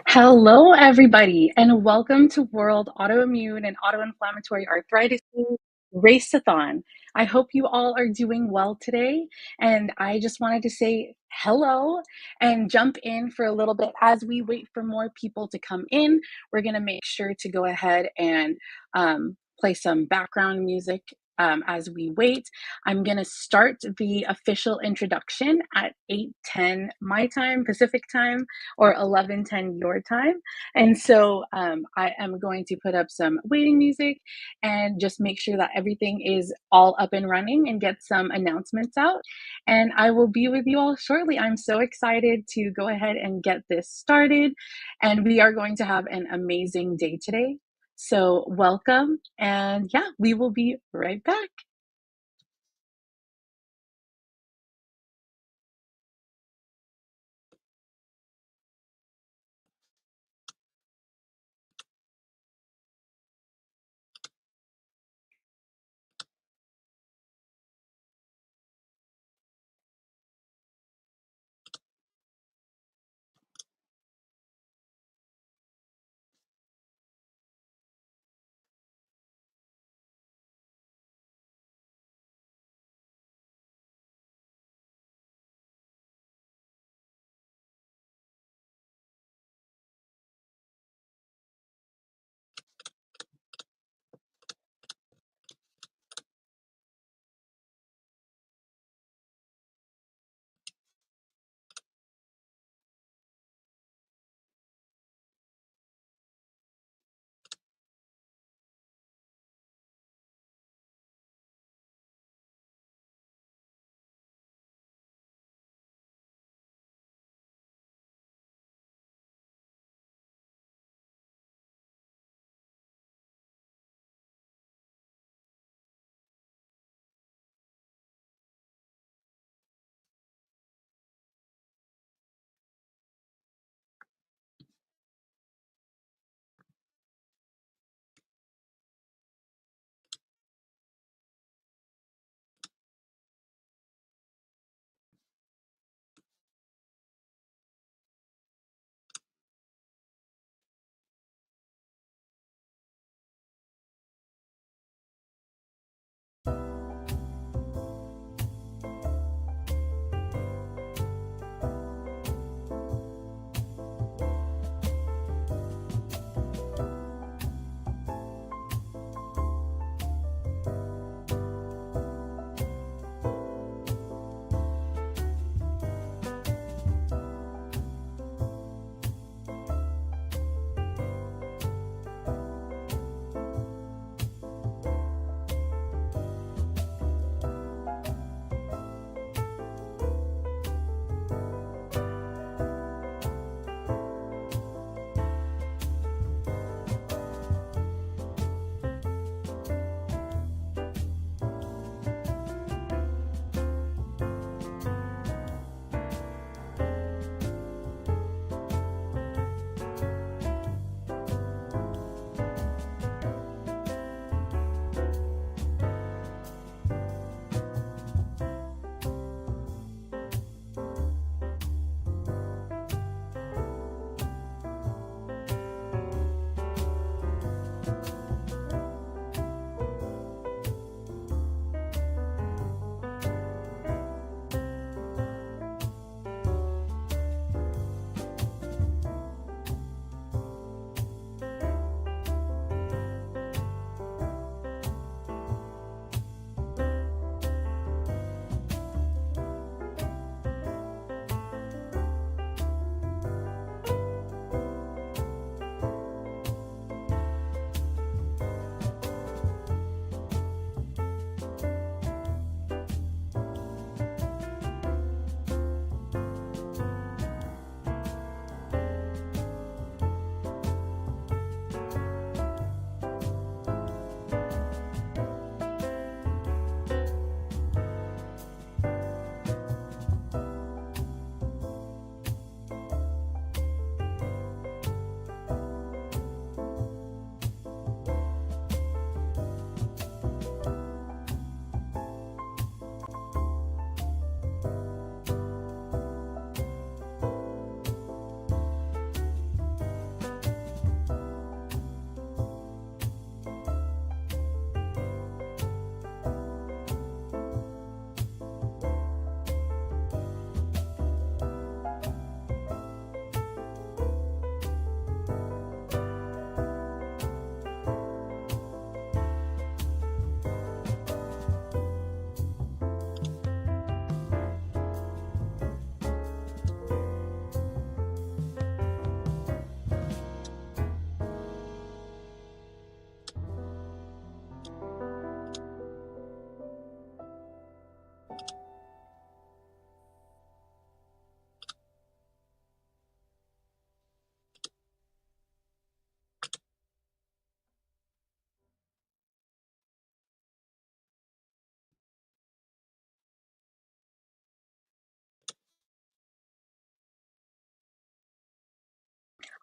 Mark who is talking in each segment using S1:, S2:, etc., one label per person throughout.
S1: Hello, everybody, and welcome to World Autoimmune and Autoinflammatory Arthritis Race-a-Thon. I hope you all are doing well today, and I just wanted to say hello and jump in for a little bit as we wait for more people to come in. We're going to make sure to go ahead and play some background music as we wait. I'm going to start the official introduction at 8:10 my time, Pacific time, or 11:10 your time. And so I am going to put up some waiting music and just make sure that everything is all up and running and get some announcements out. And I will be with you all shortly. I'm so excited to go ahead and get this started. And we are going to have an amazing day today. So, welcome. And yeah, we will be right back.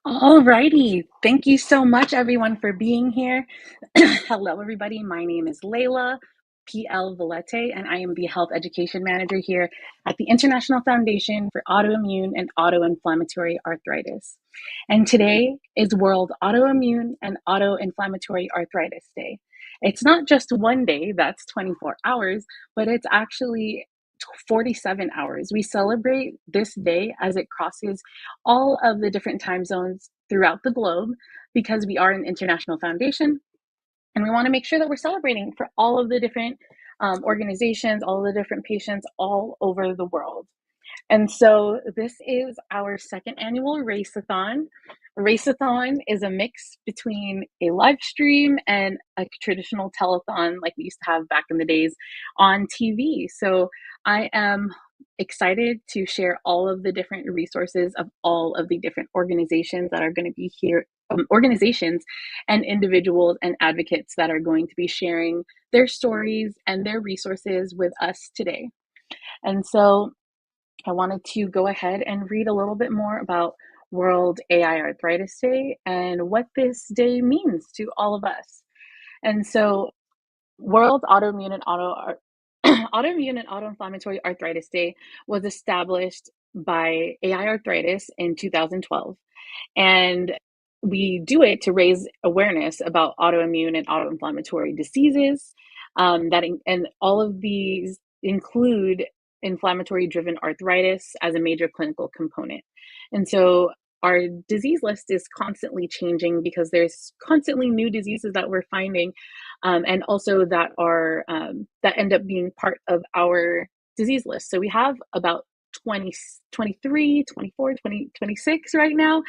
S1: Alrighty. Thank you so much, everyone, for being here. Hello, everybody. My name is Layla P.L. Vallette, and I am the Health Education Manager here at the International Foundation for Autoimmune and Autoinflammatory Arthritis. And today is World Autoimmune and Autoinflammatory Arthritis Day. It's not just one day, that's 24 hours, but it's actually 47 hours. We celebrate this day as it crosses all of the different time zones throughout the globe because we are an international foundation and we want to make sure that we're celebrating for all of the different organizations, all of the different patients all over the world. And so this is our second annual Race-a-Thon. Race-a-Thon is a mix between a live stream and a traditional telethon like we used to have back in the days on TV. So I am excited to share all of the different resources of all of the different organizations that are going to be here, organizations and individuals and advocates that are going to be sharing their stories and their resources with us today. And so I wanted to go ahead and read a little bit more about World AiArthritis Day and what this day means to all of us. And so World Autoimmune and Autoimmune and Autoinflammatory Arthritis Day was established by AiArthritis in 2012. And we do it to raise awareness about autoimmune and autoinflammatory diseases. And all of these include inflammatory driven arthritis as a major clinical component. And so our disease list is constantly changing because there's constantly new diseases that we're finding, and also that are that end up being part of our disease list. So we have about 20, 23, 24, 20, 26 right now.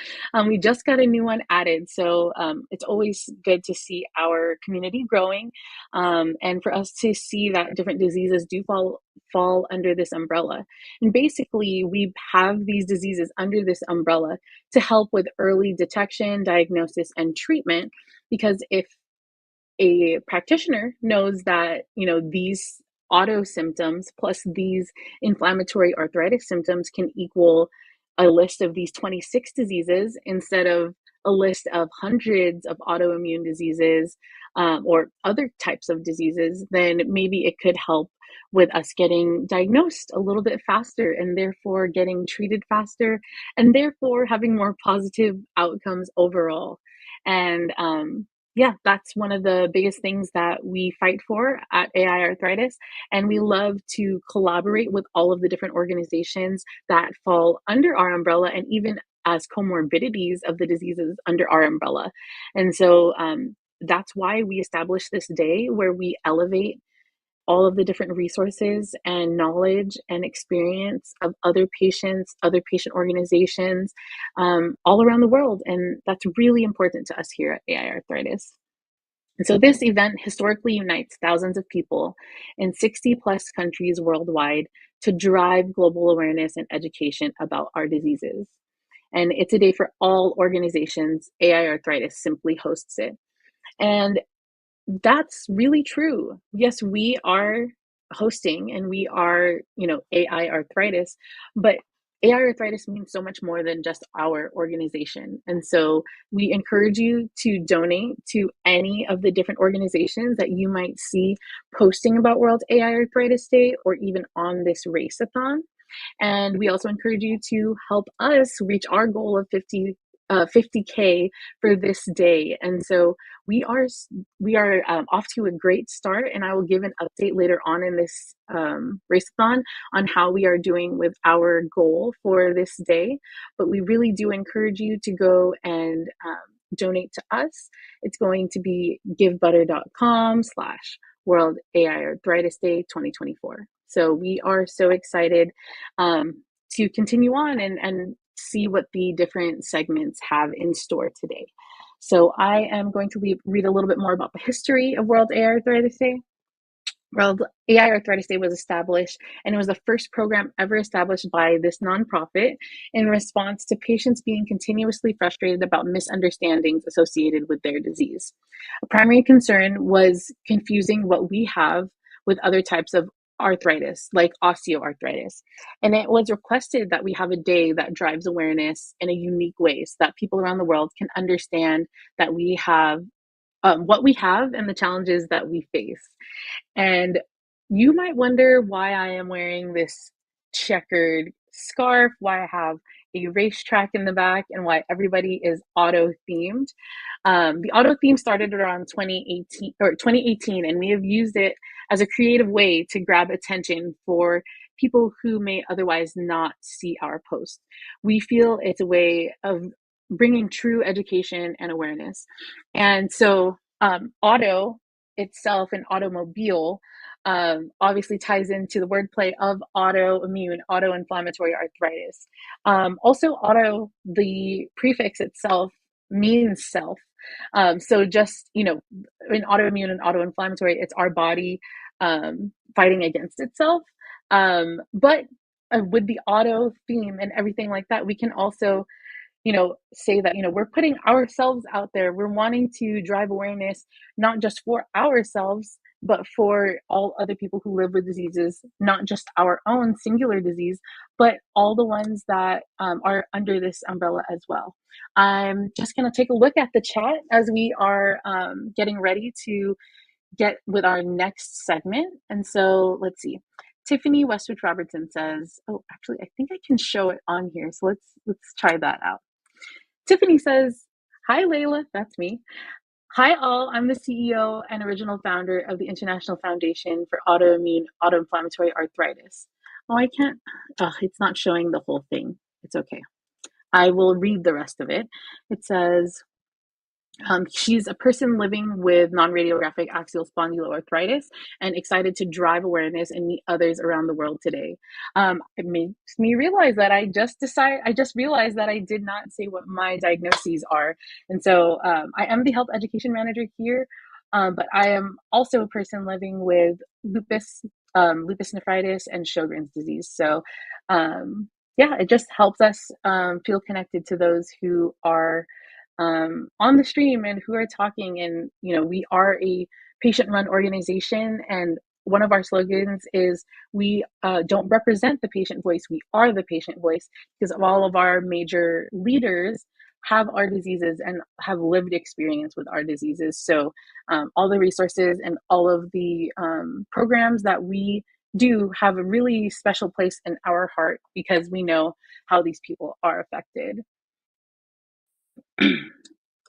S1: We just got a new one added. So it's always good to see our community growing, and for us to see that different diseases do fall under this umbrella. And basically, we have these diseases under this umbrella to help with early detection, diagnosis, and treatment. Because if a practitioner knows that, these auto symptoms plus these inflammatory arthritis symptoms can equal a list of these 26 diseases instead of a list of hundreds of autoimmune diseases, or other types of diseases, then maybe it could help with us getting diagnosed a little bit faster and therefore getting treated faster and therefore having more positive outcomes overall. And yeah, that's one of the biggest things that we fight for at AiArthritis. And we love to collaborate with all of the different organizations that fall under our umbrella and even as comorbidities of the diseases under our umbrella. And so that's why we established this day where we elevate all of the different resources and knowledge and experience of other patients, other patient organizations, all around the world. And that's really important to us here at AiArthritis. And so this event historically unites thousands of people in 60 plus countries worldwide to drive global awareness and education about our diseases. And it's a day for all organizations. AiArthritis simply hosts it. And that's really true. Yes, we are hosting and we are, AiArthritis, but AiArthritis means so much more than just our organization. And so we encourage you to donate to any of the different organizations that you might see posting about World AiArthritis Day or even on this race-a-thon. And we also encourage you to help us reach our goal of 50K for this day. And so we are off to a great start, and I will give an update later on in this race-a-thon on how we are doing with our goal for this day. But we really do encourage you to go and donate to us. It's going to be givebutter.com/World AiArthritis Day 2024. So we are so excited to continue on and see what the different segments have in store today. So I am going to read a little bit more about the history of World AiArthritis Day. World AiArthritis Day was established, and it was the first program ever established by this nonprofit in response to patients being continuously frustrated about misunderstandings associated with their disease. A primary concern was confusing what we have with other types of arthritis, like osteoarthritis. And it was requested that we have a day that drives awareness in a unique way so that people around the world can understand that we have what we have and the challenges that we face. And you might wonder why I am wearing this checkered scarf, why I have a racetrack in the back, and why everybody is auto themed. The auto theme started around 2018, and we have used it as a creative way to grab attention for people who may otherwise not see our post. We feel it's a way of bringing true education and awareness. And so, auto itself, an automobile, obviously ties into the wordplay of autoimmune, auto-inflammatory arthritis. Also, auto, the prefix itself means self. So just, in autoimmune and auto-inflammatory, it's our body fighting against itself. But with the auto theme and everything like that, we can also say that, we're putting ourselves out there. We're wanting to drive awareness, not just for ourselves, but for all other people who live with diseases, not just our own singular disease, but all the ones that are under this umbrella as well. I'm just going to take a look at the chat as we are getting ready to get with our next segment. And so let's see. Tiffany Westwood Robertson says, oh, actually, I think I can show it on here. So let's try that out. Tiffany says, hi, Layla. That's me. Hi, all. I'm the CEO and original founder of the International Foundation for Autoimmune Autoinflammatory Arthritis. Oh, I can't. Oh, it's not showing the whole thing. It's okay. I will read the rest of it. It says, she's a person living with non-radiographic axial spondyloarthritis and excited to drive awareness and meet others around the world today. It makes me realize that I just realized that I did not say what my diagnoses are. And so I am the health education manager here, but I am also a person living with lupus, lupus nephritis, and Sjogren's disease. So yeah, it just helps us feel connected to those who are on the stream and who are talking. And we are a patient-run organization, and one of our slogans is we don't represent the patient voice, we are the patient voice, because all of our major leaders have our diseases and have lived experience with our diseases. So all the resources and all of the programs that we do have a really special place in our heart because we know how these people are affected.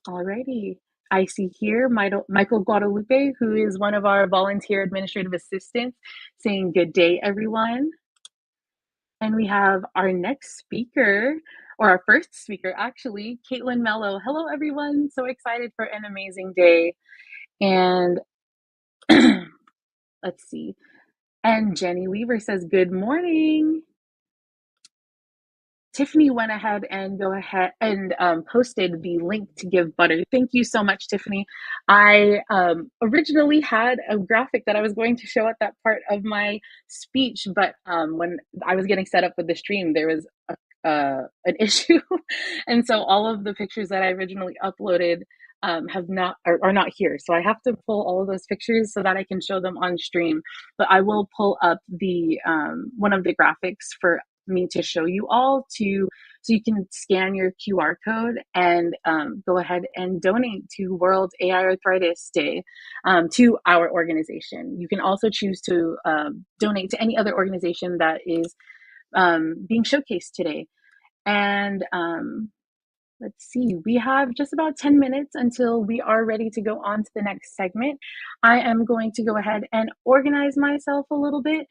S1: Alrighty. I see here Michael Guadalupe, who is one of our volunteer administrative assistants, saying good day, everyone. And we have our next speaker, or our first speaker, actually, Katelyn Melo. Hello, everyone. So excited for an amazing day. And let's see. And Jenny Weaver says, good morning. Tiffany went ahead and posted the link to give butter. Thank you so much, Tiffany. I originally had a graphic that I was going to show at that part of my speech, but when I was getting set up with the stream, there was an issue. And so all of the pictures that I originally uploaded are not here. So I have to pull all of those pictures so that I can show them on stream. But I will pull up the one of the graphics for me to show you all so you can scan your QR code and go ahead and donate to World AiArthritis Day to our organization. You can also choose to donate to any other organization that is being showcased today. And let's see, we have just about 10 minutes until we are ready to go on to the next segment. I am going to go ahead and organize myself a little bit.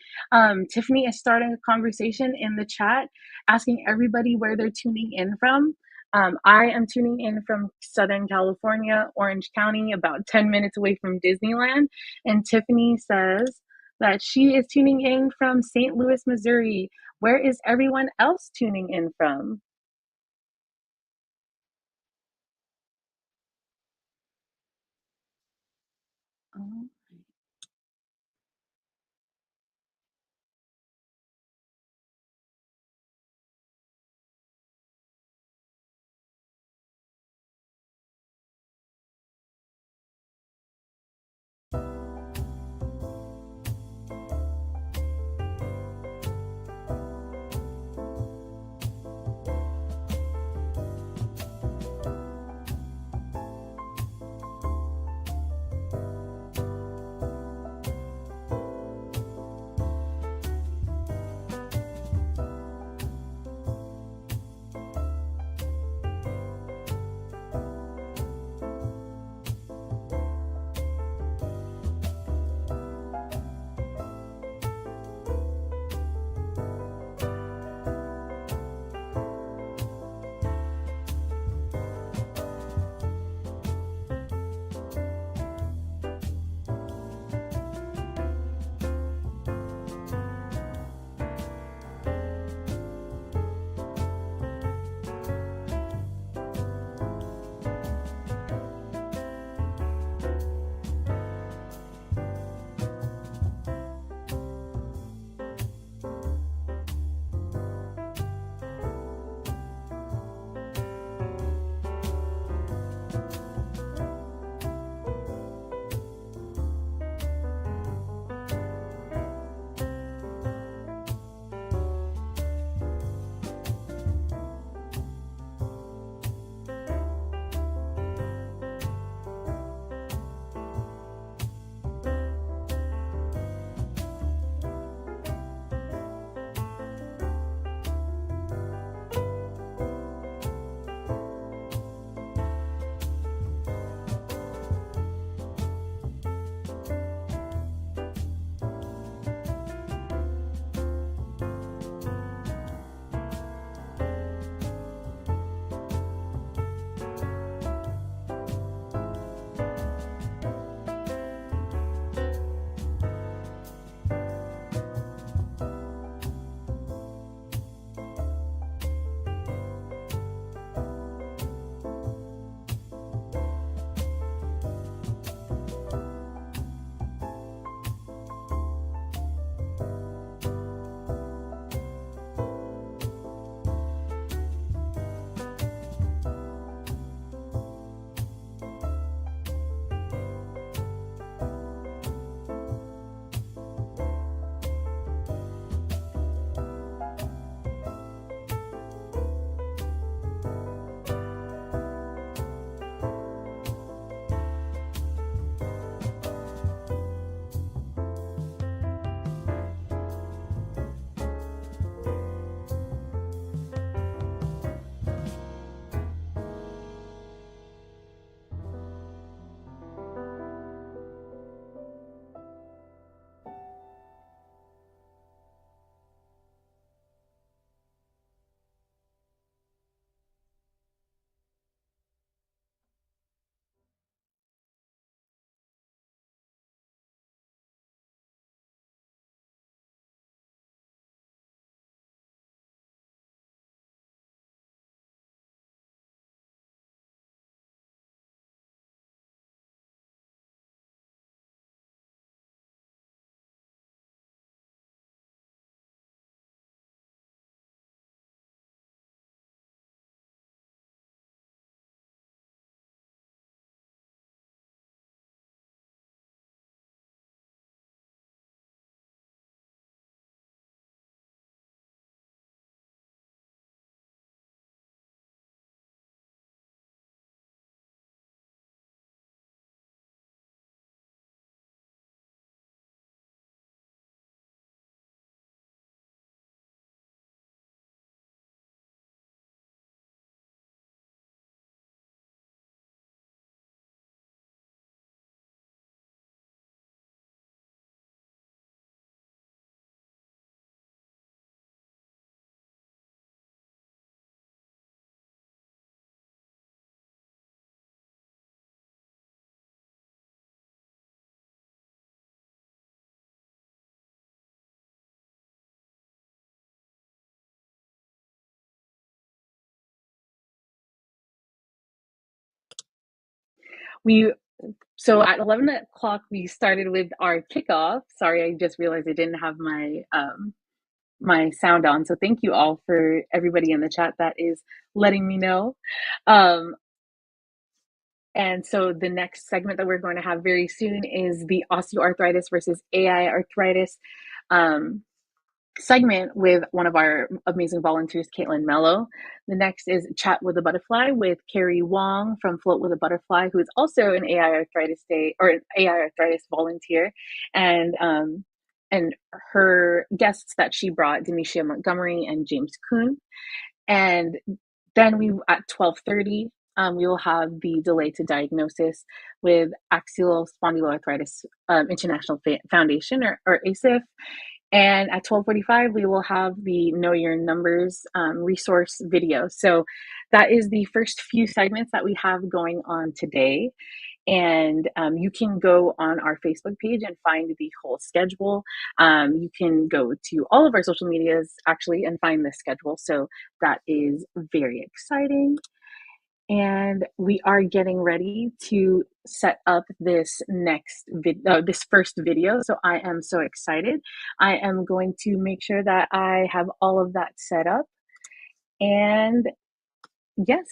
S1: Tiffany is starting a conversation in the chat, asking everybody where they're tuning in from. I am tuning in from Southern California, Orange County, about 10 minutes away from Disneyland. And Tiffany says that she is tuning in from St. Louis, Missouri. Where is everyone else tuning in from? Oh. we so at 11 o'clock we started with our kickoff. Sorry, I just realized I didn't have my sound on. So thank you all for everybody in the chat that is letting me know. Um, and so the next segment that we're going to have very soon is the osteoarthritis versus AI arthritis segment with one of our amazing volunteers, Katelyn Melo. The next is Chat with a Butterfly with Kerry Wong from Float with a Butterfly, who is also an AI arthritis day or an AI arthritis volunteer, and her guests that she brought, Demi, Montgomery, and James Kuhn. And then we at 12:30, we will have the delay to diagnosis with Axial Spondyloarthritis International Foundation or ASIF. And at 12:45, we will have the Know Your Numbers resource video. So that is the first few segments that we have going on today. And you can go on our Facebook page and find the whole schedule. You can go to all of our social medias actually and find the schedule. So that is very exciting. And we are getting ready to set up this this first video. So I am so excited. I am going to make sure that I have all of that set up. And yes.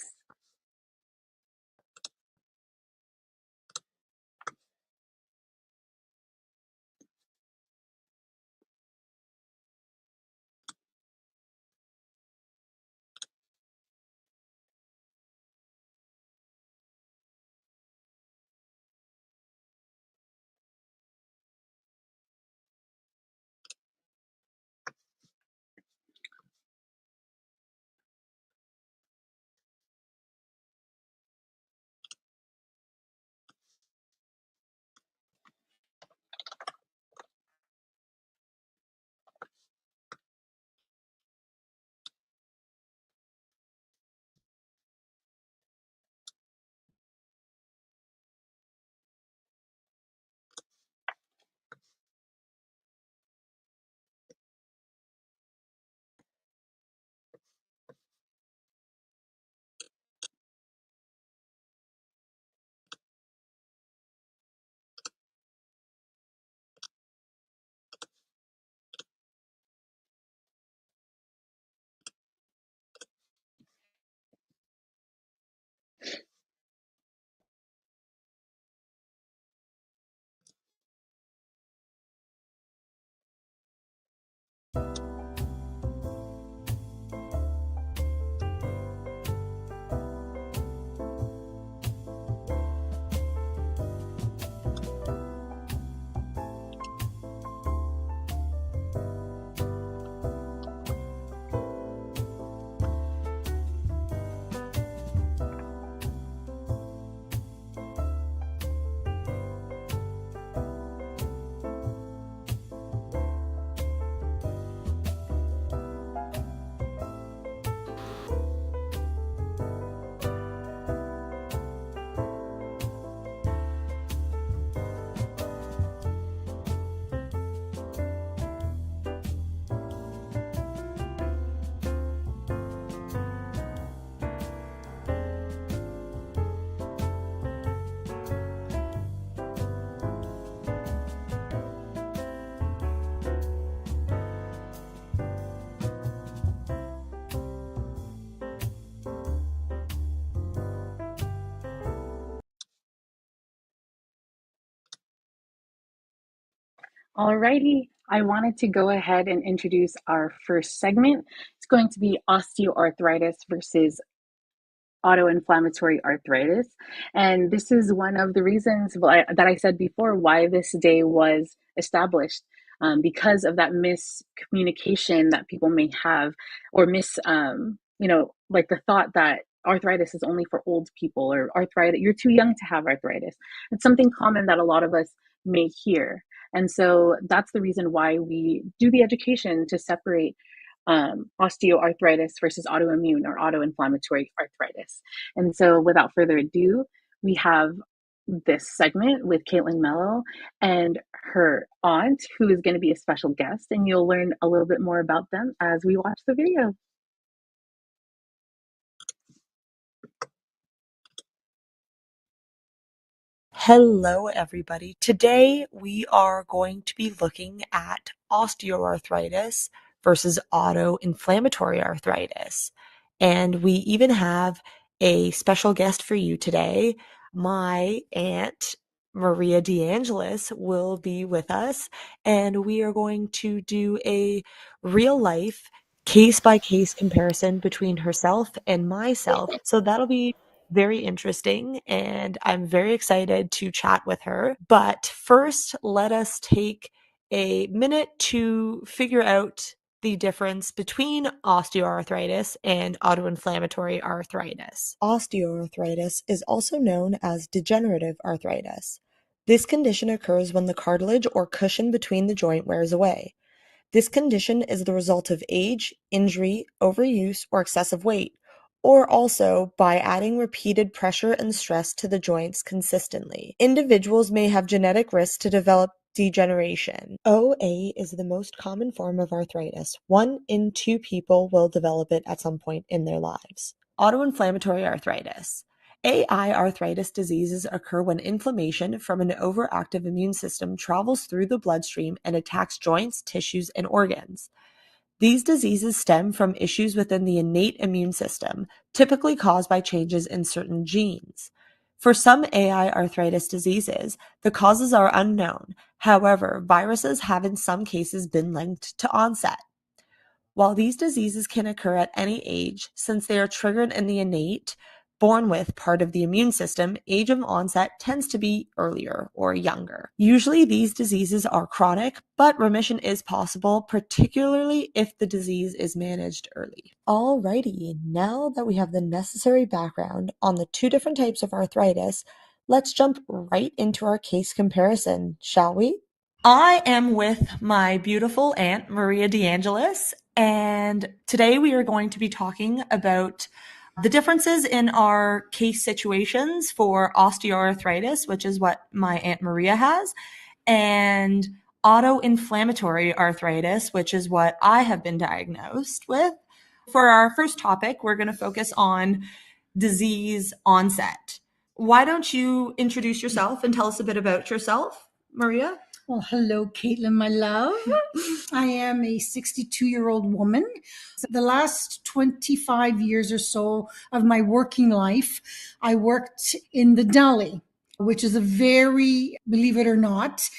S1: Alrighty, I wanted to go ahead and introduce our first segment. It's going to be osteoarthritis versus autoinflammatory arthritis. And this is one of the reasons that I said before why this day was established, because of that miscommunication that people may have, or like the thought that arthritis is only for old people, or arthritis, you're too young to have arthritis. It's something common that a lot of us may hear. And so that's the reason why we do the education to separate osteoarthritis versus autoimmune or autoinflammatory arthritis. And so, without further ado, we have this segment with Katelyn Melo and her aunt, who is going to be a special guest, and you'll learn a little bit more about them as we watch the video.
S2: Hello, everybody. Today we are going to be looking at osteoarthritis versus autoinflammatory arthritis. And we even have a special guest for you today. My Aunt Maria DeAngelis will be with us, and we are going to do a real life case by case comparison between herself and myself. So that'll be very interesting, and I'm very excited to chat with her. But first, let us take a minute to figure out the difference between osteoarthritis and autoinflammatory arthritis. Osteoarthritis is also known as degenerative arthritis. This condition occurs when the cartilage or cushion between the joint wears away. This condition is the result of age, injury, overuse, or excessive weight, or also by adding repeated pressure and stress to the joints consistently. Individuals may have genetic risks to develop degeneration. OA is the most common form of arthritis. 1 in 2 people will develop it at some point in their lives. Autoinflammatory arthritis. AiArthritis diseases occur when inflammation from an overactive immune system travels through the bloodstream and attacks joints, tissues, and organs. These diseases stem from issues within the innate immune system, typically caused by changes in certain genes. For some AiArthritis diseases, the causes are unknown. However, viruses have in some cases been linked to onset. While these diseases can occur at any age, since they are triggered in the innate, born with part of the immune system, age of onset tends to be earlier or younger. Usually these diseases are chronic, but remission is possible, particularly if the disease is managed early. Alrighty, now that we have the necessary background on the 2 different types of arthritis, let's jump right into our case comparison, shall we? I am with my beautiful Aunt Maria DeAngelis, and today we are going to be talking about the differences in our case situations for osteoarthritis, which is what my Aunt Maria has, and autoinflammatory arthritis, which is what I have been diagnosed with. For our first topic, we're going to focus on disease onset. Why don't you introduce yourself and tell us a bit about yourself, Maria?
S3: Well, hello, Katelyn, my love. I am a 62-year-old woman. The last 25 years or so of my working life, I worked in the deli, which is a very, believe it or not,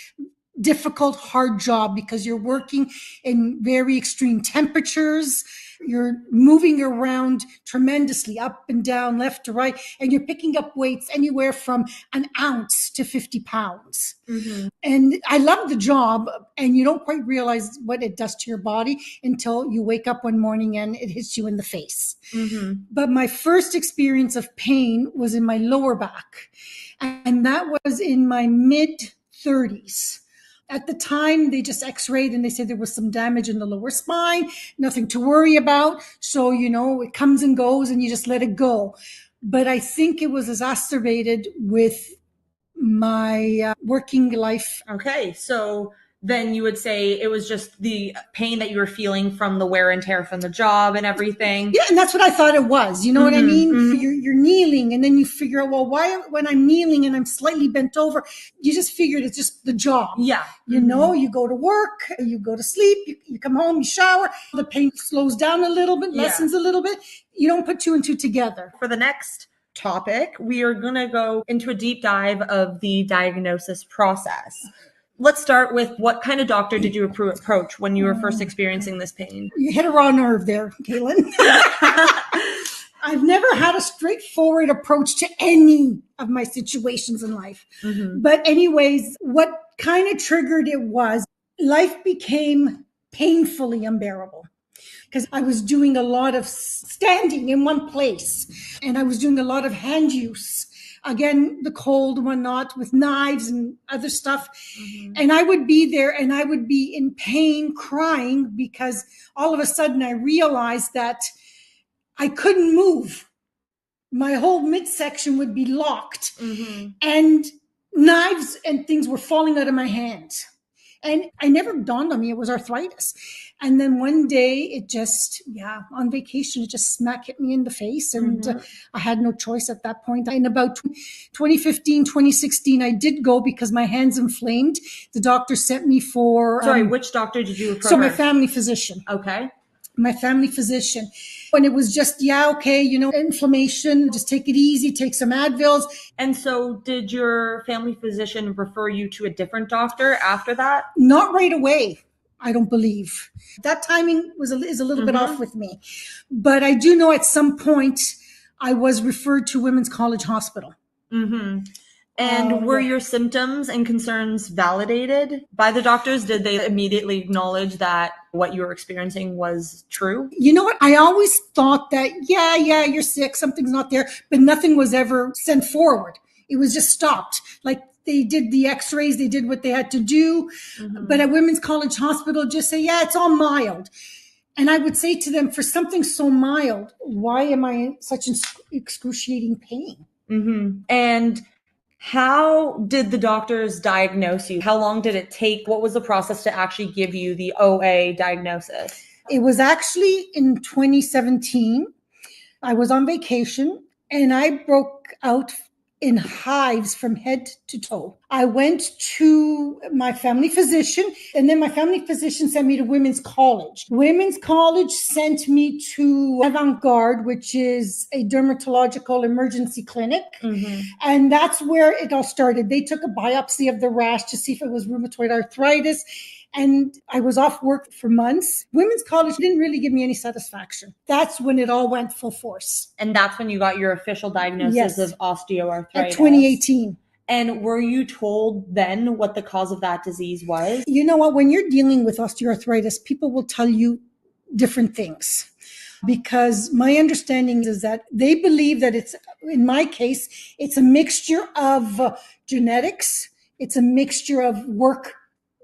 S3: difficult, hard job because you're working in very extreme temperatures. You're moving around tremendously up and down, left to right, and you're picking up weights anywhere from an ounce to 50 pounds.
S2: Mm-hmm.
S3: And I love the job, and you don't quite realize what it does to your body until you wake up one morning and it hits you in the face.
S2: Mm-hmm.
S3: But my first experience of pain was in my lower back, and that was in my mid 30s. At the time, they just x-rayed and they said there was some damage in the lower spine, nothing to worry about. So, it comes and goes and you just let it go. But I think it was exacerbated with my working life.
S2: Okay, so then you would say it was just the pain that you were feeling from the wear and tear from the job and everything.
S3: Yeah, and that's what I thought it was. You know what I mean?
S2: Mm-hmm.
S3: You're kneeling, and then you figure out, well, why when I'm kneeling and I'm slightly bent over, you just figured it's just the job.
S2: Yeah.
S3: You know, you go to work, you go to sleep, you come home, you shower, the pain slows down a little bit, lessens a little bit. You don't put 2 and 2 together.
S2: For the next topic, we are going to go into a deep dive of the diagnosis process. Let's start with what kind of doctor did you approach when you were first experiencing this pain?
S3: You hit a raw nerve there, Katelyn. I've never had a straightforward approach to any of my situations in life.
S2: Mm-hmm.
S3: But anyways, what kind of triggered it was life became painfully unbearable because I was doing a lot of standing in one place and I was doing a lot of hand use. Again, the cold and whatnot with knives and other stuff.
S2: Mm-hmm.
S3: And I would be there and I would be in pain, crying because all of a sudden I realized that I couldn't move. My whole midsection would be locked.
S2: Mm-hmm.
S3: And knives and things were falling out of my hands. And I never dawned on me it was arthritis. And then one day it just, on vacation, it just smack hit me in the face. And I had no choice at that point. In about 2015, 2016, I did go because my hands inflamed. The doctor sent me for...
S2: Sorry, which doctor did you refer?
S3: So my family physician.
S2: Okay.
S3: My family physician. And it was just, inflammation, just take it easy, take some Advils.
S2: And so did your family physician refer you to a different doctor after that?
S3: Not right away, I don't believe. That timing is a little bit off with me. But I do know at some point I was referred to Women's College Hospital.
S2: And were your symptoms and concerns validated by the doctors? Did they immediately acknowledge that what you were experiencing was true?
S3: You know what? I always thought that, you're sick, something's not there, but nothing was ever sent forward. It was just stopped. Like they did the x-rays, they did what they had to do. But at Women's College Hospital, just say, it's all mild. And I would say to them, for something so mild, why am I in such excruciating pain?
S2: And how did the doctors diagnose you? How long did it take? What was the process to actually give you the OA diagnosis?
S3: It was actually in 2017. I was on vacation and I broke out in hives from head to toe. I went to my family physician, and then my family physician sent me to Women's College. Women's College sent me to Avant-Garde, which is a dermatological emergency clinic. And that's where it all started. They took a biopsy of the rash to see if it was rheumatoid arthritis. And I was off work for months. Women's College didn't really give me any satisfaction. That's when it all went full force.
S2: And that's when you got your official diagnosis of osteoarthritis?
S3: At 2018.
S2: And were you told then what the cause of that disease was?
S3: You know what? When you're dealing with osteoarthritis, people will tell you different things. Because my understanding is that they believe that it's, in my case, it's a mixture of genetics. It's a mixture of work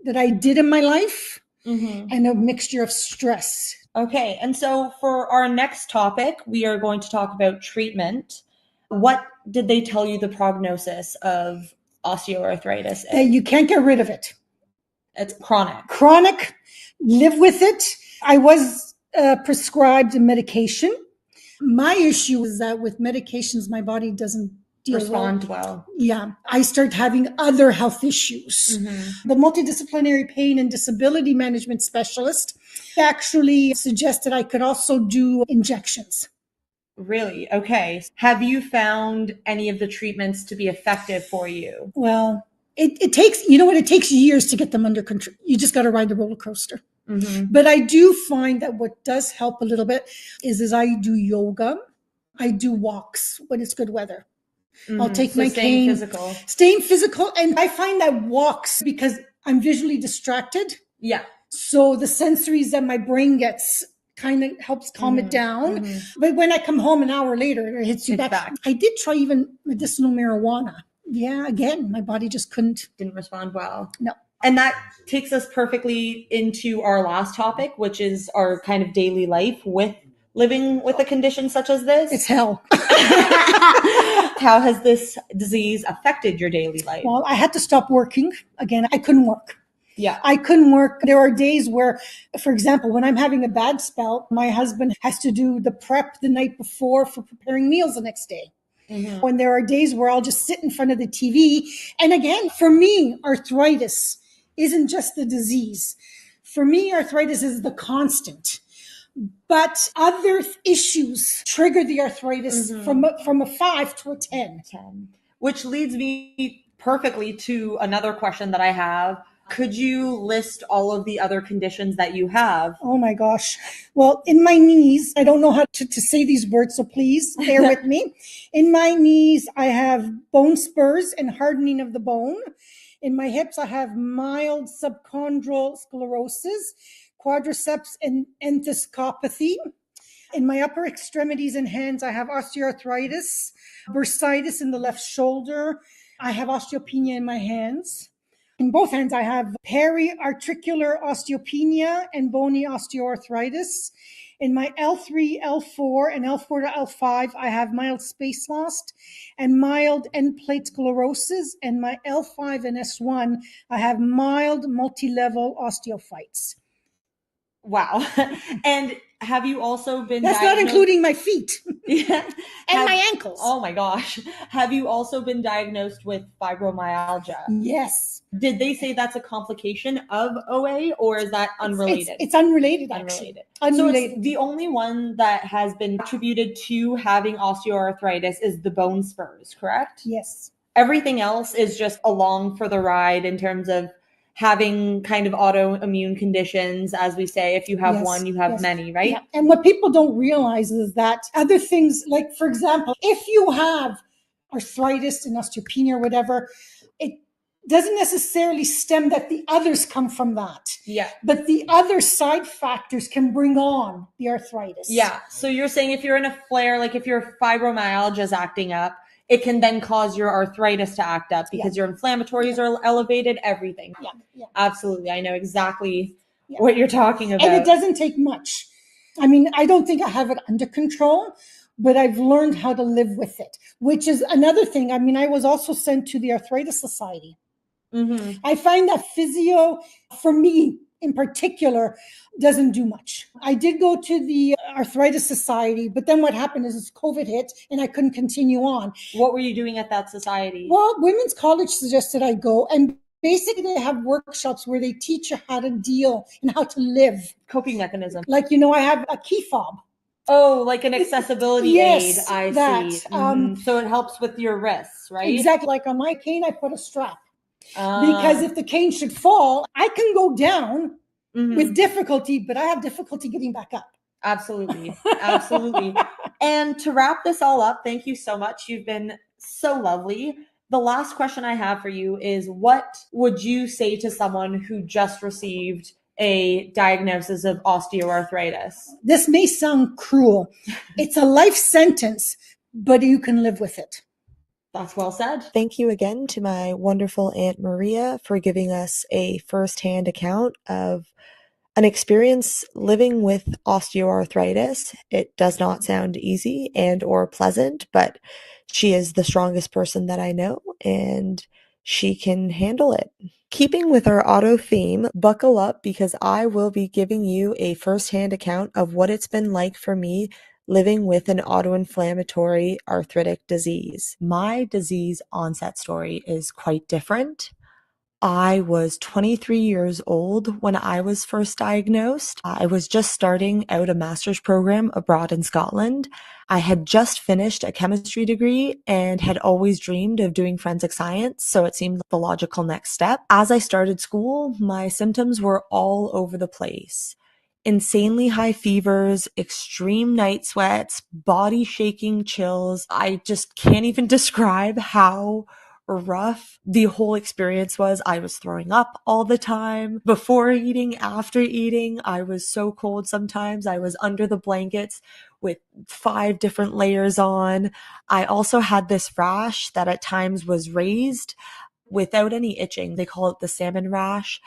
S3: that I did in my life and a mixture of stress.
S2: Okay. And so for our next topic, we are going to talk about treatment. What did they tell you the prognosis of osteoarthritis is?
S3: That you can't get rid of it.
S2: It's chronic.
S3: Chronic, live with it. I was prescribed a medication. My issue is that with medications, my body doesn't
S2: respond well.
S3: Yeah. I start having other health issues. The multidisciplinary pain and disability management specialist actually suggested I could also do injections.
S2: Really? Okay. Have you found any of the treatments to be effective for you?
S3: Well, it takes, it takes years to get them under control. You just got to ride the roller coaster. But I do find that what does help a little bit is I do yoga. I do walks when it's good weather. I'll take my cane. Staying physical. And I find that walks, because I'm visually distracted.
S2: Yeah.
S3: So the sensories that my brain gets kind of helps calm it down. But when I come home an hour later, it hits you back. I did try even medicinal marijuana. Yeah, again, my body just didn't
S2: respond well.
S3: No.
S2: And that takes us perfectly into our last topic, which is our kind of daily life with living with a condition such as this.
S3: It's hell.
S2: How has this disease affected your daily life?
S3: Well, I had to stop working. Again, I couldn't work.
S2: Yeah.
S3: I couldn't work. There are days where, for example, when I'm having a bad spell, my husband has to do the prep the night before for preparing meals the next day. When there are days where I'll just sit in front of the TV. And again, for me, arthritis isn't just the disease. For me, arthritis is the constant. But other issues trigger the arthritis from a 5 to a 10.
S2: Which leads me perfectly to another question that I have. Could you list all of the other conditions that you have?
S3: Oh my gosh. Well, in my knees, I don't know how to say these words, so please bear with me. In my knees, I have bone spurs and hardening of the bone. In my hips, I have mild subchondral sclerosis, quadriceps and enthescopathy. In my upper extremities and hands, I have osteoarthritis, bursitis in the left shoulder. I have osteopenia in my hands. In both hands, I have periarticular osteopenia and bony osteoarthritis. In my L3, L4, and L4 to L5, I have mild space loss and mild end plate sclerosis. And my L5 and S1, I have mild multi-level osteophytes.
S2: Wow. And have you also been
S3: That's
S2: diagnosed?
S3: not including my feet
S2: Yeah.
S3: and my ankles.
S2: Oh my gosh. Have you also been diagnosed with fibromyalgia?
S3: Yes.
S2: Did they say that's a complication of OA, or is that unrelated?
S3: It's unrelated, actually.
S2: So it's the only one that has been attributed to having osteoarthritis is the bone spurs, correct?
S3: Yes.
S2: Everything else is just along for the ride in terms of having kind of autoimmune conditions. As we say, if you have one, you have many, right?
S3: Yeah. And what people don't realize is that other things, like, for example, if you have arthritis and osteopenia or whatever, it doesn't necessarily stem that the others come from that.
S2: Yeah.
S3: But the other side factors can bring on the arthritis.
S2: Yeah. So you're saying if you're in a flare, like if your fibromyalgia is acting up, it can then cause your arthritis to act up because your inflammatories are elevated, everything.
S3: Yeah.
S2: Absolutely. I know exactly what you're talking about.
S3: And it doesn't take much. I mean, I don't think I have it under control, but I've learned how to live with it, which is another thing. I mean, I was also sent to the Arthritis Society.
S2: Mm-hmm.
S3: I find that physio, for me in particular, doesn't do much. I did go to the Arthritis Society, but then what happened is COVID hit and I couldn't continue on.
S2: What were you doing at that society?
S3: Well, Women's College suggested I go, and basically they have workshops where they teach you how to deal and how to live.
S2: Coping mechanism.
S3: Like, I have a key fob.
S2: Oh, like an accessibility aid. I see.
S3: Mm-hmm.
S2: So it helps with your wrists, right?
S3: Exactly. Like on my cane, I put a strap. Because if the cane should fall, I can go down with difficulty, but I have difficulty getting back up.
S2: Absolutely. Absolutely. And to wrap this all up, thank you so much. You've been so lovely. The last question I have for you is, what would you say to someone who just received a diagnosis of osteoarthritis?
S3: This may sound cruel. It's a life sentence, but you can live with it.
S2: That's well said.
S4: Thank you again to my wonderful Aunt Maria for giving us a firsthand account of an experience living with osteoarthritis. It does not sound easy and or pleasant, but she is the strongest person that I know, and she can handle it. Keeping with our auto theme, buckle up because I will be giving you a firsthand account of what it's been like for me living with an autoinflammatory arthritic disease. My disease onset story is quite different. I was 23 years old when I was first diagnosed. I was just starting out a master's program abroad in Scotland. I had just finished a chemistry degree and had always dreamed of doing forensic science, so it seemed the logical next step. As I started school, my symptoms were all over the place. Insanely high fevers, extreme night sweats, body shaking chills. I just can't even describe how rough the whole experience was. I was throwing up all the time. Before eating, after eating, I was so cold sometimes. I was under the blankets with 5 different layers on. I also had this rash that at times was raised without any itching. They call it the salmon rash.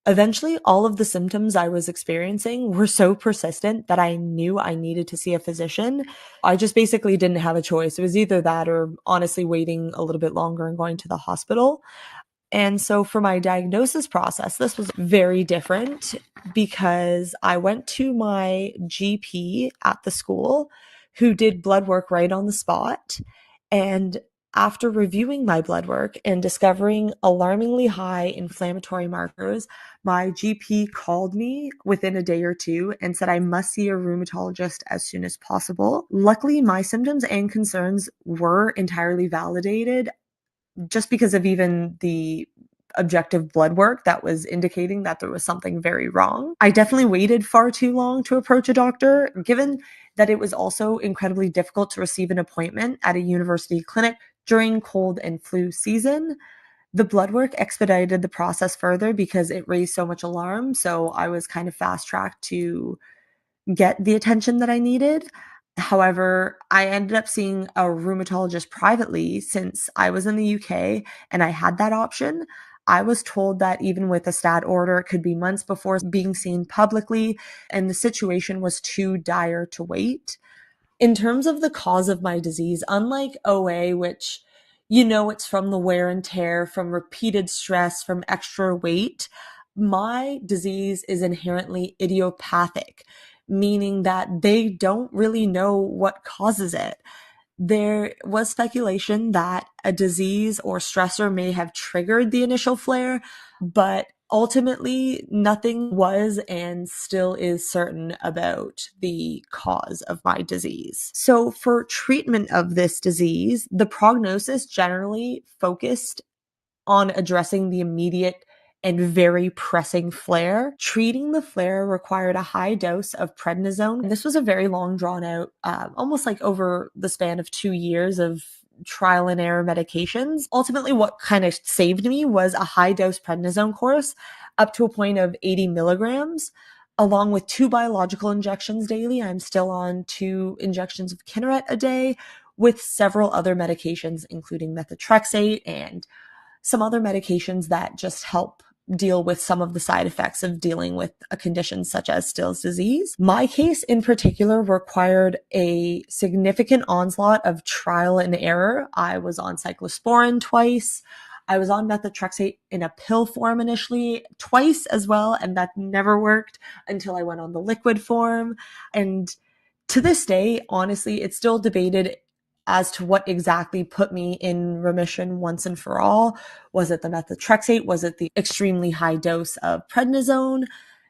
S4: Eventually, all of the symptoms I was experiencing were so persistent that I knew I needed to see a physician. I just basically didn't have a choice. It was either that or honestly waiting a little bit longer and going to the hospital. And so for my diagnosis process, this was very different because I went to my GP at the school who did blood work right on the spot. And after reviewing my blood work and discovering alarmingly high inflammatory markers, my GP called me within a day or two and said I must see a rheumatologist as soon as possible. Luckily, my symptoms and concerns were entirely validated just because of even the objective blood work that was indicating that there was something very wrong. I definitely waited far too long to approach a doctor, given that it was also incredibly difficult to receive an appointment at a university clinic during cold and flu season. The blood work expedited the process further because it raised so much alarm, so I was kind of fast-tracked to get the attention that I needed. However, I ended up seeing a rheumatologist privately since I was in the UK and I had that option.
S2: I was told that even with a stat order, it could be months before being seen publicly, and the situation was too dire to wait. In terms of the cause of my disease, unlike OA, which it's from the wear and tear, from repeated stress, from extra weight, my disease is inherently idiopathic, meaning that they don't really know what causes it. There was speculation that a disease or stressor may have triggered the initial flare, but ultimately nothing was and still is certain about the cause of my disease. So for treatment of this disease, the prognosis generally focused on addressing the immediate and very pressing flare. Treating the flare required a high dose of prednisone. And this was a very long, drawn out, almost like over the span of 2 years of trial and error medications. Ultimately, what kind of saved me was a high dose prednisone course up to a point of 80 milligrams. Along with 2 biological injections daily. I'm still on 2 injections of Kineret a day with several other medications, including methotrexate and some other medications that just help deal with some of the side effects of dealing with a condition such as Still's disease. My case in particular required a significant onslaught of trial and error. I was on cyclosporin twice. I was on methotrexate in a pill form initially, twice as well, and that never worked until I went on the liquid form. And to this day, honestly, it's still debated as to what exactly put me in remission once and for all. Was it the methotrexate? Was it the extremely high dose of prednisone?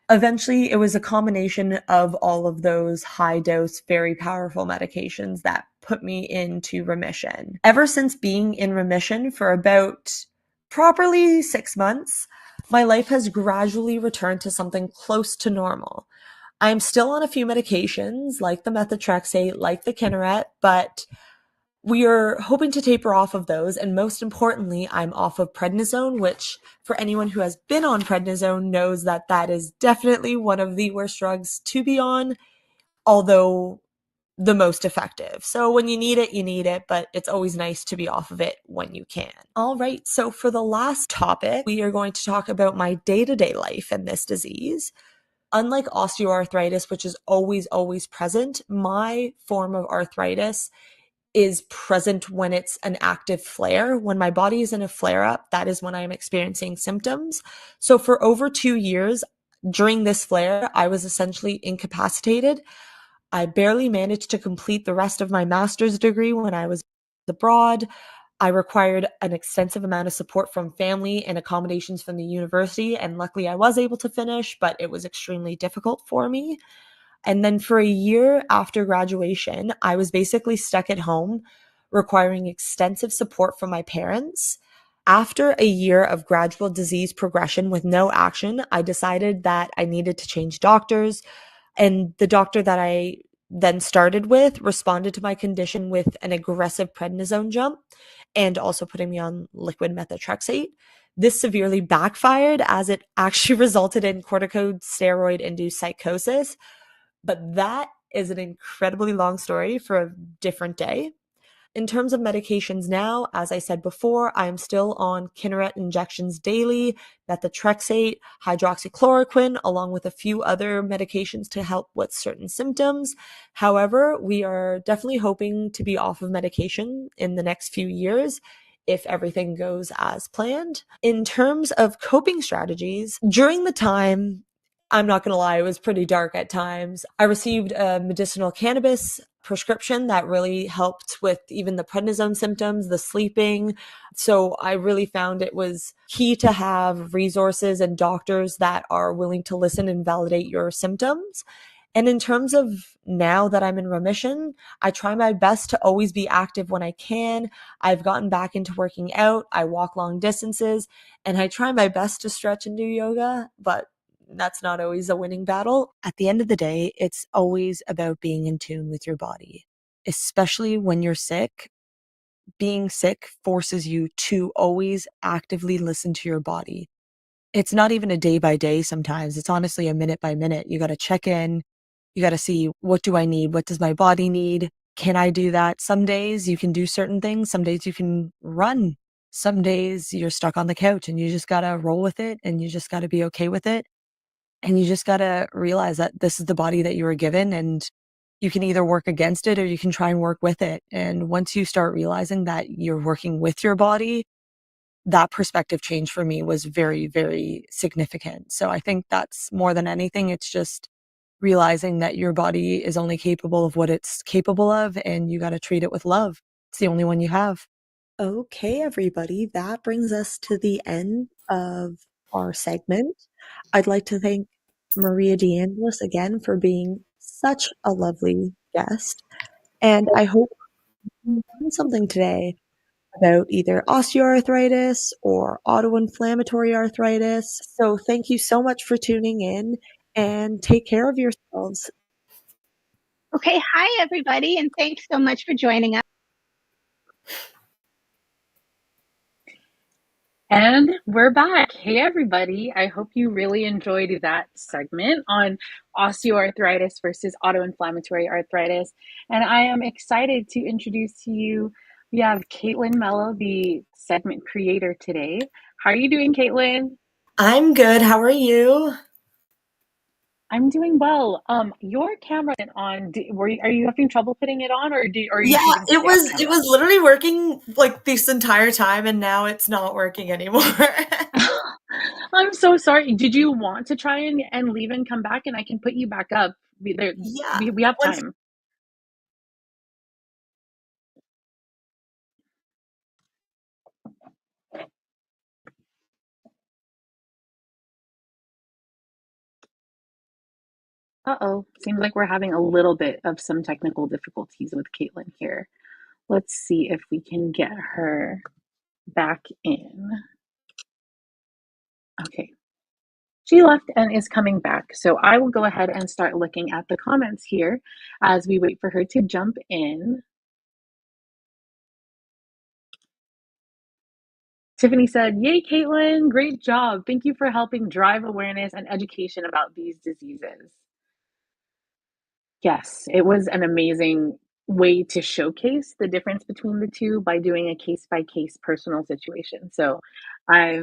S2: Eventually, it was a combination of all of those high dose, very powerful medications that put me into remission. Ever since being in remission for about properly 6 months, my life has gradually returned to something close to normal. I'm still on a few medications like the methotrexate, like the Kineret, but we are hoping to taper off of those, and most importantly, I'm off of prednisone, which for anyone who has been on prednisone knows that that is definitely one of the worst drugs to be on, although the most effective. So when you need it, but it's always nice to be off of it when you can. All right, so for the last topic, we are going to talk about my day-to-day life in this disease. Unlike osteoarthritis, which is always present, my form of arthritis is present when it's an active flare. When my body is in a flare up, that is when I'm experiencing symptoms. So for over 2 years during this flare, I was essentially incapacitated. I barely managed to complete the rest of my master's degree when I was abroad. I required an extensive amount of support from family and accommodations from the university, and luckily I was able to finish, but it was extremely difficult for me. And then for a year after graduation, I was basically stuck at home, requiring extensive support from my parents. After a year of gradual disease progression with no action, I decided that I needed to change doctors. And the doctor that I then started with responded to my condition with an aggressive prednisone jump and also putting me on liquid methotrexate. This severely backfired as it actually resulted in corticosteroid-induced psychosis, but that is an incredibly long story for a different day. In terms of medications now, as I said before, I am still on Kineret injections daily, methotrexate, hydroxychloroquine, along with a few other medications to help with certain symptoms. However, we are definitely hoping to be off of medication in the next few years if everything goes as planned. In terms of coping strategies, during the time, I'm not going to lie, it was pretty dark at times. I received a medicinal cannabis prescription that really helped with even the prednisone symptoms, the sleeping. So I really found it was key to have resources and doctors that are willing to listen and validate your symptoms. And in terms of now that I'm in remission, I try my best to always be active when I can. I've gotten back into working out. I walk long distances and I try my best to stretch and do yoga, but that's not always a winning battle. At the end of the day, it's always about being in tune with your body, especially when you're sick. Being sick forces you to always actively listen to your body. It's not even a day by day sometimes. It's honestly a minute by minute. You got to check in. You got to see, what do I need? What does my body need? Can I do that? Some days you can do certain things. Some days you can run. some days you're stuck on the couch and you just gotta roll with it and you just gotta be okay with it. And you just gotta realize that this is the body that you were given, and you can either work against it or you can try and work with it. And once you start realizing that you're working with your body, that perspective change for me was very, very significant. So I think that's more than anything, it's just realizing that your body is only capable of what it's capable of, and you gotta treat it with love. It's the only one you have.
S4: Okay, everybody, that brings us to the end of our segment. I'd like to thank Maria DeAngelis again for being such a lovely guest. And I hope you learned something today about either osteoarthritis or autoinflammatory arthritis. So thank you so much for tuning in and take care of yourselves.
S5: Okay, hi everybody, and thanks so much for joining us.
S1: And we're back. Hey, everybody. I hope you really enjoyed that segment on osteoarthritis versus autoinflammatory arthritis. And I am excited to introduce to you, we have Katelyn Melo, the segment creator today. How are you doing, Katelyn?
S2: I'm good. How are you?
S1: I'm doing well. Your camera isn't on. Are you having trouble putting it on, or are you
S2: Yeah,
S1: choosing to
S2: it
S1: stay off
S2: was it
S1: camera?
S2: was literally working like this entire time, and now it's not working anymore.
S1: I'm so sorry. Did you want to try and leave and come back, and I can put you back up?
S2: Yeah.
S1: We have
S2: Once
S1: time. Uh-oh. Seems like we're having a little bit of some technical difficulties with Katelyn here. Let's see if we can get her back in. Okay. She left and is coming back. So I will go ahead and start looking at the comments here as we wait for her to jump in. Tiffany said, "Yay, Katelyn, great job. Thank you for helping drive awareness and education about these diseases." Yes, it was an amazing way to showcase the difference between the two by doing a case by case personal situation. So I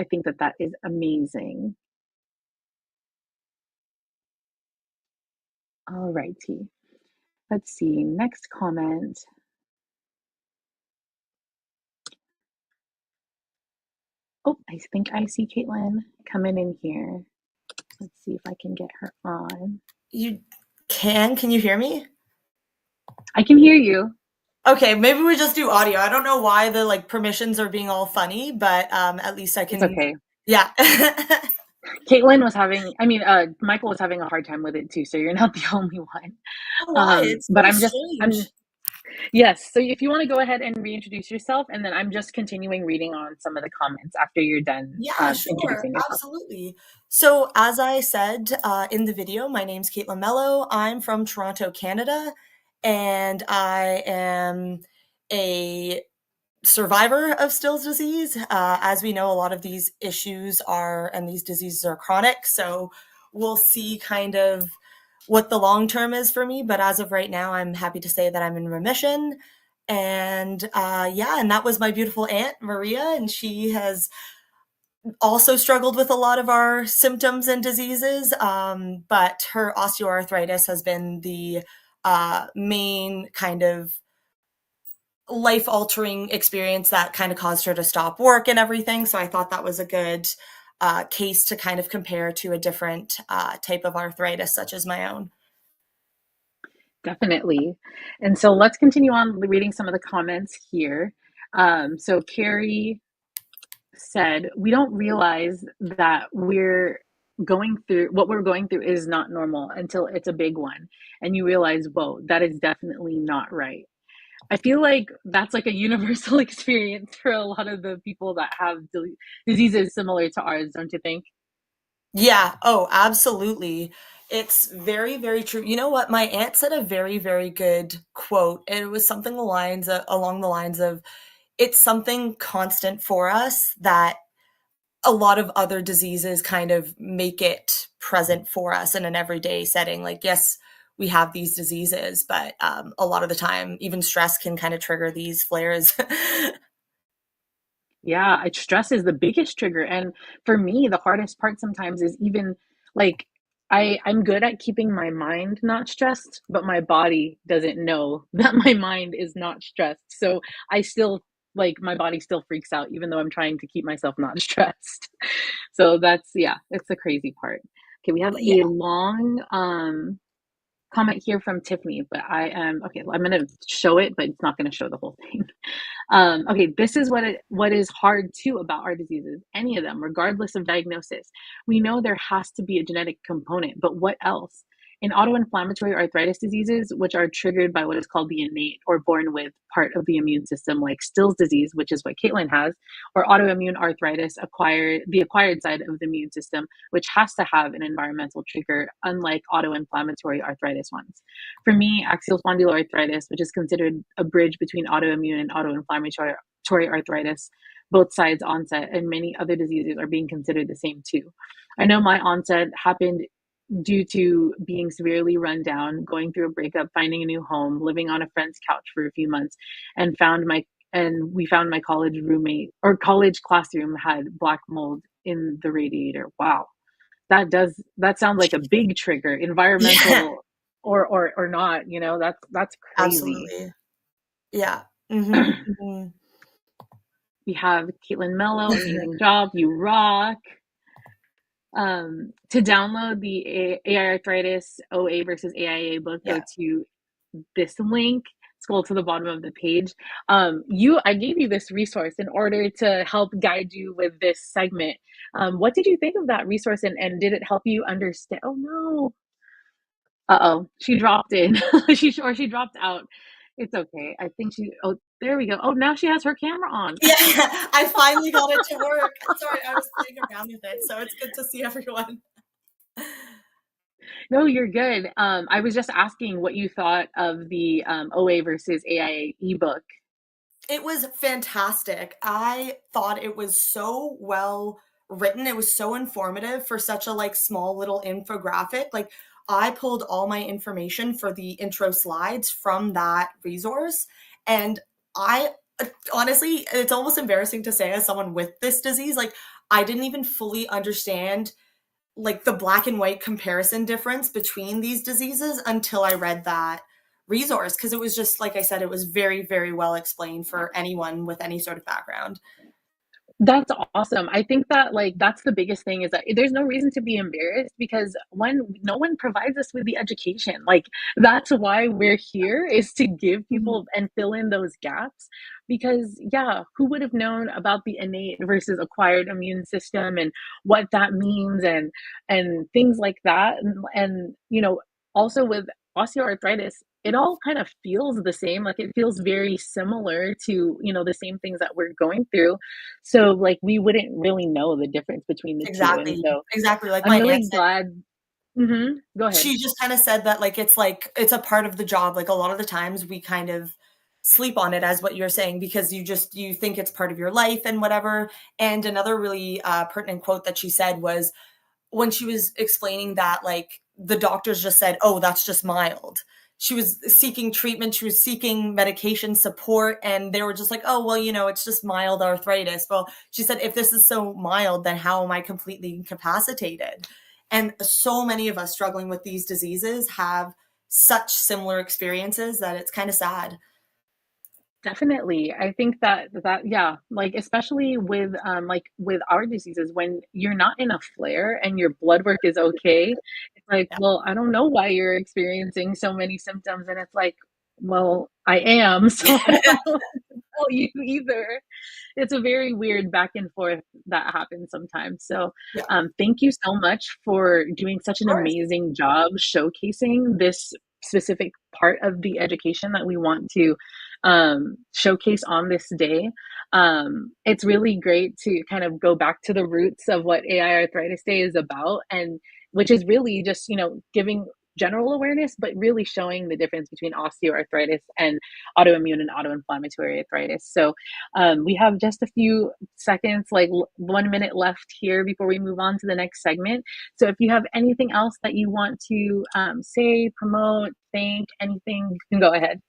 S1: think that that is amazing. All righty. Let's see. Next comment. Oh, I think I see Katelyn coming in here. Let's see if I can get her on.
S2: you can you hear me?
S1: I can hear you.
S2: Okay, maybe we just do audio. I don't know why the like permissions are being all funny, but at least I
S1: It's
S2: can.
S1: okay.
S2: Yeah.
S1: Caitlin was having, Michael was having a hard time with it too, so you're not the only one.
S2: Why? It's
S1: But
S2: so
S1: I'm
S2: strange.
S1: yes. So if you want to go ahead and reintroduce yourself, and then I'm just continuing reading on some of the comments after you're done
S2: Yeah, sure.
S1: introducing yourself.
S2: Absolutely. So, as I said in the video, my name's Katelyn Melo. I'm from Toronto, Canada, and I am a survivor of Still's disease. As we know, a lot of these issues are, and these diseases are chronic. So, we'll see kind of what the long term is for me. But as of right now, I'm happy to say that I'm in remission. And yeah, and that was my beautiful aunt, Maria, and she has also struggled with a lot of our symptoms and diseases, but her osteoarthritis has been the main kind of life altering experience that kind of caused her to stop work and everything. So I thought that was a good case to kind of compare to a different type of arthritis, such as my own.
S1: Definitely. And so let's continue on reading some of the comments here. So Kerry said, "We don't realize that what we're going through is not normal until it's a big one. And you realize, whoa, that is definitely not right." I feel like that's like a universal experience for a lot of the people that have diseases similar to ours, don't you think?
S2: Yeah. Oh, absolutely. It's very, very true. You know what? My aunt said a very, very good quote. It was something along the lines of, it's something constant for us that a lot of other diseases kind of make it present for us in an everyday setting. Like, yes, we have these diseases, but a lot of the time, even stress can kind of trigger these flares.
S1: Yeah, stress is the biggest trigger. And for me, the hardest part sometimes is even like I'm good at keeping my mind not stressed, but my body doesn't know that my mind is not stressed. So I still like my body still freaks out even though I'm trying to keep myself not stressed. So that's yeah, it's the crazy part. Okay, we have
S3: Yeah.
S1: a long comment here from Tiffany, but I am okay, I'm gonna show it, but it's not gonna show the whole thing. Okay, this is what is hard too about our diseases, any of them, regardless of diagnosis. We know there has to be a genetic component, but what else? In autoinflammatory arthritis diseases, which are triggered by what is called the innate or born with part of the immune system, like Still's disease, which is what Katelyn has, or autoimmune arthritis, the acquired side of the immune system, which has to have an environmental trigger, unlike autoinflammatory arthritis ones. For me, axial spondyloarthritis, which is considered a bridge between autoimmune and autoinflammatory arthritis, both sides onset, and many other diseases are being considered the same too. I know my onset happened due to being severely run down, going through a breakup, finding a new home, living on a friend's couch for a few months, and we found my college roommate or college classroom had black mold in the radiator. Wow. That sounds like a big trigger,
S2: Yeah,
S1: environmental or not, that's crazy.
S2: absolutely. Yeah. Hmm. Hmm.
S1: We have Caitlin Mello, amazing job, you rock. To download the AiArthritis OA versus AIA book, go
S2: Yeah.
S1: to this link, scroll to the bottom of the page. I gave you this resource in order to help guide you with this segment. What did you think of that resource, and did it help you understand? Oh no. Uh-oh, she dropped in. She dropped out. It's okay. I think oh, there we go. Oh, now she has her camera on.
S2: Yeah, I finally got it to work. Sorry, I was playing around with it, so it's good to see everyone.
S1: No, you're good. I was just asking what you thought of the OA versus AIA ebook.
S2: It was fantastic. I thought it was so well written. It was so informative for such a like small little infographic. Like I pulled all my information for the intro slides from that resource and I honestly, it's almost embarrassing to say as someone with this disease, like I didn't even fully understand like the black and white comparison difference between these diseases until I read that resource because it was just like I said, it was very, very well explained for anyone with any sort of background.
S1: That's awesome. I think that like that's the biggest thing is that there's no reason to be embarrassed because no one provides us with the education. Like that's why we're here is to give
S2: Mhm.
S1: people and fill in those gaps because yeah, who would have known about the innate versus acquired immune system and what that means and things like that and also with osteoarthritis it all kind of feels the same like it feels very similar to the same things that we're going through so, like, we wouldn't really know the difference between the 2, and
S2: Exactly.
S1: so
S2: Exactly. Like
S1: I'm
S2: my aunt
S1: really
S2: said,
S1: glad. Mhm. Go ahead.
S2: she just kind of said that like it's a part of the job. Like a lot of the times we kind of sleep on it as what you're saying because you think it's part of your life and whatever. And another really pertinent quote that she said was when she was explaining that, like, the doctors just said, "Oh, that's just mild." She was seeking treatment, she was seeking medication support, and they were just like, "Oh, well, it's just mild arthritis." Well, she said, "If this is so mild, then how am I completely incapacitated?" And so many of us struggling with these diseases have such similar experiences that it's kind of sad.
S1: Definitely. I think that yeah, like, especially like, with our diseases, when you're not in a flare and your blood work is okay, it's like,
S2: Yeah.
S1: "Well, I don't know why you're experiencing so many symptoms," and it's like, "Well, I am, so I don't know what to tell you either." It's a very weird back and forth that happens sometimes. So,
S2: Yeah, of
S1: thank you so much for doing such an
S2: course.
S1: amazing job showcasing this specific part of the education that we want to showcase on this day. It's really great to kind of go back to the roots of what AI Arthritis Day is about, and which is really just giving general awareness, but really showing the difference between osteoarthritis and autoimmune and autoinflammatory arthritis. So we have just a few seconds, like 1 minute left here before we move on to the next segment. So if you have anything else that you want to say, promote, thank, anything, you can go ahead.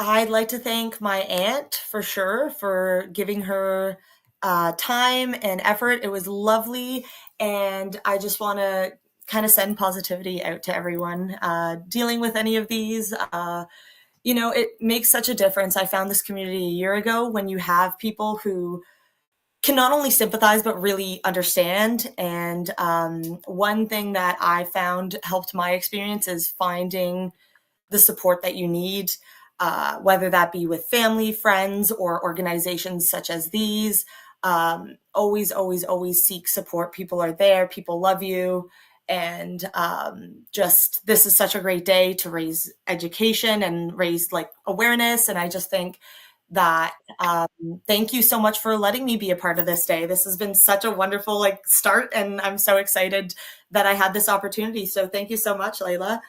S2: I'd like to thank my aunt for sure for giving her time and effort. It was lovely, and I just want to kind of send positivity out to everyone dealing with any of these. It makes such a difference. I found this community a year ago when you have people who can not only sympathize but really understand. And one thing that I found helped my experience is finding the support that you need, whether that be with family, friends, or organizations such as these. Always, always, always seek support. People are there. People love you. And just this is such a great day to raise education and raise awareness. And I just think that thank you so much for letting me be a part of this day. This has been such a wonderful start, and I'm so excited that I had this opportunity. So thank you so much, Layla.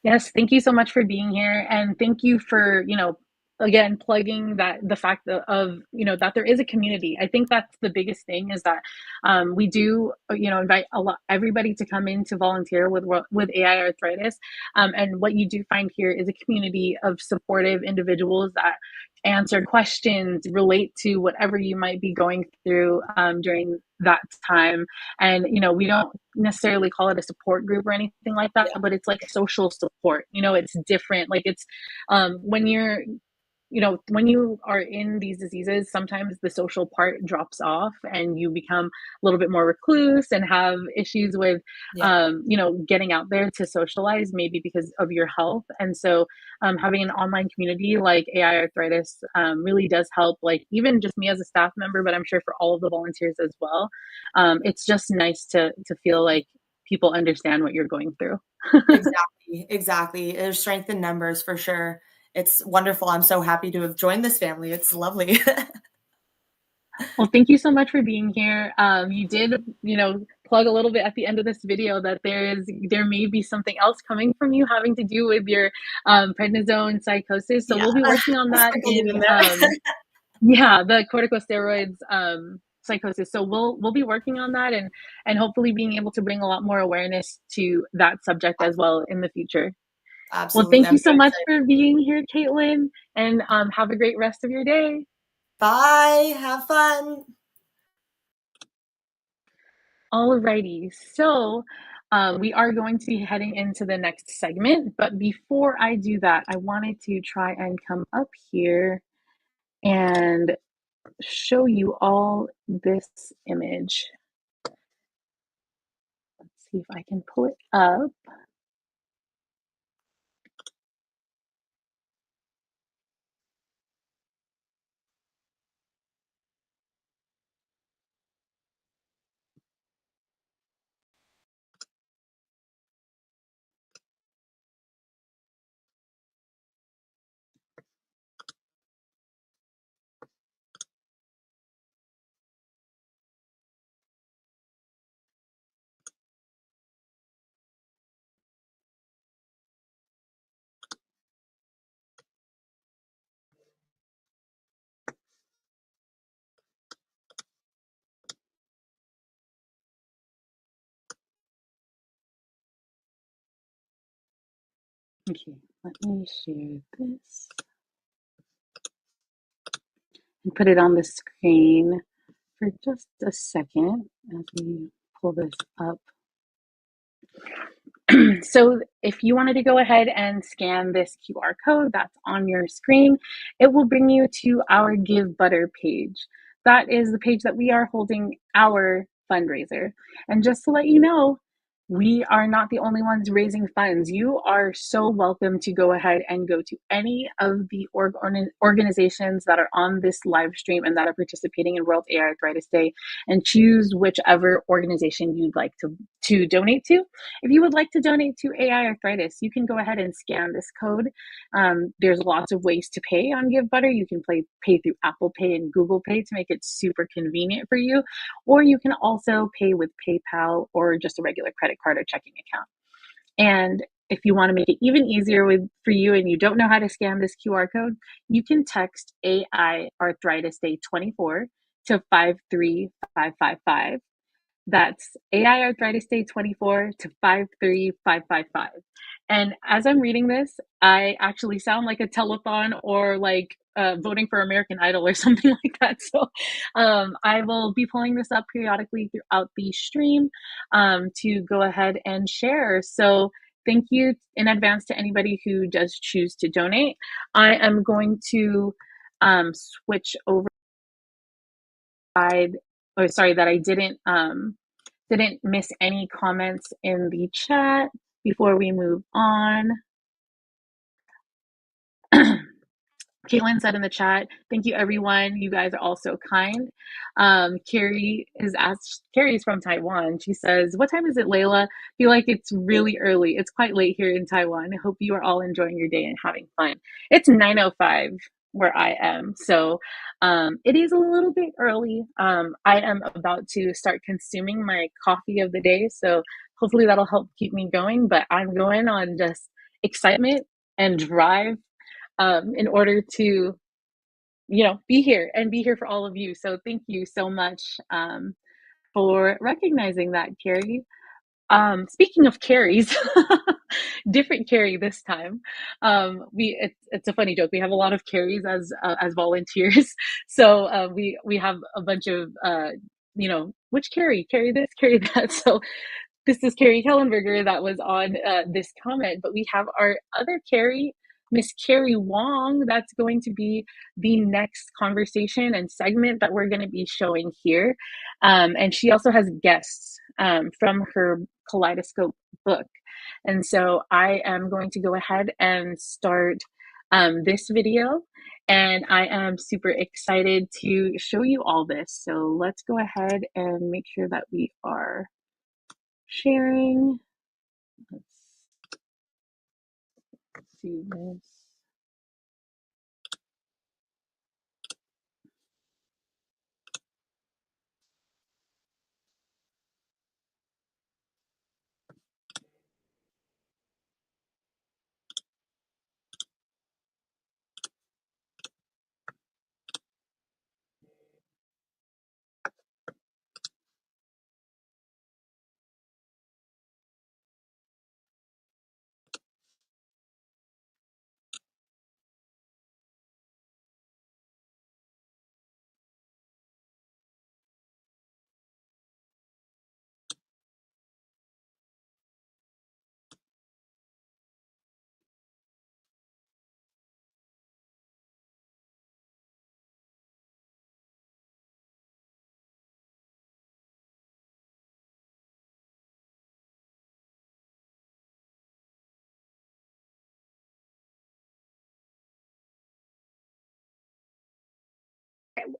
S1: Yes, thank you so much for being here, and thank you for, again, plugging that the fact of, that there is a community. I think that's the biggest thing, is that we do, invite everybody to come in to volunteer with AiArthritis, and what you do find here is a community of supportive individuals that answer questions, relate to whatever you might be going through during that time. And we don't necessarily call it a support group or anything like that, but it's like social support. It's different. It's when you're when you are in these diseases, sometimes the social part drops off and you become a little bit more recluse and have issues with, getting out there to socialize, maybe because of your health. And so having an online community like AiArthritis really does help, even just me as a staff member, but I'm sure for all of the volunteers as well. It's just nice to feel like people understand what you're going through.
S2: Exactly. There's strength in numbers for sure. It's wonderful. I'm so happy to have joined this family. It's lovely.
S1: Well, thank you so much for being here. You did, plug a little bit at the end of this video that there may be something else coming from you having to do with your prednisone psychosis. So we'll be working on that the corticosteroids psychosis. So we'll be working on that and hopefully being able to bring a lot more awareness to that subject as well in the future.
S2: Absolutely.
S1: Well, thank you so much for being here, Katelyn, and have a great rest of your day.
S2: Bye. Have fun.
S1: Alrighty, so we are going to be heading into the next segment, but before I do that, I wanted to try and come up here and show you all this image. Let's see if I can pull it up. Okay, let me share this and put it on the screen for just a second as we pull this up. So if you wanted to go ahead and scan this QR code that's on your screen, it will bring you to our Give Butter page. That is the page that we are holding our fundraiser. And just to let you know, we are not the only ones raising funds. You are so welcome to go ahead and go to any of the organizations that are on this live stream and that are participating in World AiArthritis Day and choose whichever organization you'd like to donate to. If you would like to donate to AiArthritis, you can go ahead and scan this code. There's lots of ways to pay on Give Butter. You can pay through Apple Pay and Google Pay to make it super convenient for you, or you can also pay with PayPal or just a regular credit card or checking account. And if you want to make it even easier for you and you don't know how to scan this QR code, you can text AiArthritis Day 24 to 53555. That's AiArthritis Day 24 to 53555. And as I'm reading this, I actually sound like a telethon or like voting for American Idol or something like that. So I will be pulling this up periodically throughout the stream to go ahead and share. So thank you in advance to anybody who does choose to donate. I am going to switch over. Oh, sorry that I didn't miss any comments in the chat before we move on. Katelyn said in the chat, thank you everyone. You guys are all so kind. Kerry is from Taiwan. She says, what time is it, Layla? I feel like it's really early. It's quite late here in Taiwan. I hope you are all enjoying your day and having fun. It's 9:05 where I am. So it is a little bit early. I am about to start consuming my coffee of the day. So hopefully that'll help keep me going. But I'm going on just excitement and drive in order to, be here and be here for all of you. So thank you so much for recognizing that, Kerry. Speaking of Kerrys, different Kerry this time. It's a funny joke. We have a lot of Kerrys as volunteers, so we have a bunch of which Kerry this, Kerry that. So this is Kerry Kellenberger that was on this comment, but we have our other Kerry, Miss Kerry Wong, that's going to be the next conversation and segment that we're going to be showing here. And she also has guests from her Kaleidoscope book. And so I am going to go ahead and start this video. And I am super excited to show you all this. So let's go ahead and make sure that we are sharing. Let's see this.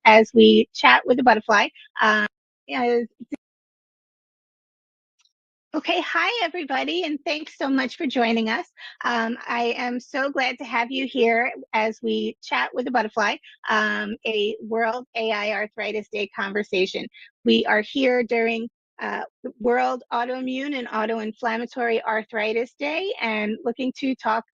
S5: As we chat with the butterfly. As Okay, hi everybody, and thanks so much for joining us. I am so glad to have you here as we chat with the butterfly, a World AI Arthritis Day conversation. We are here during World Autoimmune and Autoinflammatory Arthritis Day and looking to talk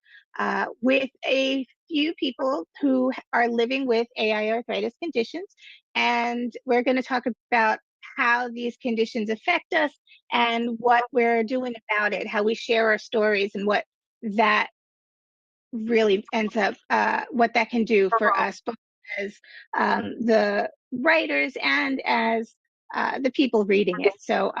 S5: with a few people who are living with AI arthritis conditions. And we're going to talk about how these conditions affect us and what we're doing about it, how we share our stories and what that really ends up, what that can do for us, both as the writers and as the people reading it. So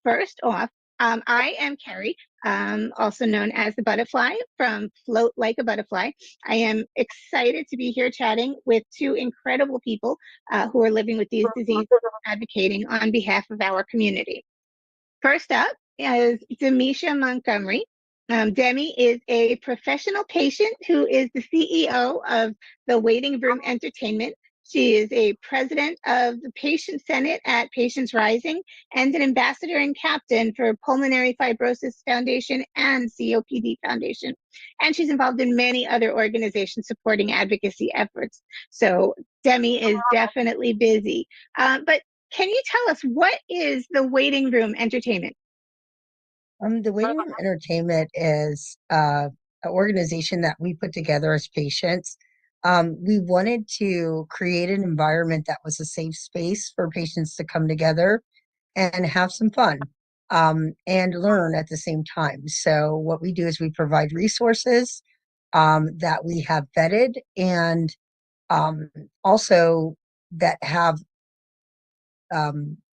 S5: first off, I am Kerry, also known as the Butterfly from Float Like a Butterfly. I am excited to be here chatting with two incredible people who are living with these diseases, advocating on behalf of our community. First up is Demisha Montgomery. Demi is a professional patient who is the CEO of the Waiting Room Entertainment. She is a president of the Patient Senate at Patients Rising and an ambassador and captain for Pulmonary Fibrosis Foundation and COPD Foundation. And she's involved in many other organizations supporting advocacy efforts. So Demi is definitely busy. But can you tell us, what is the Waiting Room Entertainment?
S6: The Waiting Room Entertainment is an organization that we put together as patients. We wanted to create an environment that was a safe space for patients to come together and have some fun, and learn at the same time. So what we do is we provide resources that we have vetted, and also that have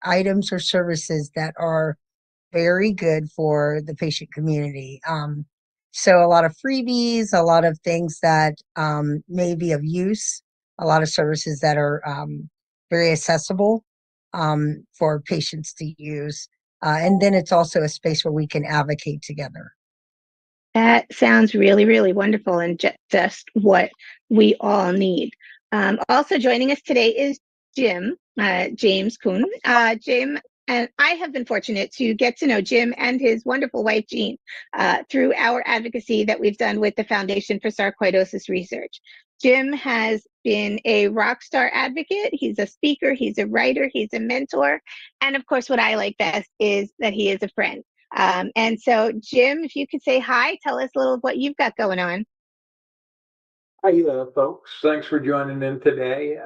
S6: items or services that are very good for the patient community. So a lot of freebies, a lot of things that may be of use, a lot of services that are very accessible for patients to use. And then it's also a space where we can advocate together.
S5: That sounds really, really wonderful and just what we all need. Also joining us today is Jim, James Kuhn. Jim and I have been fortunate to get to know Jim and his wonderful wife, Jean, through our advocacy that we've done with the Foundation for Sarcoidosis Research. Jim has been a rock star advocate. He's a speaker, he's a writer, he's a mentor. And of course, what I like best is that he is a friend. And so, Jim, if you could say hi, tell us a little of what you've got going on.
S7: Hi, folks. Thanks for joining in today.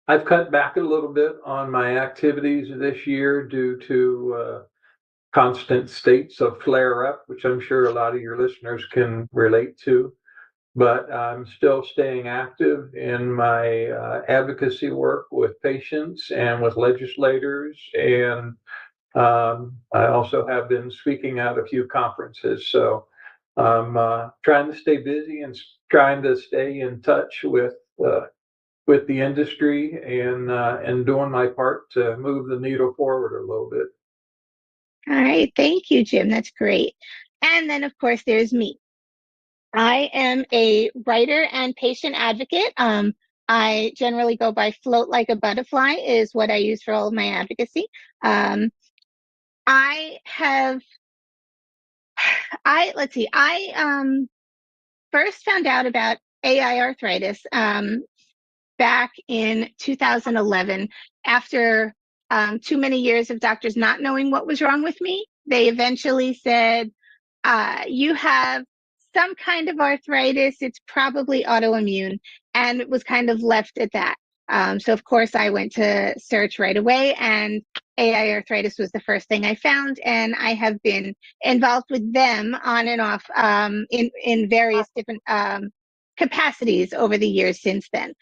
S7: I've cut back a little bit on my activities this year due to constant states of flare up, which I'm sure a lot of your listeners can relate to. But I'm still staying active in my advocacy work with patients and with legislators, and I also have been speaking at a few conferences. So I'm trying to stay busy and trying to stay in touch with the industry, and doing my part to move the needle forward a little bit.
S5: All right. Thank you, Jim. That's great. And then, of course, there's me. I am a writer and patient advocate. I generally go by float like a butterfly is what I use for all of my advocacy. I have, let's see, I first found out about AiArthritis back in 2011 after too many years of doctors not knowing what was wrong with me. They eventually said, you have some kind of arthritis. It's probably autoimmune. And it was kind of left at that. So, of course, I went to search right away, and AiArthritis was the first thing I found. And I have been involved with them on and off in various different capacities over the years since then.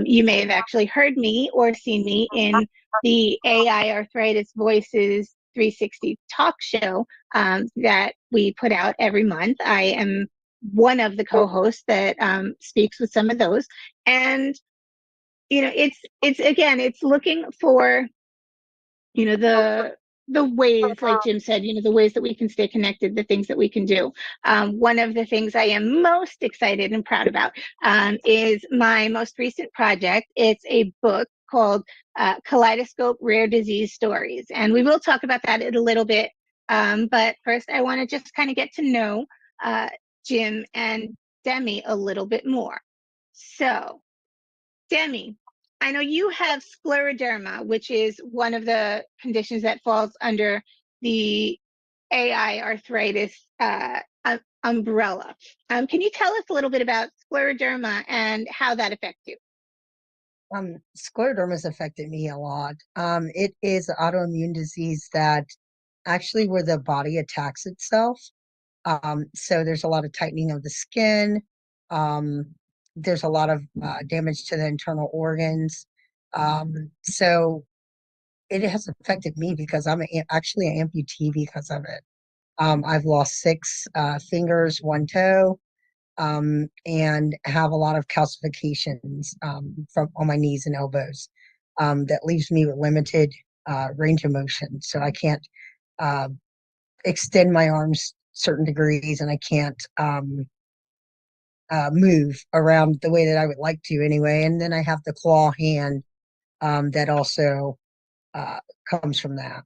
S5: You may have actually heard me or seen me in the AiArthritis Voices 360 talk show that we put out every month. I am one of the co-hosts that speaks with some of those. And, you know, it's looking for, you know, the ways, like Jim said, you know, the ways that we can stay connected, the things that we can do. One of the things I am most excited and proud about is my most recent project. It's a book called Kaleidoscope Rare Disease Stories. And we will talk about that in a little bit. But first, I want to just kind of get to know Jim and Demi a little bit more. So, Demi, I know you have scleroderma, which is one of the conditions that falls under the AiArthritis umbrella. Can you tell us a little bit about scleroderma and how that affects you?
S6: Scleroderma has affected me a lot. It is an autoimmune disease that actually where the body attacks itself. So there's a lot of tightening of the skin. There's a lot of damage to the internal organs. So it has affected me because I'm actually an amputee because of it. I've lost 6 fingers, 1 toe, and have a lot of calcifications from on my knees and elbows that leaves me with limited range of motion. So I can't extend my arms certain degrees, and I can't move around the way that I would like to anyway. And then I have the claw hand that also comes from that.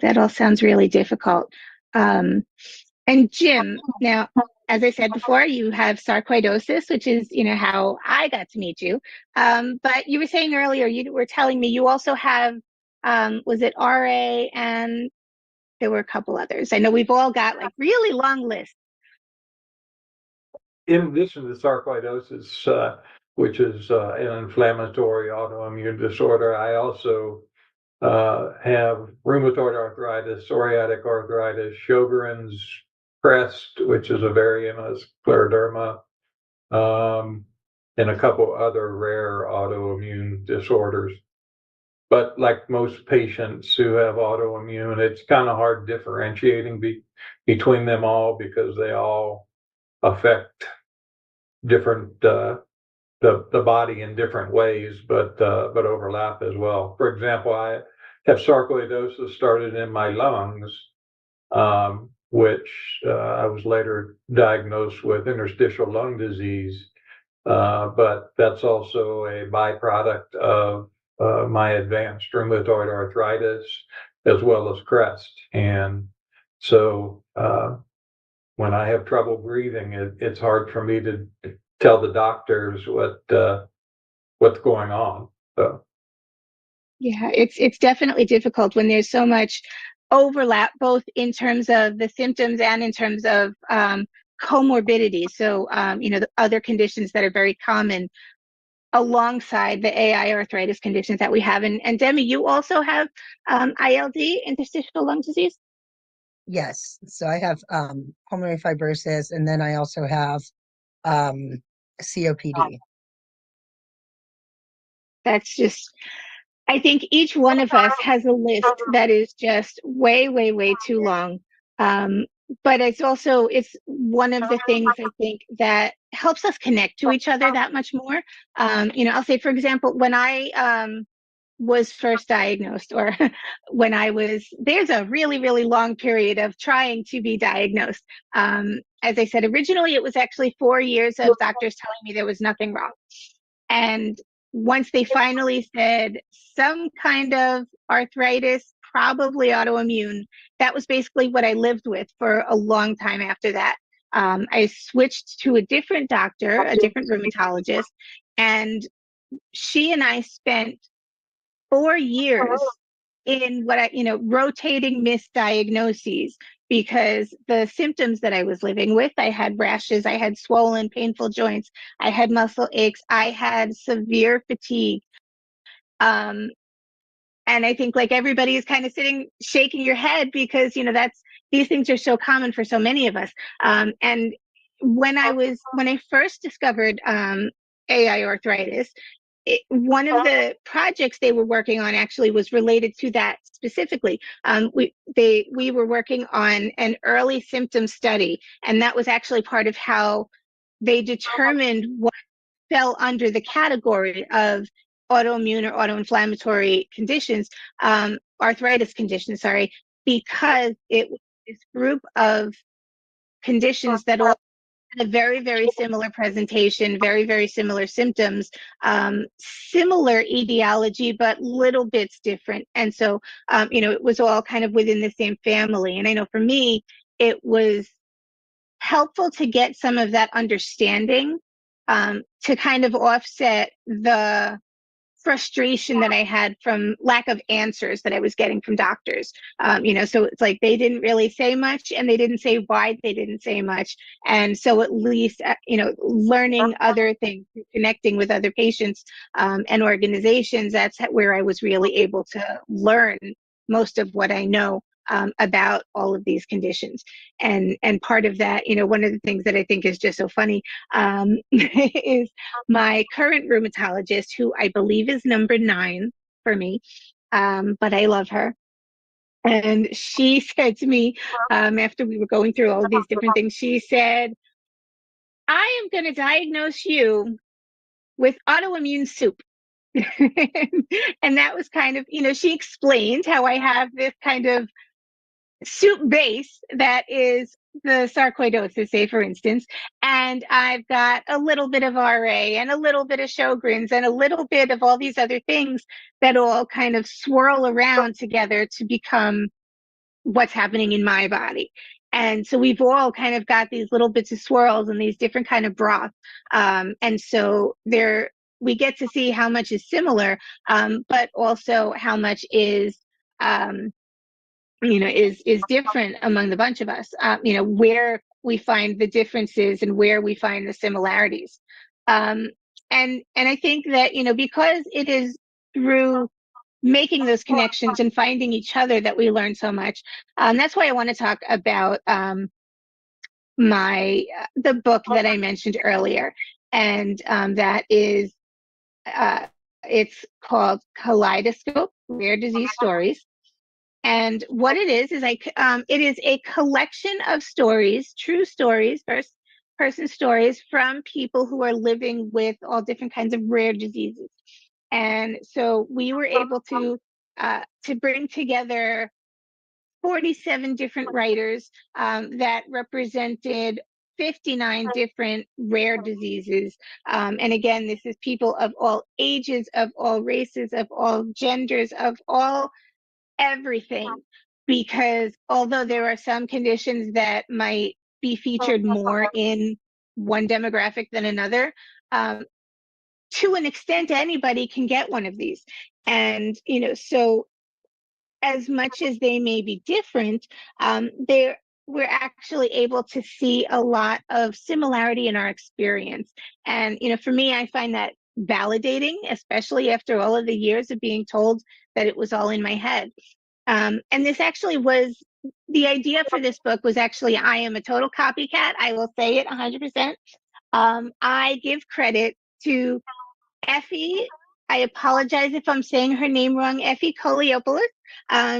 S5: That all sounds really difficult. And Jim, now, as I said before, you have sarcoidosis, which is, you know, how I got to meet you. But you were saying earlier, you were telling me you also have, was it RA, and there were a couple others. I know we've all got like really long lists.
S7: In addition to sarcoidosis, which is an inflammatory autoimmune disorder, I also have rheumatoid arthritis, psoriatic arthritis, Sjogren's, crest, which is a variant of scleroderma, and a couple other rare autoimmune disorders. But like most patients who have autoimmune, it's kind of hard differentiating between them all because they all affect different the body in different ways, but overlap as well. For example, I have sarcoidosis started in my lungs, which I was later diagnosed with interstitial lung disease. But that's also a byproduct of my advanced rheumatoid arthritis as well as crest. And so when I have trouble breathing, it's hard for me to tell the doctors what's going on. So
S5: Yeah, it's definitely difficult when there's so much overlap, both in terms of the symptoms and in terms of comorbidities. So, the other conditions that are very common alongside the AI arthritis conditions that we have. And Demi, you also have ILD, interstitial lung disease?
S6: Yes. So I have pulmonary fibrosis, and then I also have COPD.
S5: That's just, I think each one of us has a list that is just way, way, way too long. But it's one of the things I think that helps us connect to each other that much more. I'll say, for example, when I was first diagnosed, or there's a really, really long period of trying to be diagnosed. As I said, originally it was actually 4 years of doctors telling me there was nothing wrong. And once they finally said some kind of arthritis, probably autoimmune, that was basically what I lived with for a long time after that. I switched to a different doctor, a different rheumatologist, and she and I spent 4 years in rotating misdiagnoses, because the symptoms that I was living with, I had rashes, I had swollen, painful joints, I had muscle aches, I had severe fatigue. And I think, like, everybody is kind of sitting, shaking your head, because, these things are so common for so many of us. And when I first discovered AI arthritis, one of the projects they were working on actually was related to that specifically. We were working on an early symptom study, and that was actually part of how they determined what fell under the category of autoimmune or autoinflammatory conditions, arthritis conditions, sorry, because it was this group of conditions that all a very, very similar presentation, very, very similar symptoms, similar etiology, but little bits different. And so, it was all kind of within the same family. And I know for me, it was helpful to get some of that understanding, to kind of offset the frustration that I had from lack of answers that I was getting from doctors. So it's like they didn't really say much, and they didn't say why they didn't say much. And so at least, learning other things, connecting with other patients and organizations, that's where I was really able to learn most of what I know about all of these conditions. And part of that, one of the things that I think is just so funny is my current rheumatologist, who I believe is number 9 for me, but I love her. And she said to me, after we were going through all of these different things, she said, "I am going to diagnose you with autoimmune soup." And that was kind of, she explained how I have this kind of soup base that is the sarcoidosis, say, for instance, and I've got a little bit of RA and a little bit of Sjogren's and a little bit of all these other things that all kind of swirl around together to become what's happening in my body. And so we've all kind of got these little bits of swirls and these different kind of broth. And so we get to see how much is similar, but also how much is, is different among the bunch of us, where we find the differences and where we find the similarities. And I think that, because it is through making those connections and finding each other that we learn so much. That's why I want to talk about the book that I mentioned earlier, and that is it's called Kaleidoscope: Rare Disease Stories. And what it is it is a collection of stories, true stories, first person stories from people who are living with all different kinds of rare diseases. And so we were able to bring together 47 different writers that represented 59 different rare diseases. And again, this is people of all ages, of all races, of all genders, of all everything. Because although there are some conditions that might be featured more in one demographic than another, to an extent, anybody can get one of these. And, so as much as they may be different, we're actually able to see a lot of similarity in our experience. And, for me, I find that validating, especially after all of the years of being told that it was all in my head. And this actually was the idea for this book was actually, I am a total copycat. I will say it 100%. I give credit to Effie. I apologize if I'm saying her name wrong. Effie Koleopoulos.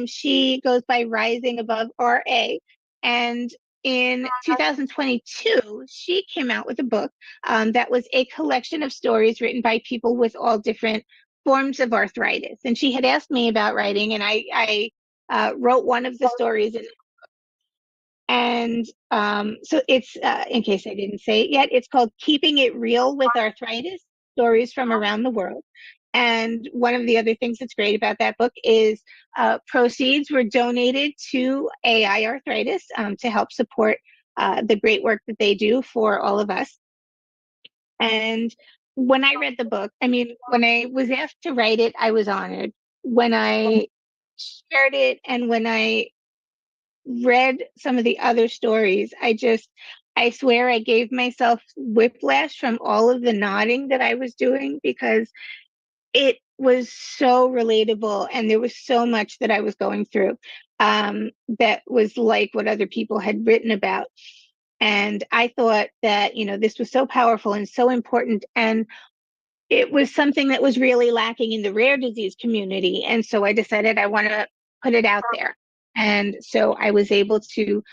S5: She goes by Rising Above RA. And in 2022, she came out with a book that was a collection of stories written by people with all different forms of arthritis. And she had asked me about writing, and I wrote one of the stories. And so it's, in case I didn't say it yet, it's called Keeping It Real with Arthritis, Stories from Around the World. And one of the other things that's great about that book is proceeds were donated to AiArthritis to help support the great work that they do for all of us. And when I read the book, when I was asked to write it, I was honored. When I shared it and when I read some of the other stories, I swear I gave myself whiplash from all of the nodding that I was doing, because it was so relatable and there was so much that I was going through that was like what other people had written about. And I thought that, this was so powerful and so important. And it was something that was really lacking in the rare disease community. And so I decided I want to put it out there. And so I was able to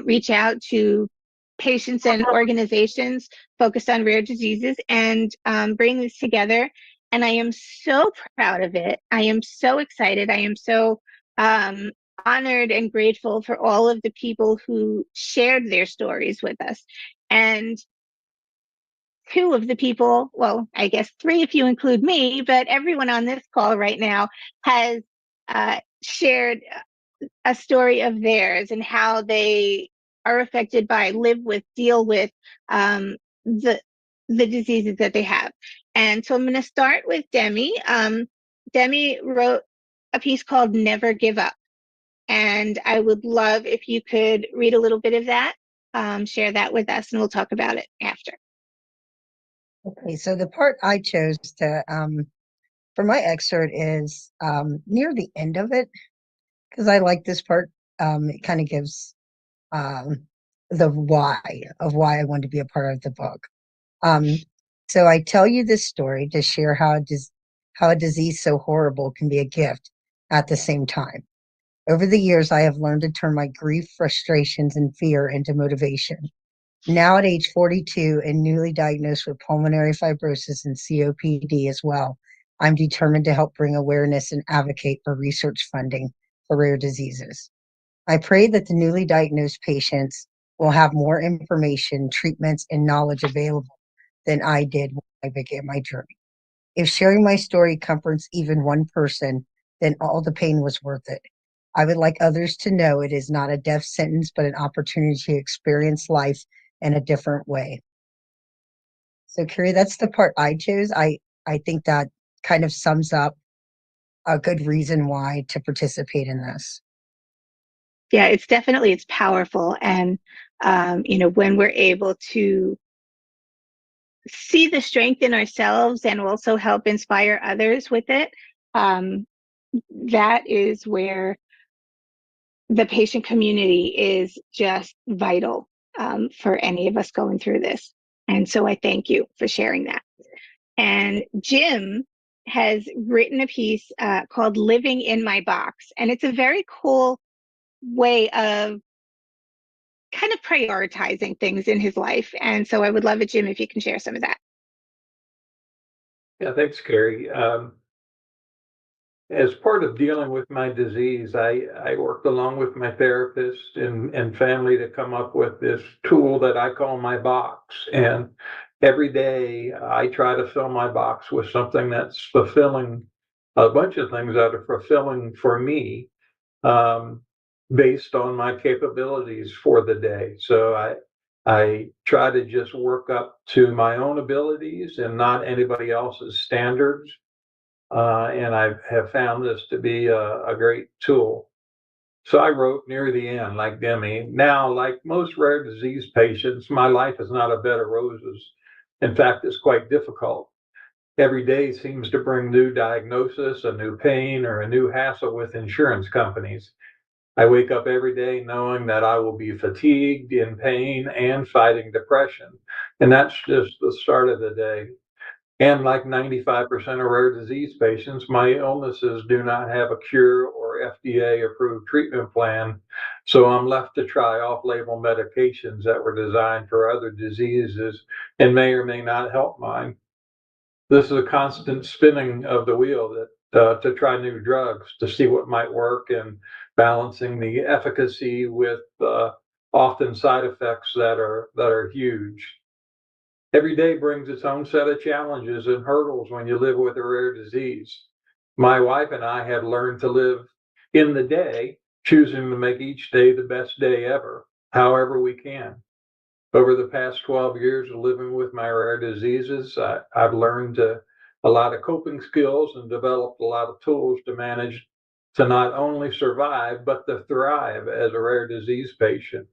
S5: reach out to patients and organizations focused on rare diseases and bring this together. And I am so proud of it. I am so excited. I am so honored and grateful for all of the people who shared their stories with us. And two of the people, well, I guess three if you include me, but everyone on this call right now has shared a story of theirs and how they are affected by, live with, deal with the diseases that they have. And so I'm going to start with Demi. Demi wrote a piece called Never Give Up. And I would love if you could read a little bit of that, share that with us, and we'll talk about it after.
S6: Okay, so the part I chose to for my excerpt is near the end of it, because I like this part. It kind of gives the why of why I want to be a part of the book. So I tell you this story to share how a disease so horrible can be a gift at the same time. Over the years, I have learned to turn my grief, frustrations, and fear into motivation. Now at age 42 and newly diagnosed with pulmonary fibrosis and COPD as well, I'm determined to help bring awareness and advocate for research funding for rare diseases. I pray that the newly diagnosed patients will have more information, treatments, and knowledge available than I did when I began my journey. If sharing my story comforts even one person, then all the pain was worth it. I would like others to know it is not a death sentence, but an opportunity to experience life in a different way. So, Kerry, that's the part I chose. I think that kind of sums up a good reason why to participate in this.
S5: Yeah, it's powerful. And, when we're able to see the strength in ourselves and also help inspire others with it, that is where the patient community is just vital for any of us going through this. And so I thank you for sharing that. And Jim has written a piece called Living in My Box. And it's a very cool way of kind of prioritizing things in his life. And so I would love it, Jim, if you can share some of that.
S7: Yeah, thanks, Kerry. As part of dealing with my disease, I worked along with my therapist and family to come up with this tool that I call my box. And every day I try to fill my box with something that's fulfilling, a bunch of things that are fulfilling for me, um, based on my capabilities for the day. So I try to just work up to my own abilities and not anybody else's standards. And I have found this to be a great tool. So I wrote near the end, like Demi. Now, like most rare disease patients, my life is not a bed of roses. In fact, it's quite difficult. Every day seems to bring new diagnosis, a new pain, or a new hassle with insurance companies. I wake up every day knowing that I will be fatigued, in pain, and fighting depression. And that's just the start of the day. And like 95% of rare disease patients, my illnesses do not have a cure or FDA approved treatment plan. So I'm left to try off label medications that were designed for other diseases and may or may not help mine. This is a constant spinning of the wheel to try new drugs to see what might work, and balancing the efficacy with often side effects that are huge. Every day brings its own set of challenges and hurdles when you live with a rare disease. My wife and I have learned to live in the day, choosing to make each day the best day ever, however we can. Over the past 12 years of living with my rare diseases, I've learned a lot of coping skills and developed a lot of tools to manage, to not only survive, but to thrive as a rare disease patient.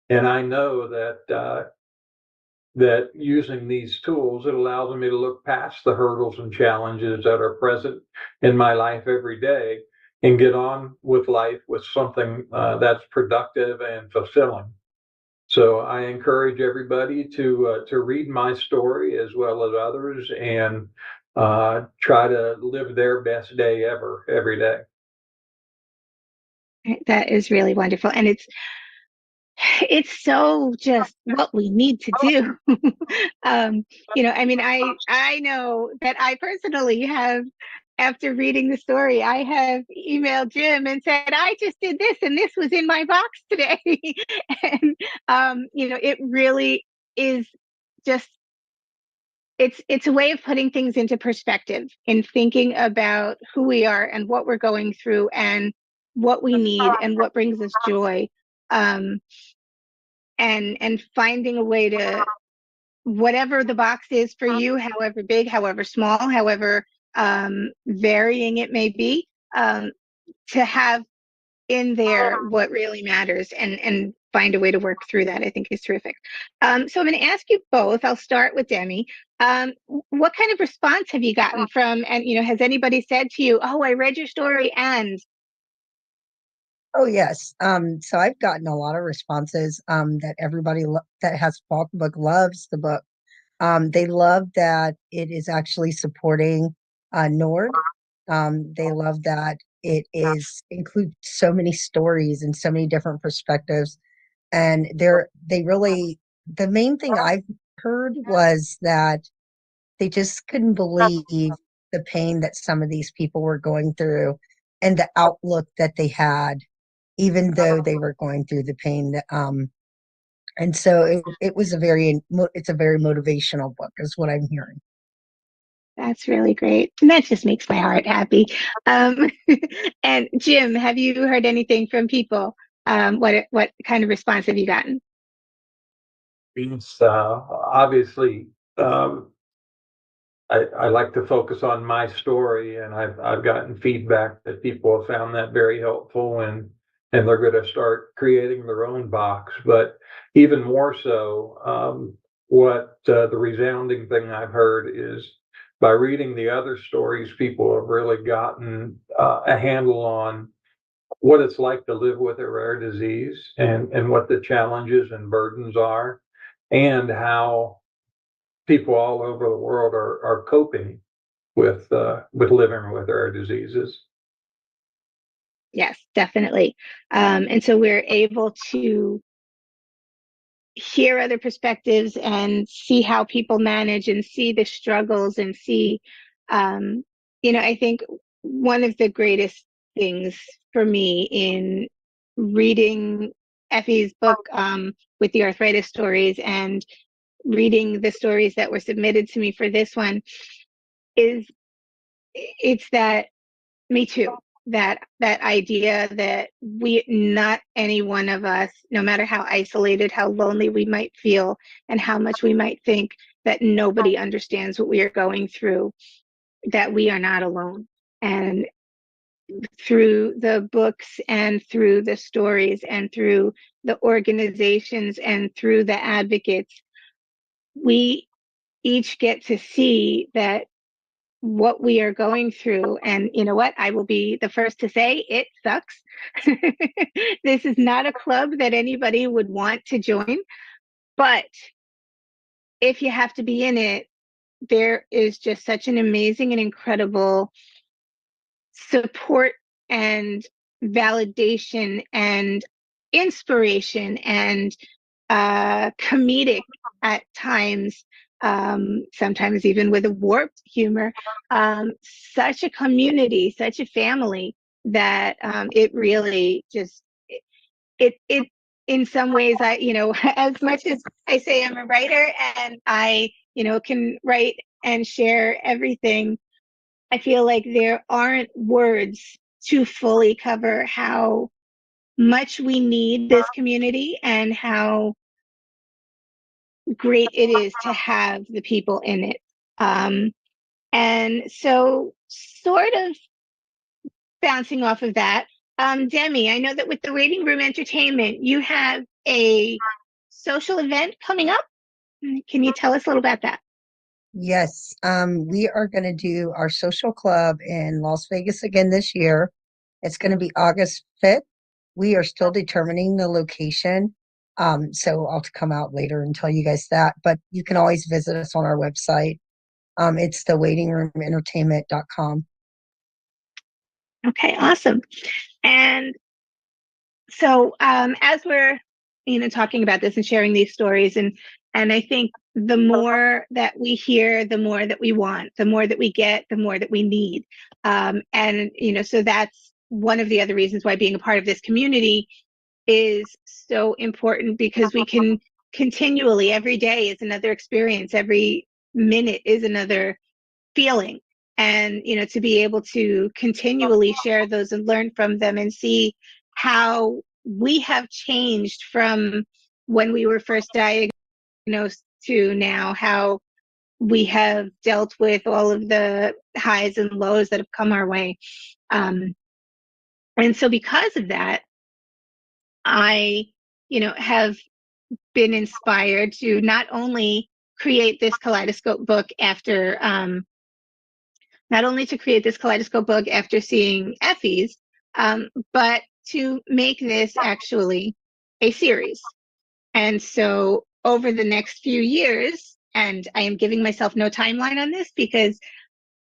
S7: And I know that using these tools, it allows me to look past the hurdles and challenges that are present in my life every day and get on with life with something that's productive and fulfilling. So I encourage everybody to read my story as well as others, and try to live their best day ever every day.
S5: That is really wonderful. And it's so just what we need to do. I mean, I know that I personally have, after reading the story, I have emailed Jim and said, I just did this and this was in my box today. And it really is just, it's a way of putting things into perspective and thinking about who we are and what we're going through and what we need and what brings us joy. Um, and finding a way to, whatever the box is for you, however big, however small, however varying it may be, to have in there what really matters, and find a way to work through that, I think is terrific. So I'm going to ask you both. I'll start with Demi. What kind of response have you gotten from, and has anybody said to you, oh, I read your story and
S6: Oh, yes. So I've gotten a lot of responses that everybody that has bought the book loves the book. They love that it is actually supporting NORD. They love that it is includes so many stories and so many different perspectives. And they really, the main thing I've heard was that they just couldn't believe the pain that some of these people were going through and the outlook that they had, even though they were going through the pain. And so it was it's a very motivational book, is what I'm hearing.
S5: that's really great. And that just makes my heart happy. Um, and Jim, have you heard anything from people? What kind of response have you gotten?
S7: It's obviously, I like to focus on my story, and I've gotten feedback that people have found that very helpful, and they're going to start creating their own box. But even more so, what the resounding thing I've heard is by reading the other stories, people have really gotten a handle on what it's like to live with a rare disease and what the challenges and burdens are, and how people all over the world are coping with living with rare diseases.
S5: Yes, definitely. And so we're able to hear other perspectives and see how people manage and see the struggles and see, I think one of the greatest things for me in reading Effie's book with the arthritis stories and reading the stories that were submitted to me for this one is it's that me too. That idea that not any one of us, no matter how isolated, how lonely we might feel, and how much we might think that nobody understands what we are going through, that we are not alone. And through the books and through the stories and through the organizations and through the advocates, we each get to see that what we are going through. And you know what? I will be the first to say it sucks. This is not a club that anybody would want to join. But if you have to be in it, there is just such an amazing and incredible support and validation and inspiration and comedic at times, sometimes even with a warped humor, such a community, such a family that it really just, it in some ways, as much as I say I'm a writer and I, can write and share everything, I feel like there aren't words to fully cover how much we need this community and how great it is to have the people in it. And so, sort of bouncing off of that, Demi, I know that with the Waiting Room Entertainment, you have a social event coming up. Can you tell us a little about that?
S6: Yes, we are going to do our social club in Las Vegas again this year. It's going to be August 5th. We are still determining the location. So I'll come out later and tell you guys that, but you can always visit us on our website. It's the waitingroomentertainment.com.
S5: Okay, awesome. And so as we're talking about this and sharing these stories, and I think the more that we hear, the more that we want, the more that we get, the more that we need. And so that's one of the other reasons why being a part of this community is so important, because we can continually, every day is another experience, every minute is another feeling. And to be able to continually share those and learn from them and see how we have changed from when we were first diagnosed to now, how we have dealt with all of the highs and lows that have come our way. And so because of that, I have been inspired to not only create this kaleidoscope book after seeing Effie's, but to make this actually a series. And so over the next few years, and I am giving myself no timeline on this because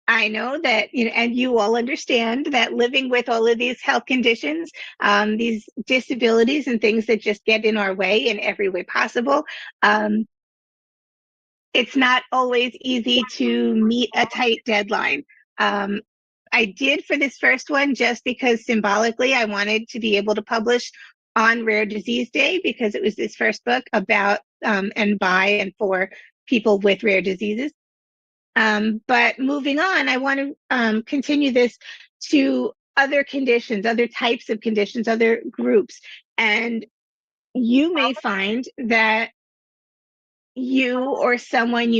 S5: I know that, and you all understand that living with all of these health conditions, these disabilities and things that just get in our way in every way possible, it's not always easy to meet a tight deadline. I did for this first one just because symbolically I wanted to be able to publish on Rare Disease Day, because it was this first book about and by and for people with rare diseases. But moving on, I want to continue this to other conditions, other types of conditions, other groups. And you may find that you or someone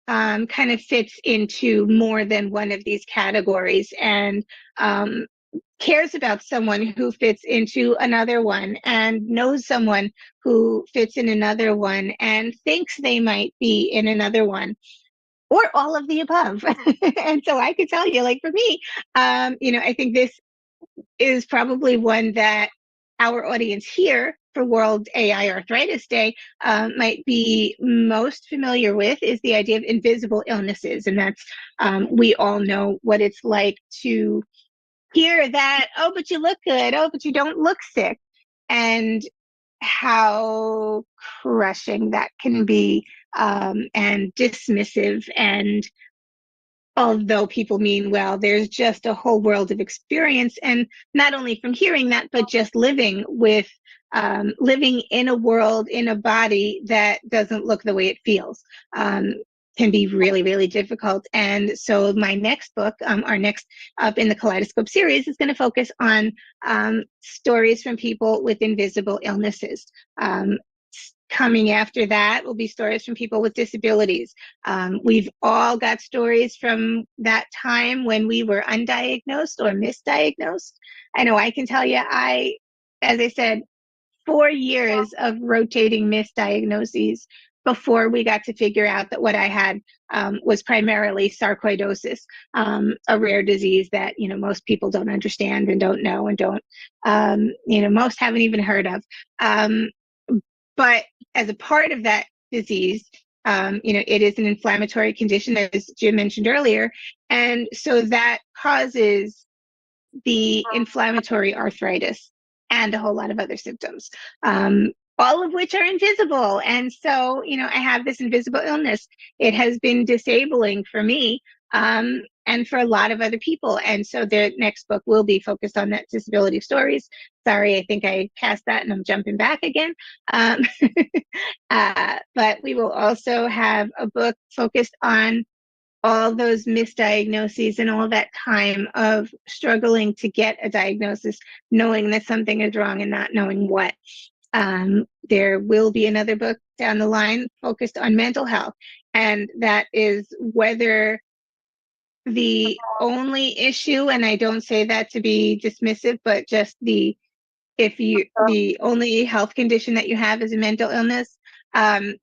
S5: kind of fits into more than one of these categories, and cares about someone who fits into another one, and knows someone who fits in another one, and thinks they might be in another one. or all of the above. And so I could tell you, like for me, I think this is probably one that our audience here for World AI Arthritis Day might be most familiar with, is the idea of invisible illnesses. And that's, we all know what it's like to hear that, oh, but you look good, oh, but you don't look sick, and how crushing that can be, and dismissive. And although people mean well, there's just a whole world of experience. And not only from hearing that, but just living living in a world, in a body that doesn't look the way it feels, can be really, really difficult. And so my next book, our next up in the Kaleidoscope series, is going to focus on stories from people with invisible illnesses. Coming after that will be stories from people with disabilities. We've all got stories from that time when we were undiagnosed or misdiagnosed. I know I can tell you, as I said, 4 years of rotating misdiagnoses before we got to figure out that what I had was primarily sarcoidosis, a rare disease that, most people don't understand and don't know and don't, most haven't even heard of. But as a part of that disease, it is an inflammatory condition, as Jim mentioned earlier. And so that causes the inflammatory arthritis and a whole lot of other symptoms, all of which are invisible. And so, I have this invisible illness. It has been disabling for me, and for a lot of other people. And so the next book will be focused on that disability stories. Sorry, I think I passed that and I'm jumping back again. But we will also have a book focused on all those misdiagnoses and all that time of struggling to get a diagnosis, knowing that something is wrong and not knowing what. There will be another book down the line focused on mental health, and that is whether the only issue, and I don't say that to be dismissive, but just the only health condition that you have is a mental illness,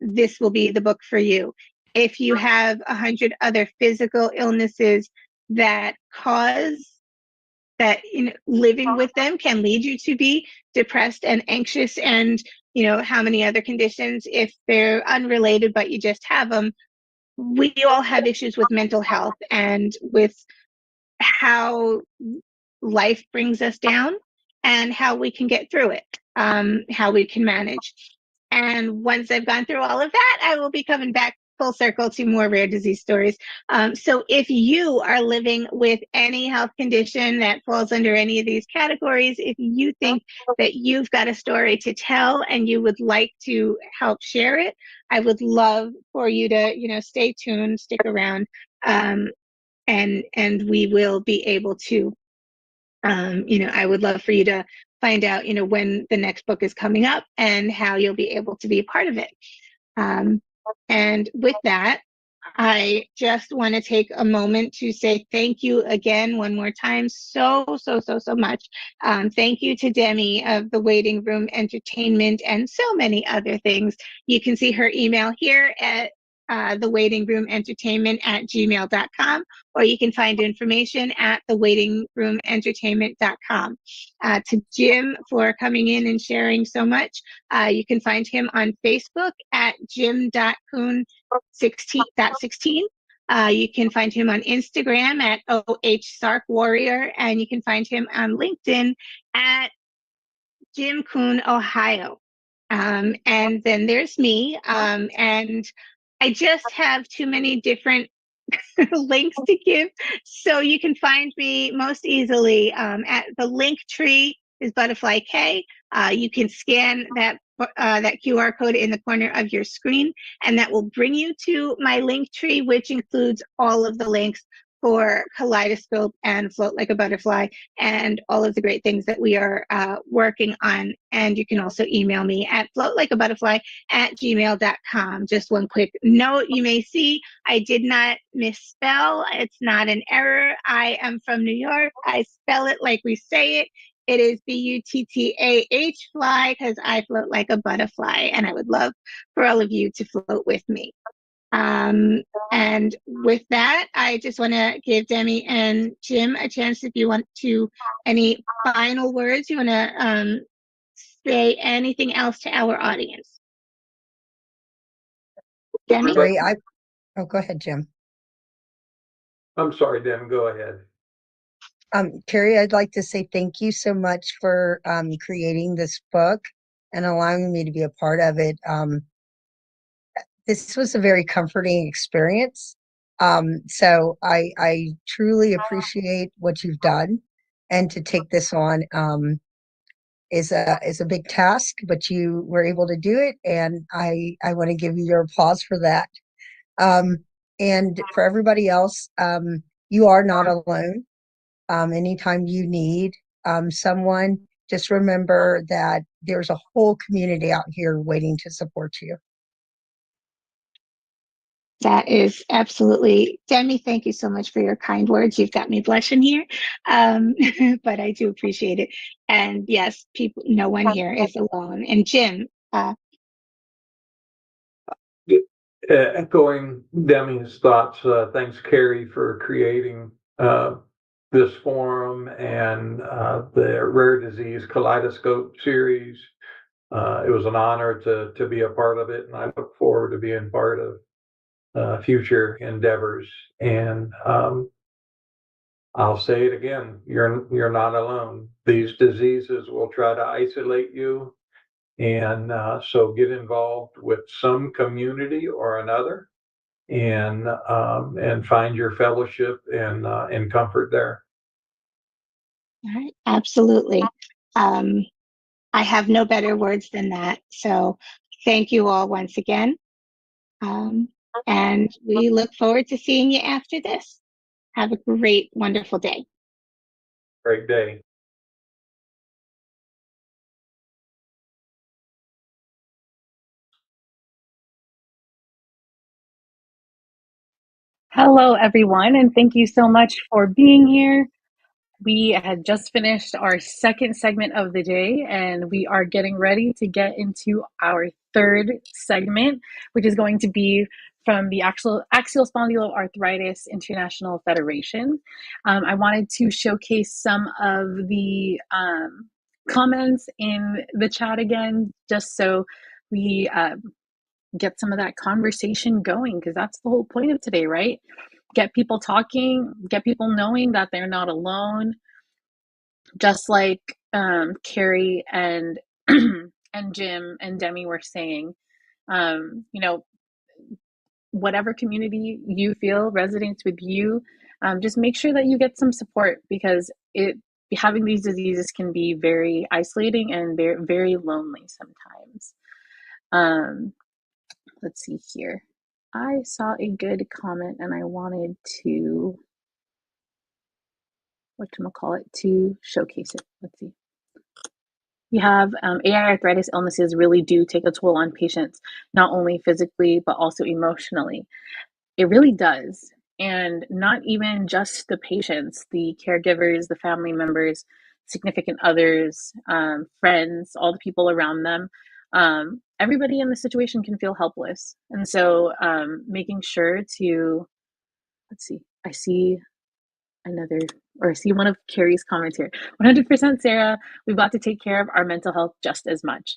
S5: this will be the book for you. If you have 100 other physical illnesses that living with them can lead you to be depressed and anxious, and how many other conditions, if they're unrelated but you just have them, we all have issues with mental health and with how life brings us down and how we can get through it, how we can manage. And once I've gone through all of that, I will be coming back full circle to more rare disease stories. So if you are living with any health condition that falls under any of these categories, if you think that you've got a story to tell and you would like to help share it, I would love for you to, stay tuned, stick around, and we will be able to, I would love for you to find out, when the next book is coming up and how you'll be able to be a part of it. And with that, I just want to take a moment to say thank you again one more time so much. Thank you to Demi of the Waiting Room Entertainment and so many other things. You can see her email here at thewaitingroomentertainment@gmail.com, or you can find information at thewaitingroomentertainment.com. To Jim for coming in and sharing so much. You can find him on Facebook at jim.kuhn16.16. You can find him on Instagram at ohsarkwarrior, and you can find him on LinkedIn at Jim Kuhn, Ohio. And then there's me, and I just have too many different links to give. So you can find me most easily at the link tree is Buttahfly K. You can scan that QR code in the corner of your screen, and that will bring you to my link tree, which includes all of the links for Kaleidoscope and Float Like a Butterfly and all of the great things that we are working on. And you can also email me at floatlikeabutterfly@gmail.com. Just one quick note, you may see I did not misspell. It's not an error. I am from New York. I spell it like we say it. It is Buttah fly, because I float like a butterfly, and I would love for all of you to float with me. And with that, I just want to give Demi and Jim a chance if you want to, any final words, you want to say anything else to our audience. Demi?
S6: Great. Go ahead, Jim.
S7: I'm sorry, Dem, go ahead.
S6: Kerry, I'd like to say thank you so much for creating this book and allowing me to be a part of it. This was a very comforting experience. So I truly appreciate what you've done, and to take this on is a big task, but you were able to do it, and I want to give you your applause for that. And for everybody else, you are not alone. Anytime you need someone, just remember that there's a whole community out here waiting to support you.
S5: That is absolutely, Demi, thank you so much for your kind words. You've got me blushing here, but I do appreciate it. And yes, people, no one here is alone. And Jim,
S7: Echoing Demi's thoughts, thanks, Kerry, for creating this forum and the Rare Disease Kaleidoscope series. It was an honor to be a part of it, and I look forward to being part of future endeavors. And I'll say it again, you're not alone. These diseases will try to isolate you, and so get involved with some community or another, and find your fellowship and comfort there.
S5: all right, absolutely. I have no better words than that. So thank you all once again. And we look forward to seeing you after this. Have a great, wonderful day.
S7: Great day.
S1: Hello, everyone, and thank you so much for being here. We had just finished our second segment of the day, and we are getting ready to get into our third segment, which is going to be from the Axial Spondyloarthritis International Federation. I wanted to showcase some of the comments in the chat again, just so we get some of that conversation going, because that's the whole point of today, right? Get people talking, get people knowing that they're not alone. Just like Kerry and and Jim and Demi were saying, you know, whatever community you feel resonates with you, just make sure that you get some support, because having these diseases can be very isolating and very, very lonely sometimes. Let's see here. I saw a good comment and I wanted to, to showcase it. Let's see. We have AiArthritis illnesses really do take a toll on patients, not only physically, but also emotionally. It really does. And not even just the patients, the caregivers, the family members, significant others, friends, all the people around them. Everybody in the situation can feel helpless. And so making sure to, let's see, I see one of Kerry's comments here. 100% Sarah, we've got to take care of our mental health just as much.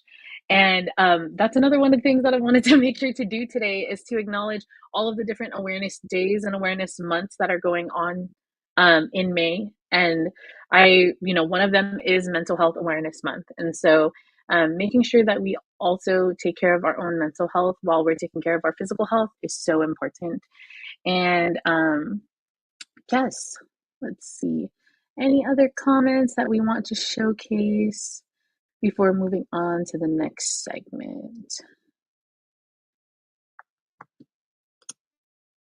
S1: And that's another one of the things that I wanted to make sure to do today, is to acknowledge all of the different awareness days and awareness months that are going on in May. And one of them is Mental Health Awareness Month. And so making sure that we also take care of our own mental health while we're taking care of our physical health is so important. And yes, let's see. Any other comments that we want to showcase before moving on to the next segment?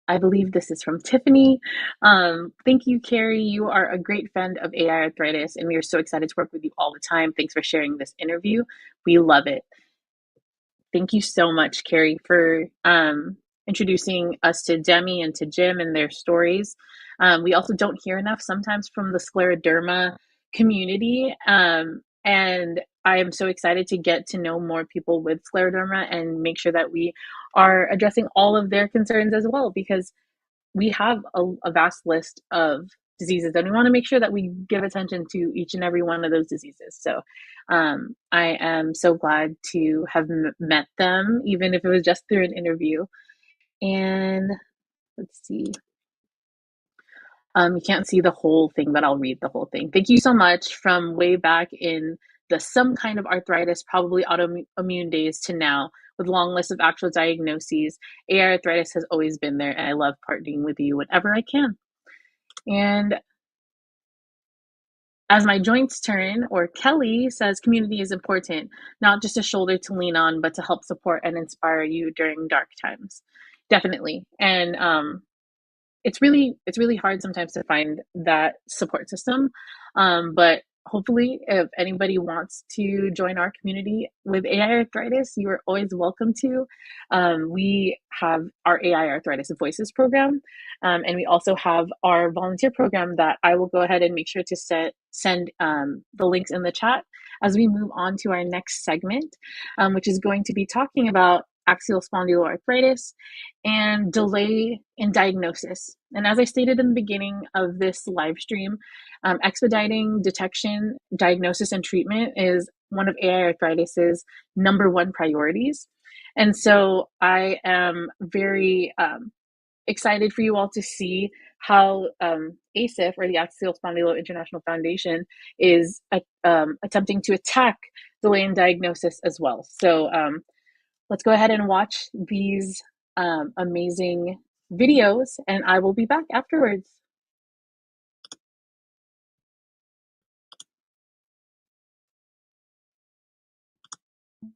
S1: I believe this is from Tiffany. Thank you, Kerry. You are a great friend of AiArthritis, and we are so excited to work with you all the time. Thanks for sharing this interview. We love it. Thank you so much, Kerry, for introducing us to Demi and to Jim and their stories. We also don't hear enough sometimes from the scleroderma community. And I am so excited to get to know more people with scleroderma and make sure that we are addressing all of their concerns as well, because we have a vast list of diseases and we want to make sure that we give attention to each and every one of those diseases. So I am so glad to have met them, even if it was just through an interview. And let's see. You can't see the whole thing, but I'll read the whole thing. Thank you so much. From way back in the some kind of arthritis, probably autoimmune days, to now, with long lists of actual diagnoses, AiArthritis has always been there, and I love partnering with you whenever I can. And as my joints turn, or Kelly says, community is important, not just a shoulder to lean on, but to help support and inspire you during dark times. Definitely. And it's really hard sometimes to find that support system. But hopefully, if anybody wants to join our community with AiArthritis, you are always welcome to. We have our AiArthritis Voices program, and we also have our volunteer program that I will go ahead and make sure to send the links in the chat as we move on to our next segment, which is going to be talking about axial spondyloarthritis and delay in diagnosis. And as I stated in the beginning of this live stream, expediting detection, diagnosis, and treatment is one of AiArthritis's #1 priorities. And so I am very excited for you all to see how ASIF, or the Axial Spondylo International Foundation, is attempting to attack delay in diagnosis as well. So let's go ahead and watch these amazing videos, and I will be back afterwards.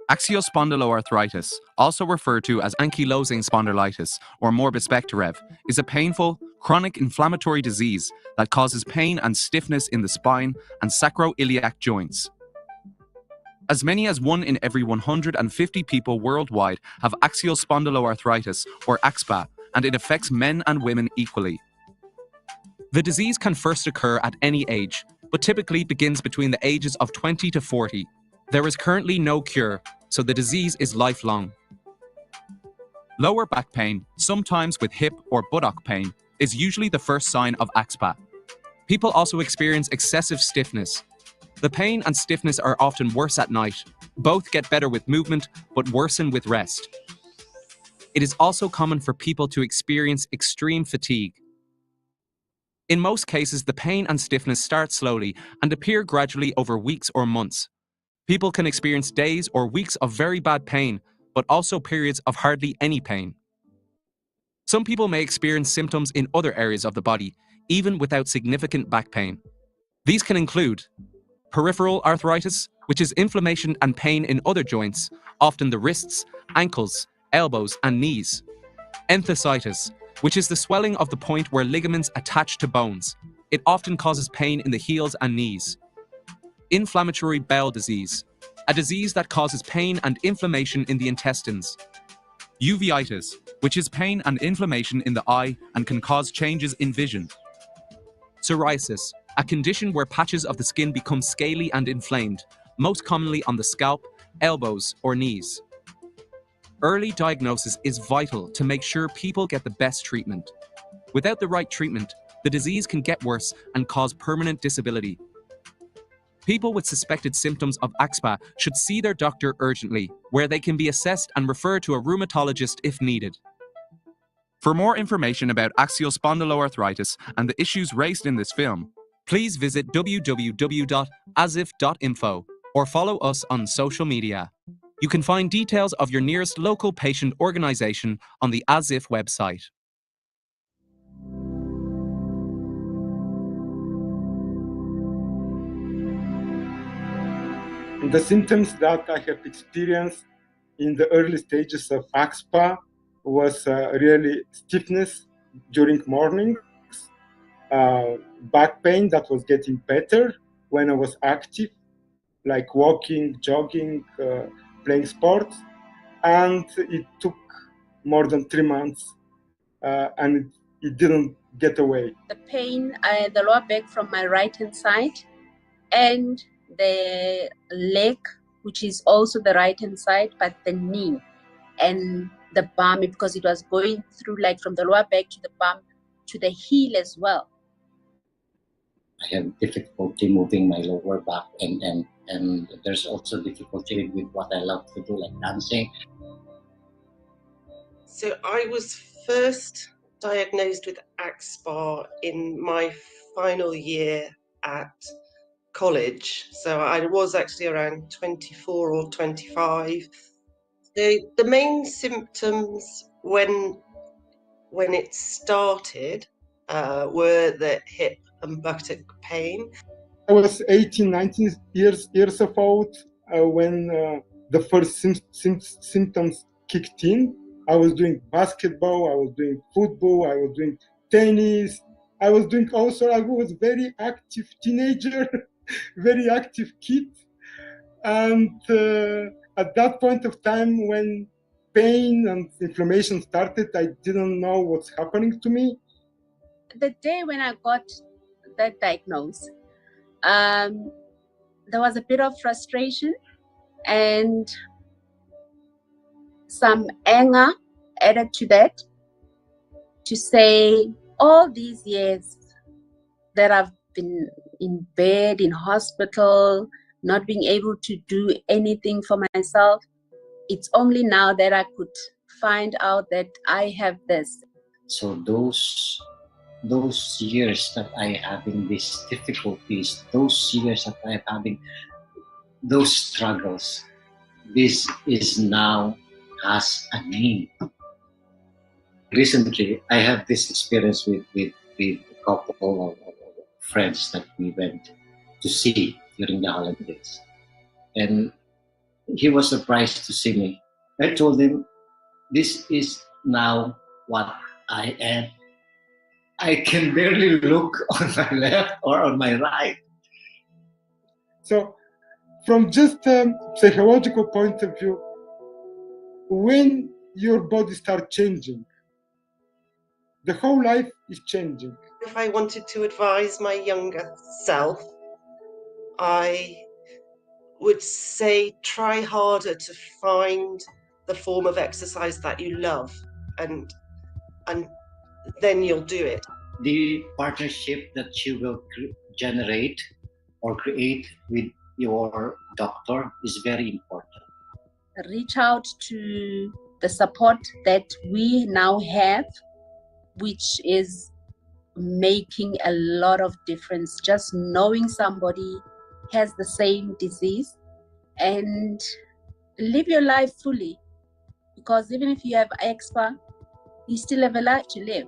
S8: Axial spondyloarthritis, also referred to as ankylosing spondylitis or morbus Bechterew, is a painful, chronic inflammatory disease that causes pain and stiffness in the spine and sacroiliac joints. As many as 1 in every 150 people worldwide have axial spondyloarthritis, or AxSpA, and it affects men and women equally. The disease can first occur at any age, but typically begins between the ages of 20 to 40. There is currently no cure, so the disease is lifelong. Lower back pain, sometimes with hip or buttock pain, is usually the first sign of AxSpA. People also experience excessive stiffness. The pain and stiffness are often worse at night. Both get better with movement, but worsen with rest. It is also common for people to experience extreme fatigue. In most cases, the pain and stiffness start slowly and appear gradually over weeks or months. People can experience days or weeks of very bad pain, but also periods of hardly any pain. Some people may experience symptoms in other areas of the body, even without significant back pain. These can include peripheral arthritis, which is inflammation and pain in other joints, often the wrists, ankles, elbows, and knees. Enthesitis, which is the swelling of the point where ligaments attach to bones. It often causes pain in the heels and knees. Inflammatory bowel disease, a disease that causes pain and inflammation in the intestines. Uveitis, which is pain and inflammation in the eye and can cause changes in vision. Psoriasis, a condition where patches of the skin become scaly and inflamed, most commonly on the scalp, elbows, or knees. Early diagnosis is vital to make sure people get the best treatment. Without the right treatment, the disease can get worse and cause permanent disability. People with suspected symptoms of AxSpA should see their doctor urgently, where they can be assessed and referred to a rheumatologist if needed. For more information about axial spondyloarthritis and the issues raised in this film, please visit www.asif.info or follow us on social media. You can find details of your nearest local patient organization on the ASIF website.
S9: The symptoms that I have experienced in the early stages of AxSpA was really stiffness during mornings, back pain that was getting better when I was active, like walking, jogging, playing sports, and it took more than 3 months, and it didn't get away.
S10: The pain, the lower back from my right hand side, and the leg which is also the right hand side, but the knee and the bum, because it was going through like from the lower back to the bum to the heel as well.
S11: I have difficulty moving my lower back, and there's also difficulty with what I love to do, like dancing.
S12: So I was first diagnosed with axSpA in my final year at college. So I was actually around 24 or 25. The main symptoms when it started were the hip and buttock pain.
S9: I was 18, 19 years of old when the first symptoms kicked in. I was doing basketball, I was doing football, I was doing tennis. I was doing also, I was very active teenager, very active kid. And at that point of time when pain and inflammation started, I didn't know what's happening to me.
S10: The day when I got that diagnosis, there was a bit of frustration and some anger added to that, to say all these years that I've been in bed, in hospital, not being able to do anything for myself, it's only now that I could find out that I have this.
S11: So those years that I having these difficulties, those years that I'm having those struggles, this is now has a name. Recently, I have this experience with a couple of friends that we went to see during the holidays. And he was surprised to see me. I told him, this is now what I am. I can barely look on my left or on my right.
S9: So from just a psychological point of view, when your body starts changing, the whole life is changing.
S12: If I wanted to advise my younger self, I would say try harder to find the form of exercise that you love, and then you'll do it.
S11: The partnership that you will generate or create with your doctor is very important.
S10: Reach out to the support that we now have, which is making a lot of difference. Just knowing somebody has the same disease, and live your life fully, because even if you have axSpA, you still have a life to live.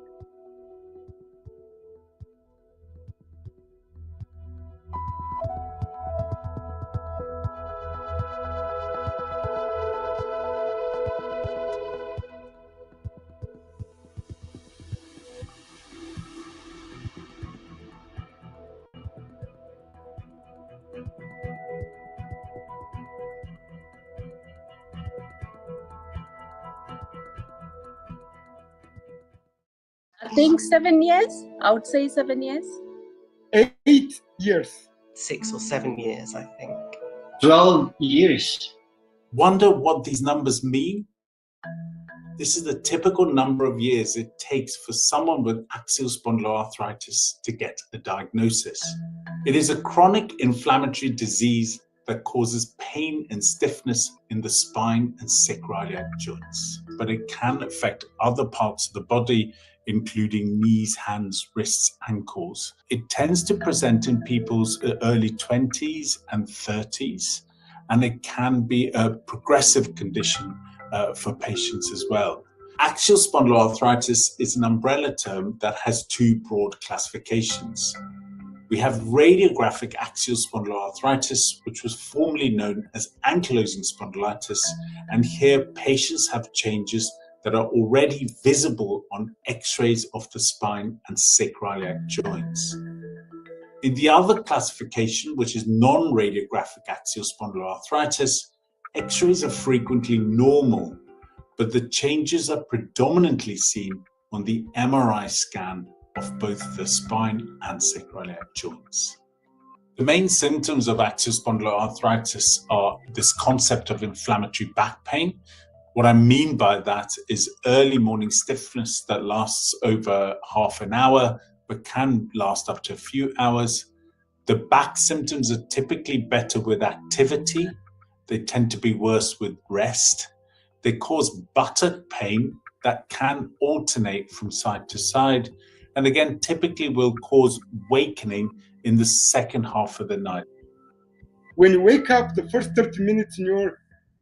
S10: I think 7 years. I would say 7 years.
S9: 8 years.
S12: 6 or 7 years, I think.
S11: 12 years.
S13: Wonder what these numbers mean? This is the typical number of years it takes for someone with axial spondyloarthritis to get a diagnosis. It is a chronic inflammatory disease that causes pain and stiffness in the spine and sacroiliac joints, but it can affect other parts of the body, including knees, hands, wrists, ankles. It tends to present in people's early 20s and 30s, and it can be a progressive condition for patients as well. Axial spondyloarthritis is an umbrella term that has two broad classifications. We have radiographic axial spondyloarthritis, which was formerly known as ankylosing spondylitis, and here patients have changes that are already visible on X-rays of the spine and sacroiliac joints. In the other classification, which is non-radiographic axial spondyloarthritis, X-rays are frequently normal, but the changes are predominantly seen on the MRI scan of both the spine and sacroiliac joints. The main symptoms of axial spondyloarthritis are this concept of inflammatory back pain. What I mean by that is early morning stiffness that lasts over half an hour, but can last up to a few hours. The back symptoms are typically better with activity. They tend to be worse with rest. They cause buttock pain that can alternate from side to side. And again, typically will cause wakening in the second half of the night.
S9: When you wake up, the first 30 minutes in your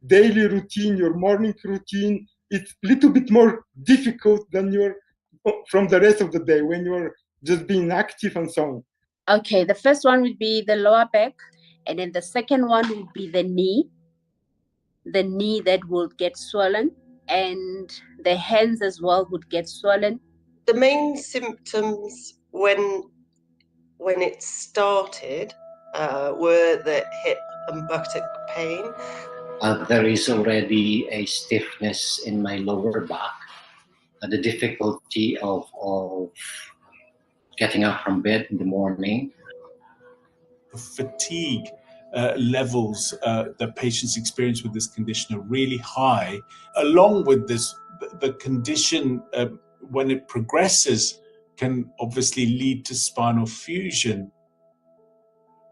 S9: daily routine, your morning routine, it's a little bit more difficult than from the rest of the day when you're just being active and so on.
S10: Okay, the first one would be the lower back, and then the second one would be the knee that will get swollen, and the hands as well would get swollen.
S12: The main symptoms when it started were the hip and buttock pain.
S11: There is already a stiffness in my lower back, the difficulty of getting up from bed in the morning.
S13: The fatigue levels that patients experience with this condition are really high. Along with this, the condition, when it progresses, can obviously lead to spinal fusion.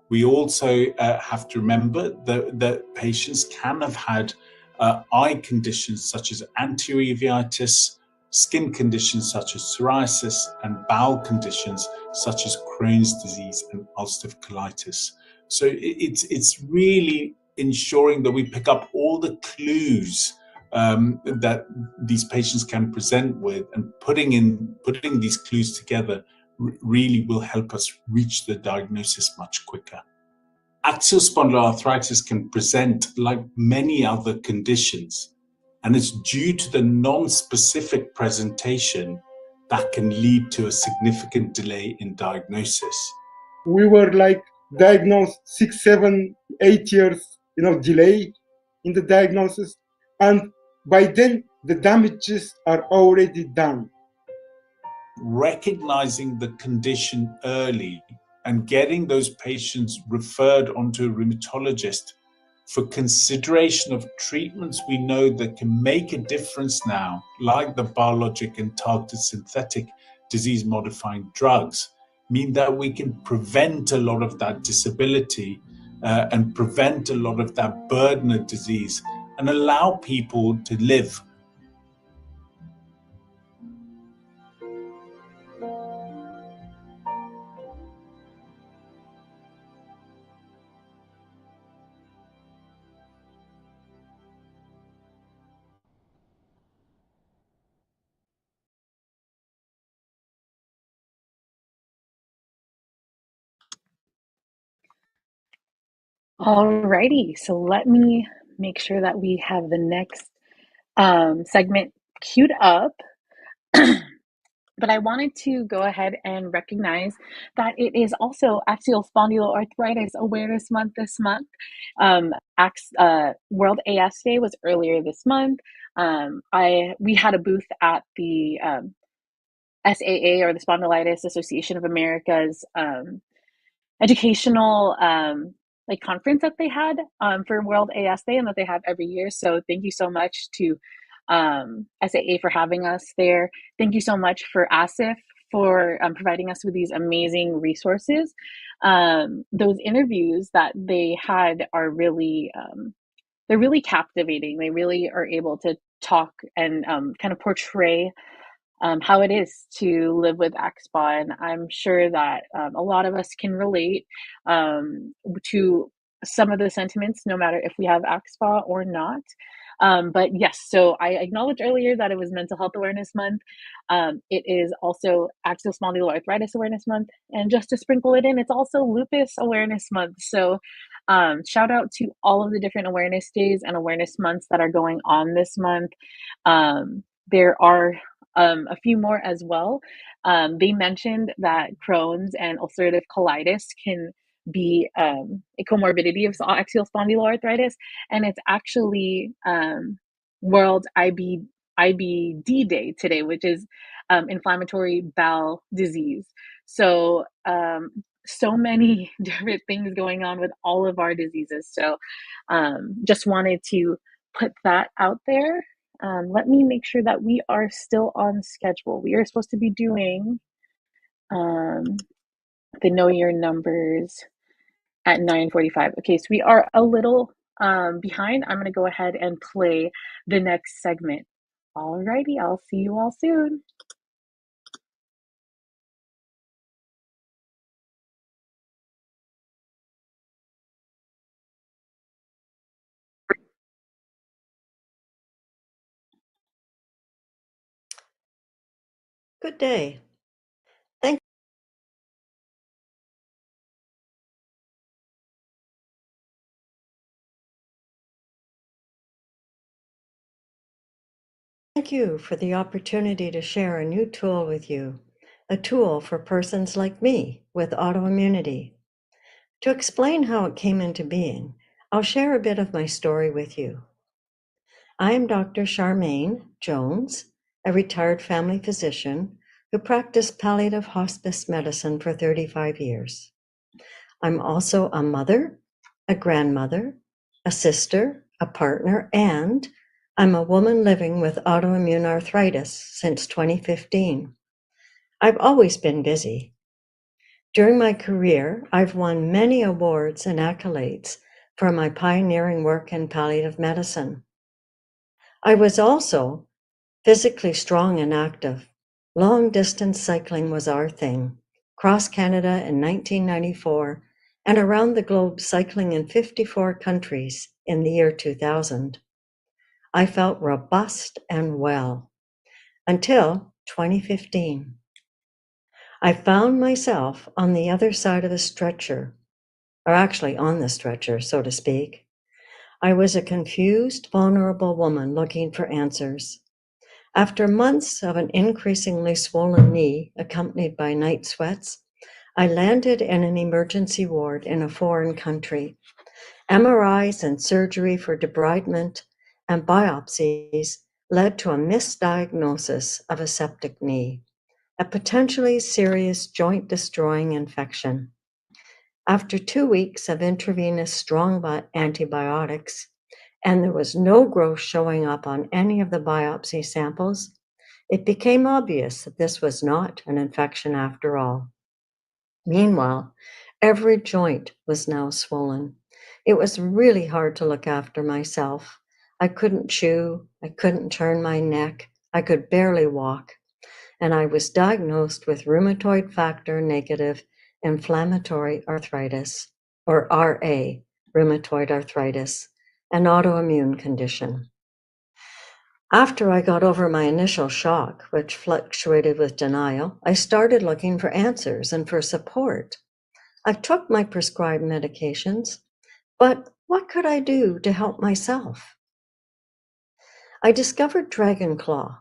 S13: We also have to remember that patients can have had eye conditions such as anterior uveitis, skin conditions such as psoriasis, and bowel conditions such as Crohn's disease and ulcerative colitis. So it's really ensuring that we pick up all the clues that these patients can present with, and putting these clues together really will help us reach the diagnosis much quicker. Axial spondyloarthritis can present like many other conditions, and it's due to the non-specific presentation that can lead to a significant delay in diagnosis.
S9: We were like diagnosed 6, 7, 8 years, delay in the diagnosis, and by then the damages are already done.
S13: Recognizing the condition early and getting those patients referred onto a rheumatologist for consideration of treatments we know that can make a difference now, like the biologic and targeted synthetic disease-modifying drugs, mean that we can prevent a lot of that disability and prevent a lot of that burden of disease and allow people to live.
S1: Alrighty, so let me make sure that we have the next segment queued up. But I wanted to go ahead and recognize that it is also Axial Spondyloarthritis Awareness Month this month. World AS Day was earlier this month. We had a booth at the SAA, or the Spondylitis Association of America's educational conference that they had for World AS Day, and that they have every year. So thank you so much to SAA for having us there. Thank you so much for ASIF for providing us with these amazing resources. Those interviews that they had are really they're really captivating. They really are able to talk and kind of portray how it is to live with AxSpA, and I'm sure that a lot of us can relate to some of the sentiments, no matter if we have AxSpA or not. But yes, so I acknowledged earlier that it was Mental Health Awareness Month. It is also Axial Spondyloarthritis Awareness Month, and just to sprinkle it in, it's also Lupus Awareness Month. So shout out to all of the different awareness days and awareness months that are going on this month. There are a few more as well. They mentioned that Crohn's and ulcerative colitis can be a comorbidity of axial spondyloarthritis, and it's actually World IBD Day today, which is inflammatory bowel disease. So so many different things going on with all of our diseases. So just wanted to put that out there. Let me make sure that we are still on schedule. We are supposed to be doing the Know Your Numbers at 9:45. Okay, so we are a little behind. I'm going to go ahead and play the next segment. Alrighty, I'll see you all soon.
S14: Good day. Thank you for the opportunity to share a new tool with you, a tool for persons like me with autoimmunity. To explain how it came into being, I'll share a bit of my story with you. I am Dr. Charmaine Jones, a retired family physician who practiced palliative hospice medicine for 35 years. I'm also a mother, a grandmother, a sister, a partner, and I'm a woman living with autoimmune arthritis since 2015. I've always been busy. During my career, I've won many awards and accolades for my pioneering work in palliative medicine. I was also physically strong and active. Long distance cycling was our thing. Cross Canada in 1994 and around the globe cycling in 54 countries in the year 2000. I felt robust and well until 2015. I found myself on the other side of the stretcher, or actually on the stretcher, so to speak. I was a confused, vulnerable woman looking for answers. After months of an increasingly swollen knee accompanied by night sweats, I landed in an emergency ward in a foreign country. MRIs and surgery for debridement and biopsies led to a misdiagnosis of a septic knee, a potentially serious joint-destroying infection. After 2 weeks of intravenous strong antibiotics, and there was no growth showing up on any of the biopsy samples, it became obvious that this was not an infection after all. Meanwhile, every joint was now swollen. It was really hard to look after myself. I couldn't chew, I couldn't turn my neck, I could barely walk, and I was diagnosed with rheumatoid factor negative inflammatory arthritis, or RA, rheumatoid arthritis, an autoimmune condition. After I got over my initial shock, which fluctuated with denial, I started looking for answers and for support. I took my prescribed medications, but what could I do to help myself? I discovered Dragon Claw.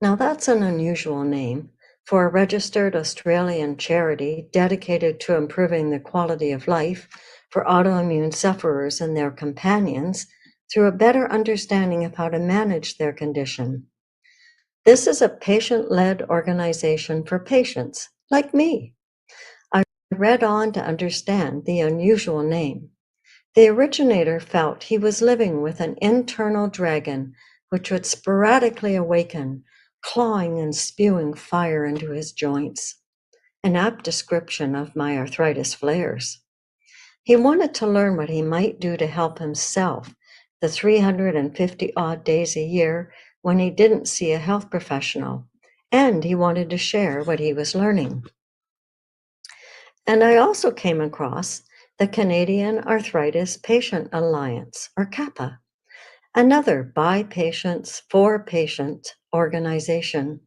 S14: Now that's an unusual name for a registered Australian charity dedicated to improving the quality of life for autoimmune sufferers and their companions through a better understanding of how to manage their condition. This is a patient-led organization for patients like me. I read on to understand the unusual name. The originator felt he was living with an internal dragon which would sporadically awaken, clawing and spewing fire into his joints. An apt description of my arthritis flares. He wanted to learn what he might do to help himself the 350 odd days a year when he didn't see a health professional, and he wanted to share what he was learning. And I also came across the Canadian Arthritis Patient Alliance, or CAPA, another by patients for patient organization,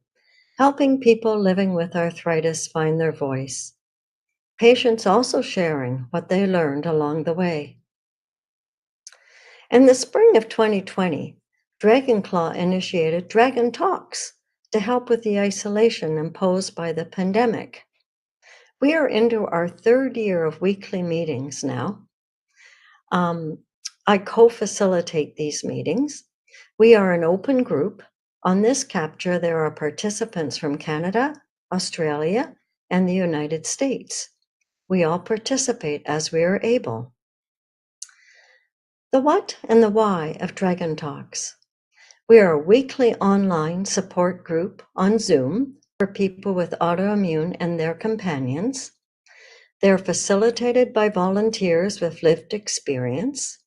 S14: helping people living with arthritis find their voice. Patients also sharing what they learned along the way. In the spring of 2020, Dragonclaw initiated Dragon Talks to help with the isolation imposed by the pandemic. We are into our third year of weekly meetings now. I co-facilitate these meetings. We are an open group. On this capture, there are participants from Canada, Australia, and the United States. We all participate as we are able. The what and the why of Dragon Talks. We are a weekly online support group on Zoom for people with autoimmune and their companions. They're facilitated by volunteers with lived experience.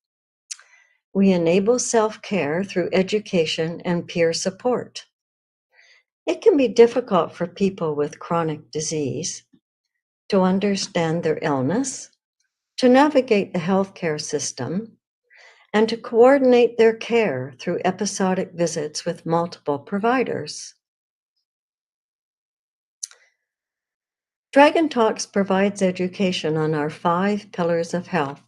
S14: We enable self-care through education and peer support. It can be difficult for people with chronic disease to understand their illness, to navigate the healthcare system, and to coordinate their care through episodic visits with multiple providers. Dragon Talks provides education on our 5 pillars of health,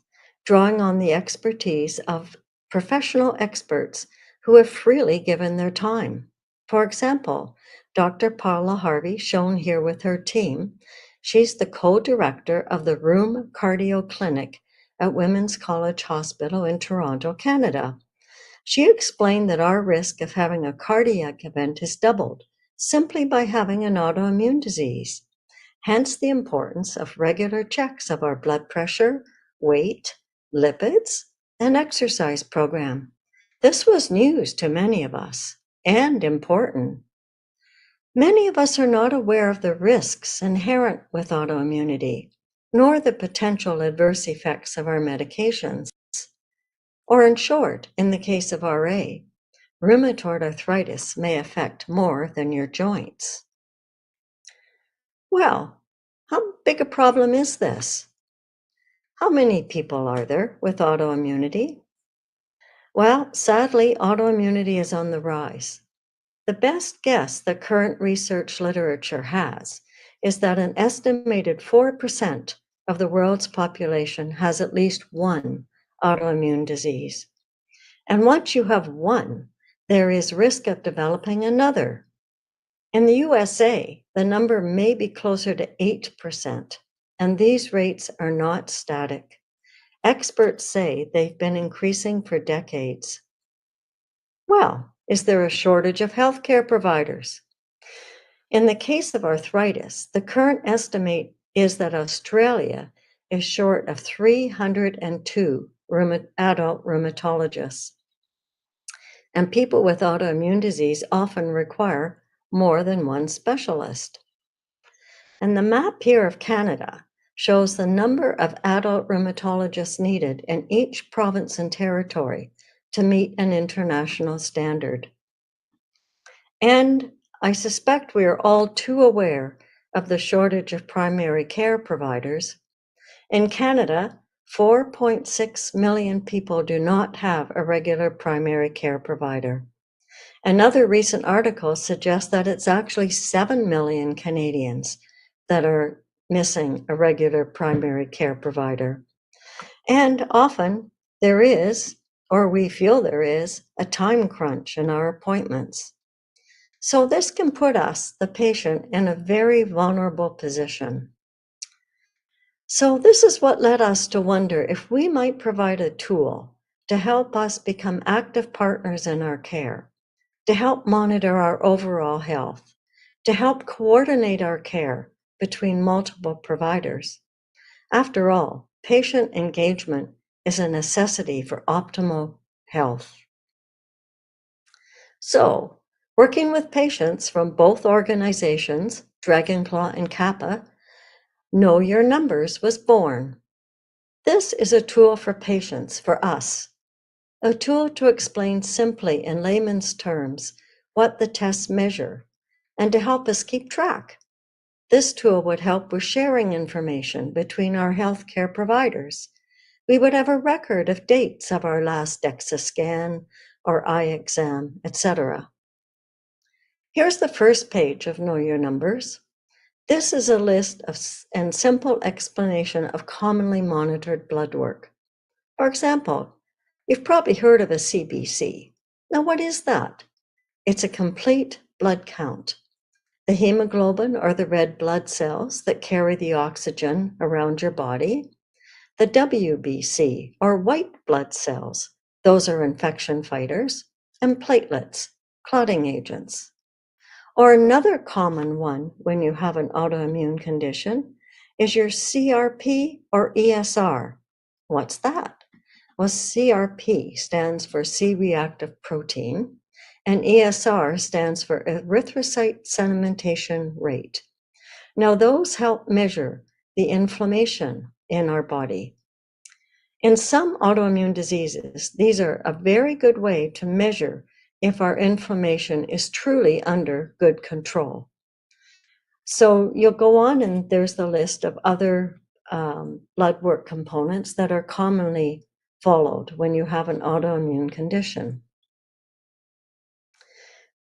S14: drawing on the expertise of professional experts who have freely given their time. For example, Dr. Paula Harvey, shown here with her team, she's the co-director of the Rheum Cardio Clinic at Women's College Hospital in Toronto, Canada. She explained that our risk of having a cardiac event is doubled simply by having an autoimmune disease. Hence the importance of regular checks of our blood pressure, weight, lipids, and exercise program. This was news to many of us, and important. Many of us are not aware of the risks inherent with autoimmunity, nor the potential adverse effects of our medications. Or in short, in the case of RA, rheumatoid arthritis may affect more than your joints. Well, how big a problem is this? How many people are there with autoimmunity? Well, sadly, autoimmunity is on the rise. The best guess that current research literature has is that an estimated 4% of the world's population has at least one autoimmune disease. And once you have one, there is risk of developing another. In the USA, the number may be closer to 8%, and these rates are not static. Experts say they've been increasing for decades. Well, is there a shortage of healthcare providers? In the case of arthritis, the current estimate is that Australia is short of 302 adult rheumatologists. And people with autoimmune disease often require more than one specialist. And the map here of Canada shows the number of adult rheumatologists needed in each province and territory to meet an international standard. And I suspect we are all too aware of the shortage of primary care providers. In Canada, 4.6 million people do not have a regular primary care provider. Another recent article suggests that it's actually 7 million Canadians that are missing a regular primary care provider. And often there is, or we feel there is, a time crunch in our appointments. So this can put us, the patient, in a very vulnerable position. So this is what led us to wonder if we might provide a tool to help us become active partners in our care, to help monitor our overall health, to help coordinate our care between multiple providers. After all, patient engagement is a necessity for optimal health. So, working with patients from both organizations, Dragonclaw and CAPA, Know Your Numbers was born. This is a tool for patients, for us, a tool to explain simply in layman's terms what the tests measure and to help us keep track. This tool would help with sharing information between our healthcare providers. We would have a record of dates of our last DEXA scan or eye exam, etc. Here's the first page of Know Your Numbers. This is a list of and simple explanation of commonly monitored blood work. For example, you've probably heard of a CBC. Now, what is that? It's a complete blood count. The hemoglobin are the red blood cells that carry the oxygen around your body. The WBC are white blood cells. Those are infection fighters. And platelets, clotting agents. Or another common one when you have an autoimmune condition is your CRP or ESR. What's that? Well, CRP stands for C-reactive protein, and ESR stands for erythrocyte sedimentation rate. Now, those help measure the inflammation in our body. In some autoimmune diseases, these are a very good way to measure if our inflammation is truly under good control. So you'll go on, and there's the list of other blood work components that are commonly followed when you have an autoimmune condition.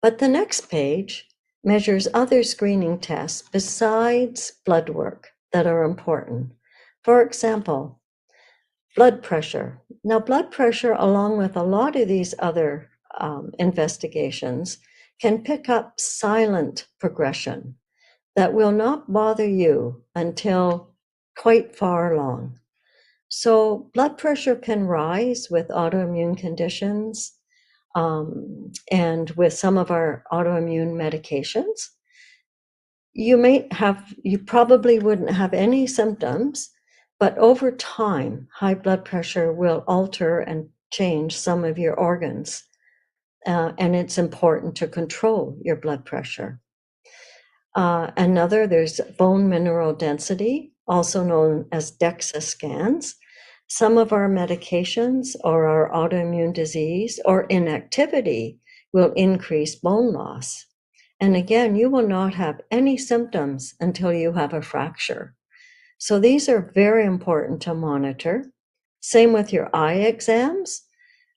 S14: But the next page measures other screening tests besides blood work that are important. For example, blood pressure. Now, blood pressure, along with a lot of these other investigations, can pick up silent progression that will not bother you until quite far along. So blood pressure can rise with autoimmune conditions and with some of our autoimmune medications. You probably wouldn't have any symptoms, but over time, high blood pressure will alter and change some of your organs. And it's important to control your blood pressure. There's bone mineral density, also known as DEXA scans. Some of our medications or our autoimmune disease or inactivity will increase bone loss. And again, you will not have any symptoms until you have a fracture. So these are very important to monitor. Same with your eye exams.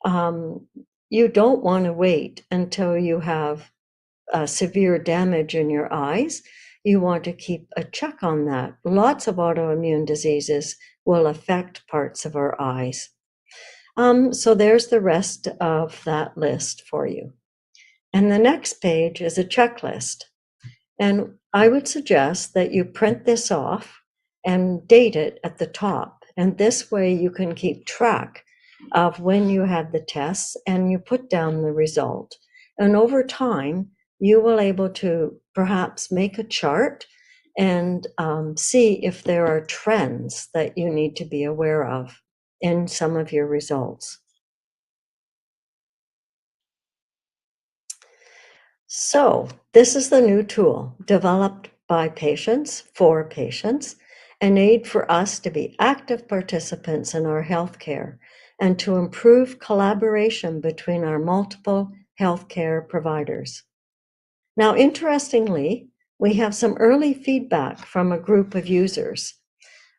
S14: You don't want to wait until you have severe damage in your eyes. You want to keep a check on that. Lots of autoimmune diseases will affect parts of our eyes. So there's the rest of that list for you. And the next page is a checklist. And I would suggest that you print this off and date it at the top. And this way you can keep track of when you had the tests and you put down the result. And over time, you will able to perhaps make a chart and see if there are trends that you need to be aware of in some of your results. So this is the new tool developed by patients for patients, an aid for us to be active participants in our healthcare and to improve collaboration between our multiple healthcare providers. Now, interestingly, we have some early feedback from a group of users.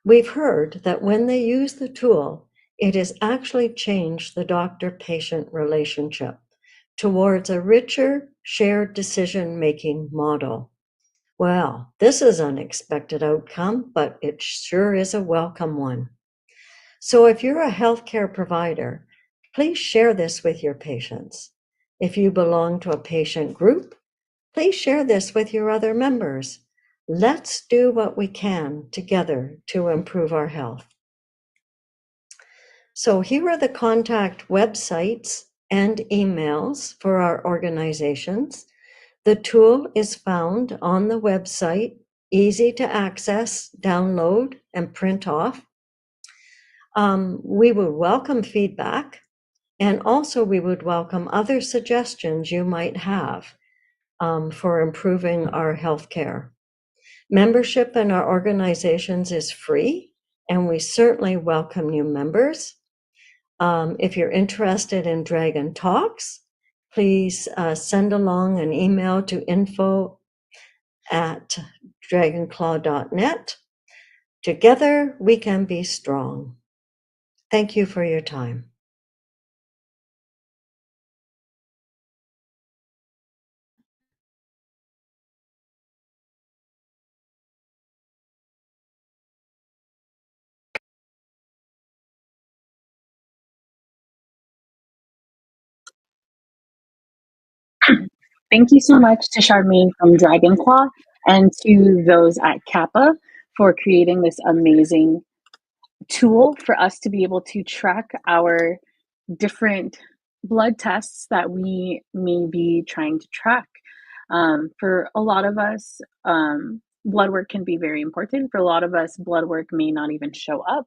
S14: We've heard that when they use the tool, it has actually changed the doctor-patient relationship towards a richer shared decision-making model. Well, this is an unexpected outcome, but it sure is a welcome one. So if you're a healthcare provider, please share this with your patients. If you belong to a patient group, please share this with your other members. Let's do what we can together to improve our health. So here are the contact websites and emails for our organizations. The tool is found on the website, easy to access, download, and print off. We would welcome feedback, and also we would welcome other suggestions you might have for improving our healthcare. Membership in our organizations is free, and we certainly welcome new members. If you're interested in Dragon Talks, please send along an email to info@dragonclaw.net. Together, we can be strong. Thank you for your time.
S1: Thank you so much to Charmaine from Dragonclaw and to those at CAPA for creating this amazing tool for us to be able to track our different blood tests that we may be trying to track. For a lot of us, blood work can be very important. For a lot of us, blood work may not even show up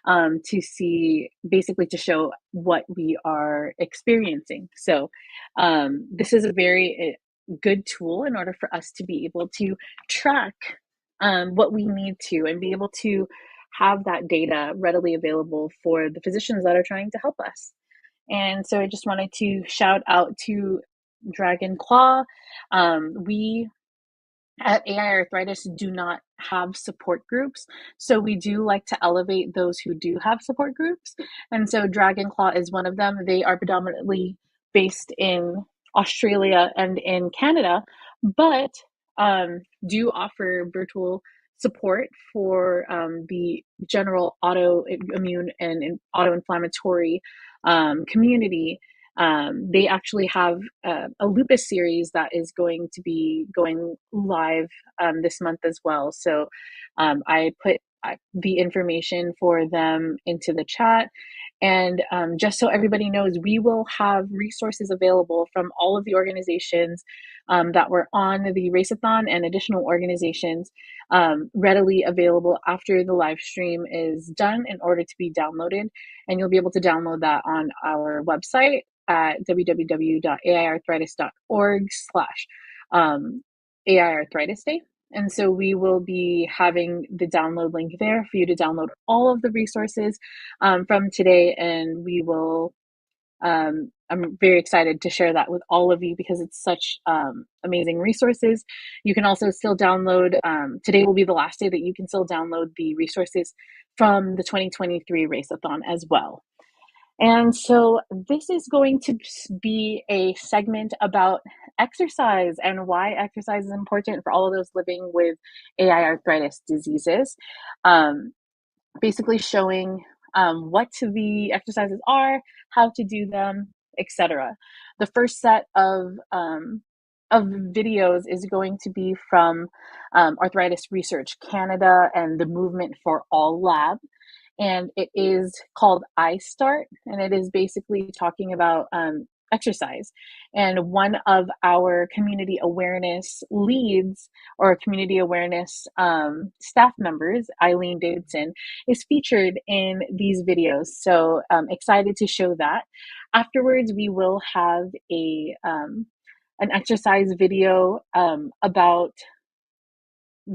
S1: to see, basically to show what we are experiencing. So this is a very good tool in order for us to be able to track what we need to and be able to have that data readily available for the physicians that are trying to help us. And so I just wanted to shout out to Dragon Claw. We at AiArthritis do not have support groups, so we do like to elevate those who do have support groups. And so Dragonclaw is one of them. They are predominantly based in Australia and in Canada, but do offer virtual support for the general autoimmune and autoinflammatory community. They actually have a lupus series that is going to be going live this month as well. So I put the information for them into the chat. And just so everybody knows, we will have resources available from all of the organizations that were on the Race-a-Thon and additional organizations readily available after the live stream is done in order to be downloaded. And you'll be able to download that on our website at www.aiarthritis.org/AiArthritis Day. And so we will be having the download link there for you to download all of the resources from today. And we will, I'm very excited to share that with all of you because it's such amazing resources. You can also still download, today will be the last day that you can still download the resources from the 2023 Race-a-Thon as well. And so this is going to be a segment about exercise and why exercise is important for all of those living with AiArthritis diseases. Basically showing what the exercises are, how to do them, etc. The first set of videos is going to be from Arthritis Research Canada and the Movement for All Lab. And it is called iStart, and it is basically talking about exercise. And one of our community awareness leads or community awareness staff members, Eileen Davidson, is featured in these videos. So excited to show that. Afterwards, we will have an exercise video about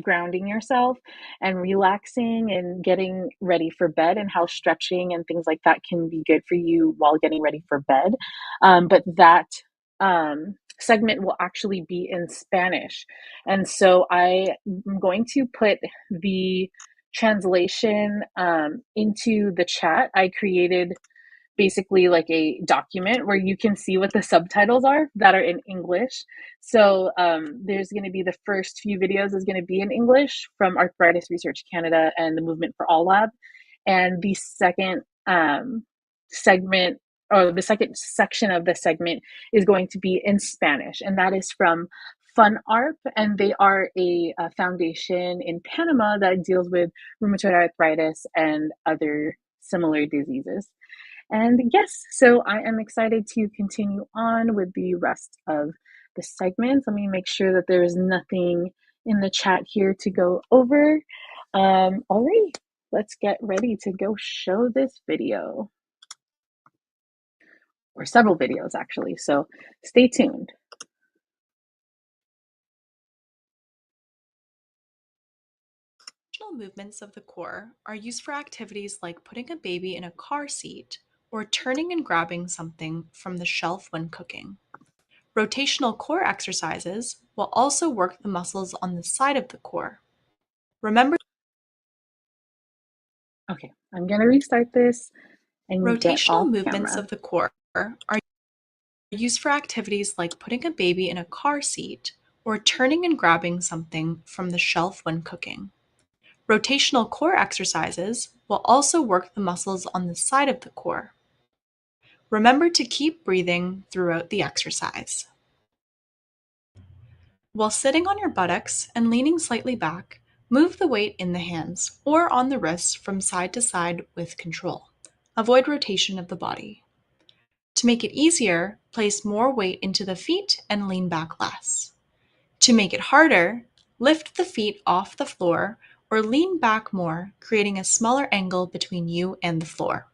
S1: grounding yourself and relaxing and getting ready for bed, and how stretching and things like that can be good for you while getting ready for bed. But that segment will actually be in Spanish. And so I am going to put the translation into the chat. I created basically like a document where you can see what the subtitles are that are in English. So there's going to be the first few videos is going to be in English from Arthritis Research Canada and the Movement for All Lab. And the second segment, or the second section of the segment, is going to be in Spanish. And that is from FUNARP, and they are a foundation in Panama that deals with rheumatoid arthritis and other similar diseases. And yes, so I am excited to continue on with the rest of the segments. Let me make sure that there is nothing in the chat here to go over. All right, let's get ready to go show this video. Or several videos, actually, so stay tuned.
S2: Movements of the core are used for activities like putting a baby in a car seat or turning and grabbing something from the shelf when cooking. Rotational core exercises will also work the muscles on the side of the core. Remember,
S1: Okay, I'm going to restart this and get
S2: rotational
S1: off
S2: movements
S1: camera.
S2: of the core are used for activities like putting a baby in a car seat or turning and grabbing something from the shelf when cooking. Rotational core exercises will also work the muscles on the side of the core. Remember to keep breathing throughout the exercise. While sitting on your buttocks and leaning slightly back, move the weight in the hands or on the wrists from side to side with control. Avoid rotation of the body. To make it easier, place more weight into the feet and lean back less. To make it harder, Lift the feet off the floor or lean back more, creating a smaller angle between you and the floor.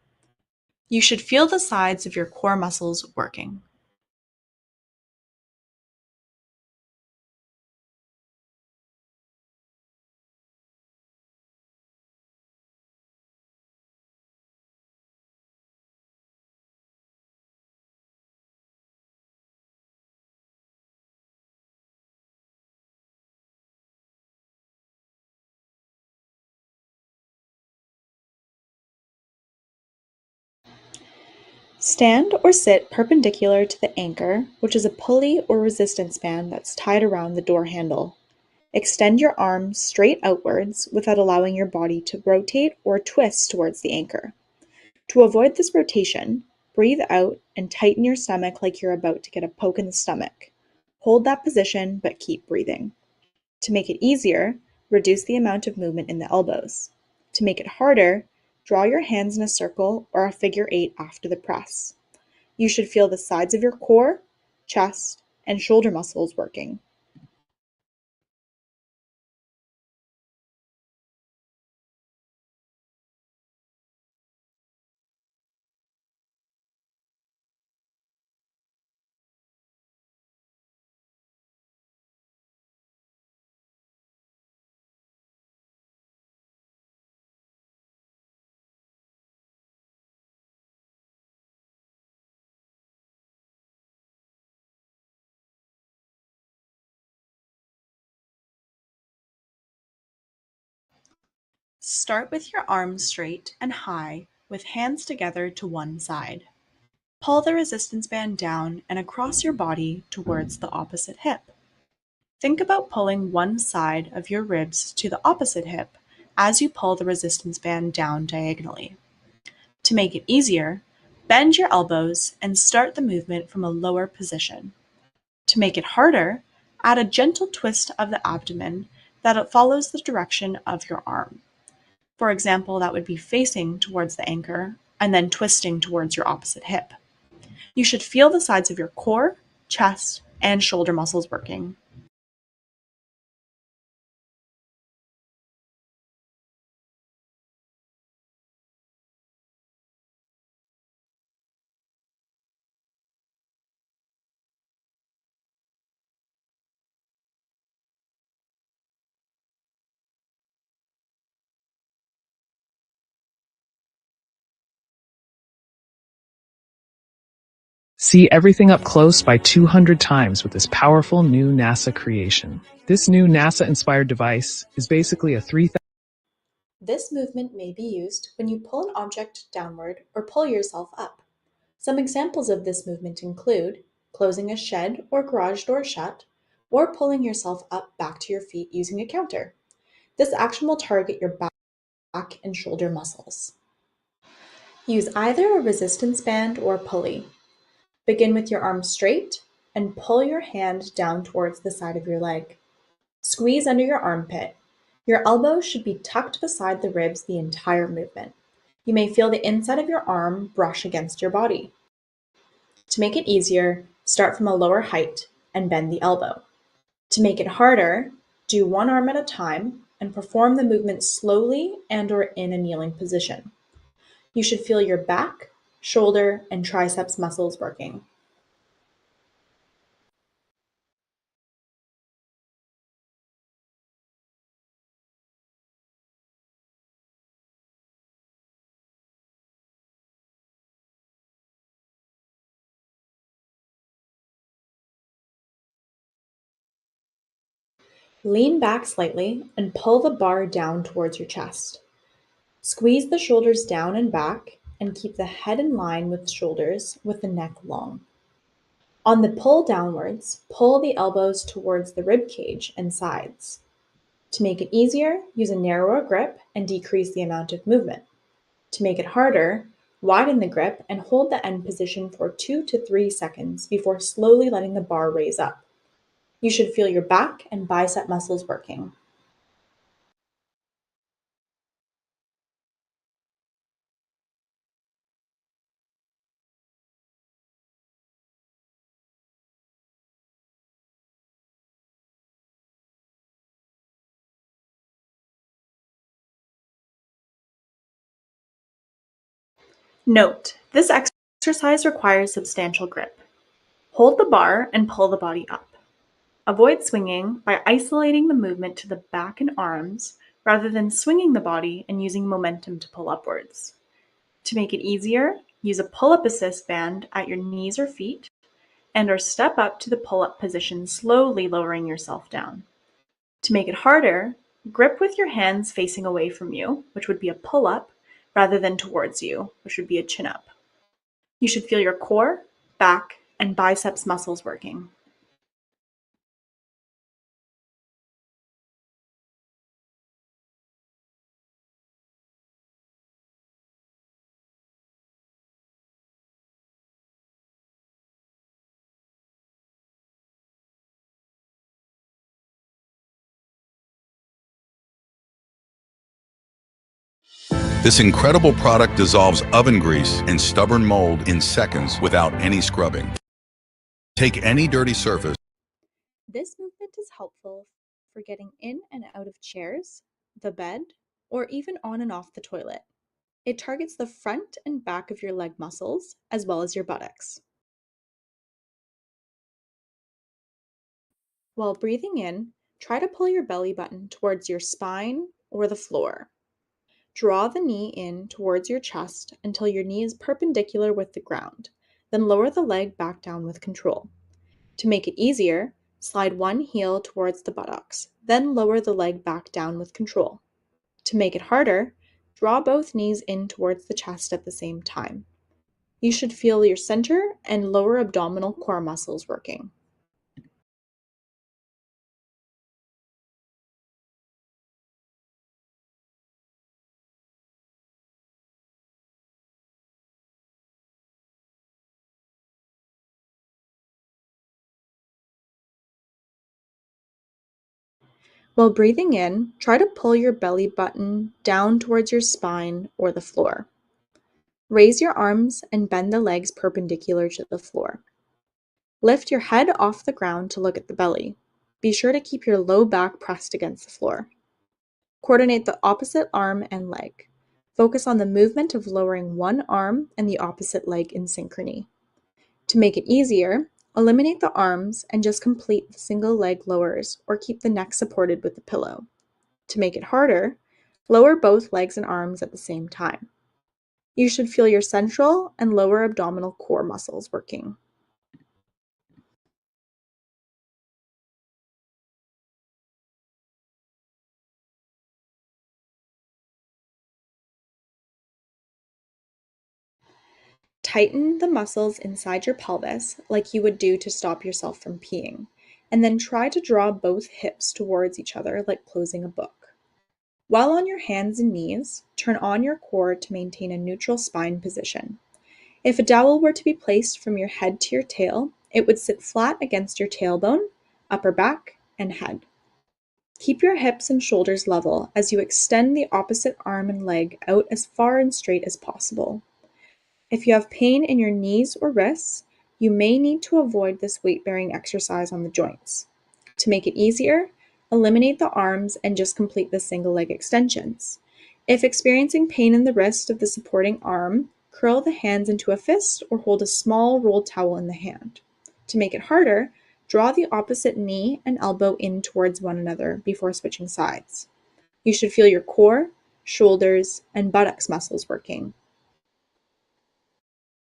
S2: You should feel the sides of your core muscles working. Stand or sit perpendicular to the anchor, which is a pulley or resistance band that's tied around the door handle. Extend your arms straight outwards without allowing your body to rotate or twist towards the anchor. To avoid this rotation, breathe out and tighten your stomach like you're about to get a poke in the stomach. Hold that position, but keep breathing. To make it easier, reduce the amount of movement in the elbows. To make it harder, draw your hands in a circle or a figure 8 after the press. You should feel the sides of your core, chest, and shoulder muscles working. Start with your arms straight and high with hands together to one side. Pull the resistance band down and across your body towards the opposite hip. Think about pulling one side of your ribs to the opposite hip as you pull the resistance band down diagonally. To make it easier, bend your elbows and start the movement from a lower position. To make it harder, add a gentle twist of the abdomen that follows the direction of your arm. For example, that would be facing towards the anchor and then twisting towards your opposite hip. You should feel the sides of your core, chest, and shoulder muscles working.
S15: See everything up close by 200 times with this powerful new NASA creation. This new NASA-inspired device is basically a 3,000.
S2: This movement may be used when you pull an object downward or pull yourself up. Some examples of this movement include closing a shed or garage door shut, or pulling yourself up back to your feet using a counter. This action will target your back and shoulder muscles. Use either a resistance band or pulley. Begin with your arms straight and pull your hand down towards the side of your leg. Squeeze under your armpit. Your elbow should be tucked beside the ribs the entire movement. You may feel the inside of your arm brush against your body. To make it easier, start from a lower height and bend the elbow. To make it harder, do one arm at a time and perform the movement slowly and/or in a kneeling position. You should feel your back, shoulder, and triceps muscles working. Lean back slightly and pull the bar down towards your chest. Squeeze the shoulders down and back and keep the head in line with shoulders with the neck long. On the pull downwards, pull the elbows towards the rib cage and sides. To make it easier, use a narrower grip and decrease the amount of movement. To make it harder, widen the grip and hold the end position for 2 to 3 seconds before slowly letting the bar raise up. You should feel your back and bicep muscles working.
S16: Note, this exercise requires substantial grip. Hold the bar and pull the body up. Avoid swinging by isolating the movement to the back and arms rather than swinging the body and using momentum to pull upwards. To make it easier, use a pull-up assist band at your knees or feet and/or step up to the pull-up position, slowly lowering yourself down. To make it harder, grip with your hands facing away from you, which would be a pull-up, rather than towards you, which would be a chin-up. You should feel your core, back, and biceps muscles working.
S17: This incredible product dissolves oven grease and stubborn mold in seconds without any scrubbing. Take any dirty surface.
S16: This movement is helpful for getting in and out of chairs, the bed, or even on and off the toilet. It targets the front and back of your leg muscles, as well as your buttocks. While breathing in, try to pull your belly button towards your spine or the floor. Draw the knee in towards your chest until your knee is perpendicular with the ground, then lower the leg back down with control. To make it easier, slide one heel towards the buttocks, then lower the leg back down with control. To make it harder, draw both knees in towards the chest at the same time. You should feel your center and lower abdominal core muscles working. While breathing in, try to pull your belly button down towards your spine or the floor. Raise your arms and bend the legs perpendicular to the floor. Lift your head off the ground to look at the belly. Be sure to keep your low back pressed against the floor. Coordinate the opposite arm and leg. Focus on the movement of lowering one arm and the opposite leg in synchrony. To make it easier, eliminate the arms and just complete the single leg lowers or keep the neck supported with the pillow. To make it harder, lower both legs and arms at the same time. You should feel your central and lower abdominal core muscles working. Tighten the muscles inside your pelvis like you would do to stop yourself from peeing, and then try to draw both hips towards each other like closing a book. While on your hands and knees, turn on your core to maintain a neutral spine position. If a dowel were to be placed from your head to your tail, it would sit flat against your tailbone, upper back, and head. Keep your hips and shoulders level as you extend the opposite arm and leg out as far and straight as possible. If you have pain in your knees or wrists, you may need to avoid this weight-bearing exercise on the joints. To make it easier, eliminate the arms and just complete the single leg extensions. If experiencing pain in the wrist of the supporting arm, curl the hands into a fist or hold a small rolled towel in the hand. To make it harder, draw the opposite knee and elbow in towards one another before switching sides. You should feel your core, shoulders, and buttocks muscles working.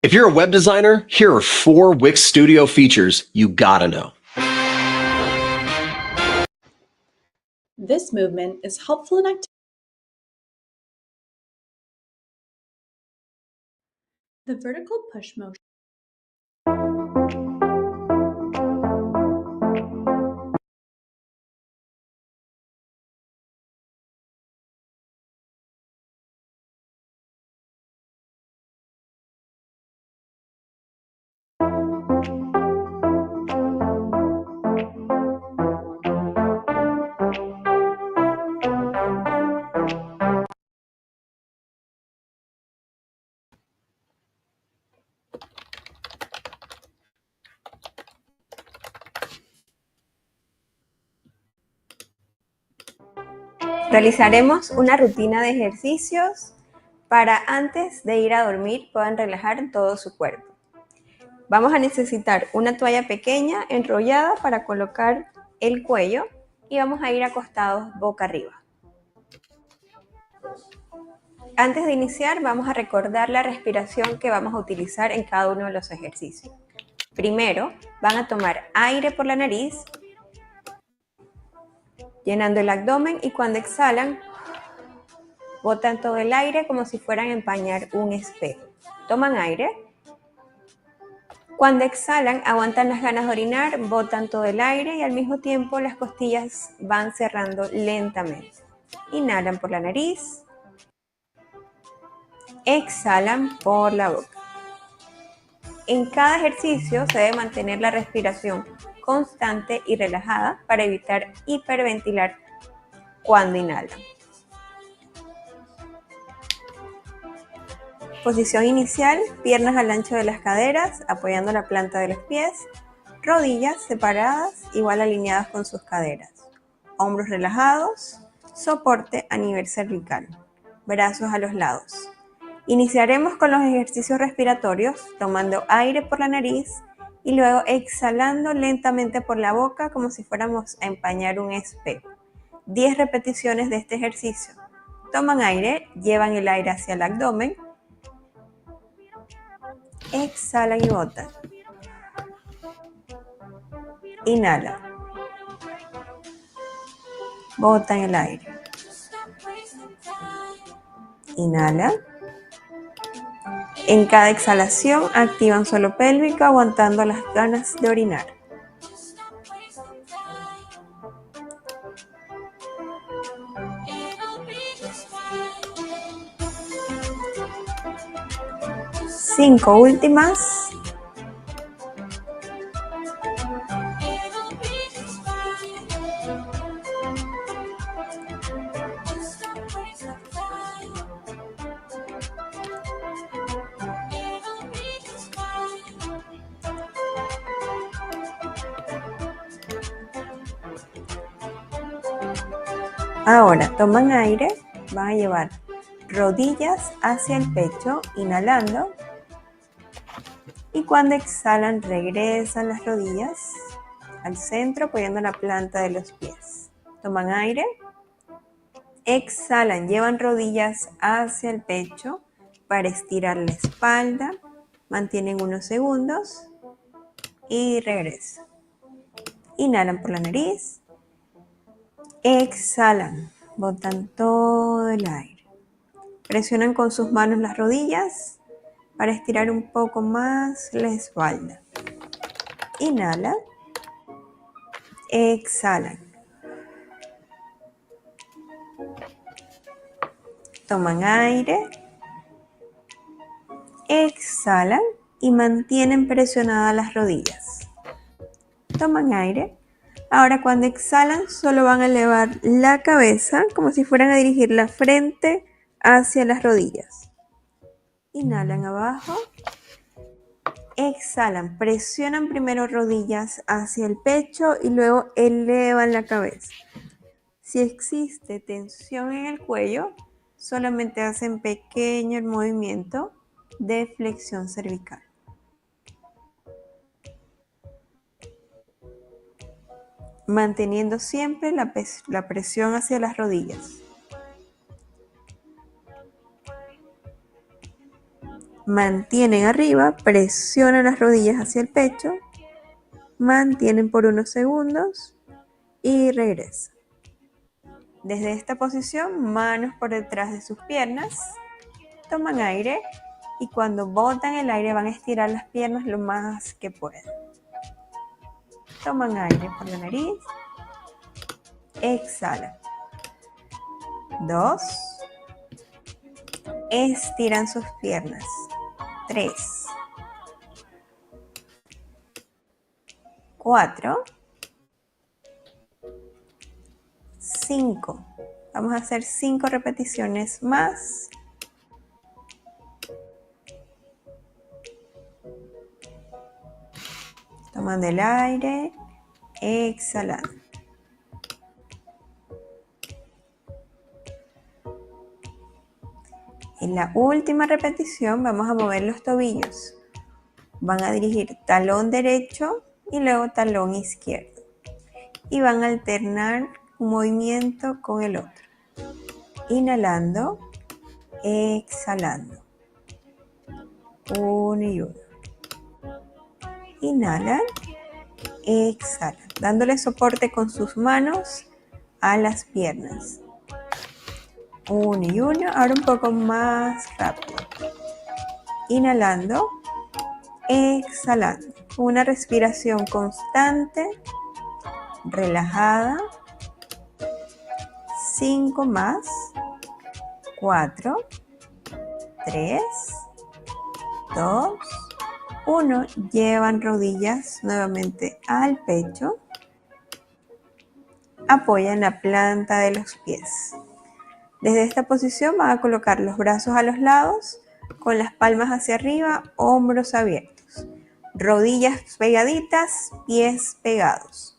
S18: If you're a web designer, here are 4 Wix Studio features you gotta know.
S16: This movement is helpful in activity. The vertical push motion.
S19: Realizaremos una rutina de ejercicios para antes de ir a dormir puedan relajar todo su cuerpo. Vamos a necesitar una toalla pequeña enrollada para colocar el cuello y vamos a ir acostados boca arriba. Antes de iniciar, vamos a recordar la respiración que vamos a utilizar en cada uno de los ejercicios. Primero, van a tomar aire por la nariz, llenando el abdomen, y cuando exhalan, botan todo el aire como si fueran a empañar un espejo. Toman aire. Cuando exhalan, aguantan las ganas de orinar, botan todo el aire y al mismo tiempo las costillas van cerrando lentamente. Inhalan por la nariz. Exhalan por la boca. En cada ejercicio se debe mantener la respiración constante y relajada para evitar hiperventilar cuando inhalan. Posición inicial, piernas al ancho de las caderas, apoyando la planta de los pies, rodillas separadas, igual alineadas con sus caderas, hombros relajados, soporte a nivel cervical, brazos a los lados. Iniciaremos con los ejercicios respiratorios, tomando aire por la nariz y luego exhalando lentamente por la boca como si fuéramos a empañar un espejo. 10 repeticiones de este ejercicio. Toman aire, llevan el aire hacia el abdomen, exhalan y botan. Inhalan. Botan el aire. Inhalan. En cada exhalación activan suelo pélvico aguantando las ganas de orinar. Cinco últimas. Ahora toman aire, van a llevar rodillas hacia el pecho, inhalando. Y cuando exhalan, regresan las rodillas al centro, apoyando la planta de los pies. Toman aire, exhalan, llevan rodillas hacia el pecho para estirar la espalda. Mantienen unos segundos y regresan. Inhalan por la nariz. Exhalan, botan todo el aire. Presionan con sus manos las rodillas para estirar un poco más la espalda. Inhalan. Exhalan. Toman aire. Exhalan y mantienen presionadas las rodillas. Toman aire. Ahora cuando exhalan solo van a elevar la cabeza como si fueran a dirigir la frente hacia las rodillas. Inhalan abajo. Exhalan, presionan primero rodillas hacia el pecho y luego elevan la cabeza. Si existe tensión en el cuello, solamente hacen pequeño movimiento de flexión cervical. Manteniendo siempre la presión hacia las rodillas. Mantienen arriba, presionan las rodillas hacia el pecho, mantienen por unos segundos y regresan. Desde esta posición, manos por detrás de sus piernas, toman aire y cuando botan el aire van a estirar las piernas lo más que puedan. Toman aire por la nariz, exhalan. 2, estiran sus piernas. 3, 4, 5. Vamos a hacer 5 repeticiones más. Tomando el aire, exhalando. En la última repetición vamos a mover los tobillos. Van a dirigir talón derecho y luego talón izquierdo. Y van a alternar un movimiento con el otro. Inhalando, exhalando. Uno y uno. Inhalan, exhalan, dándole soporte con sus manos a las piernas. Uno y uno. Ahora un poco más rápido. Inhalando, exhalando. Una respiración constante, relajada. 5 más. 4, 3, 2, 1. Llevan rodillas nuevamente al pecho. Apoyan la planta de los pies. Desde esta posición van a colocar los brazos a los lados, con las palmas hacia arriba, hombros abiertos. Rodillas pegaditas, pies pegados.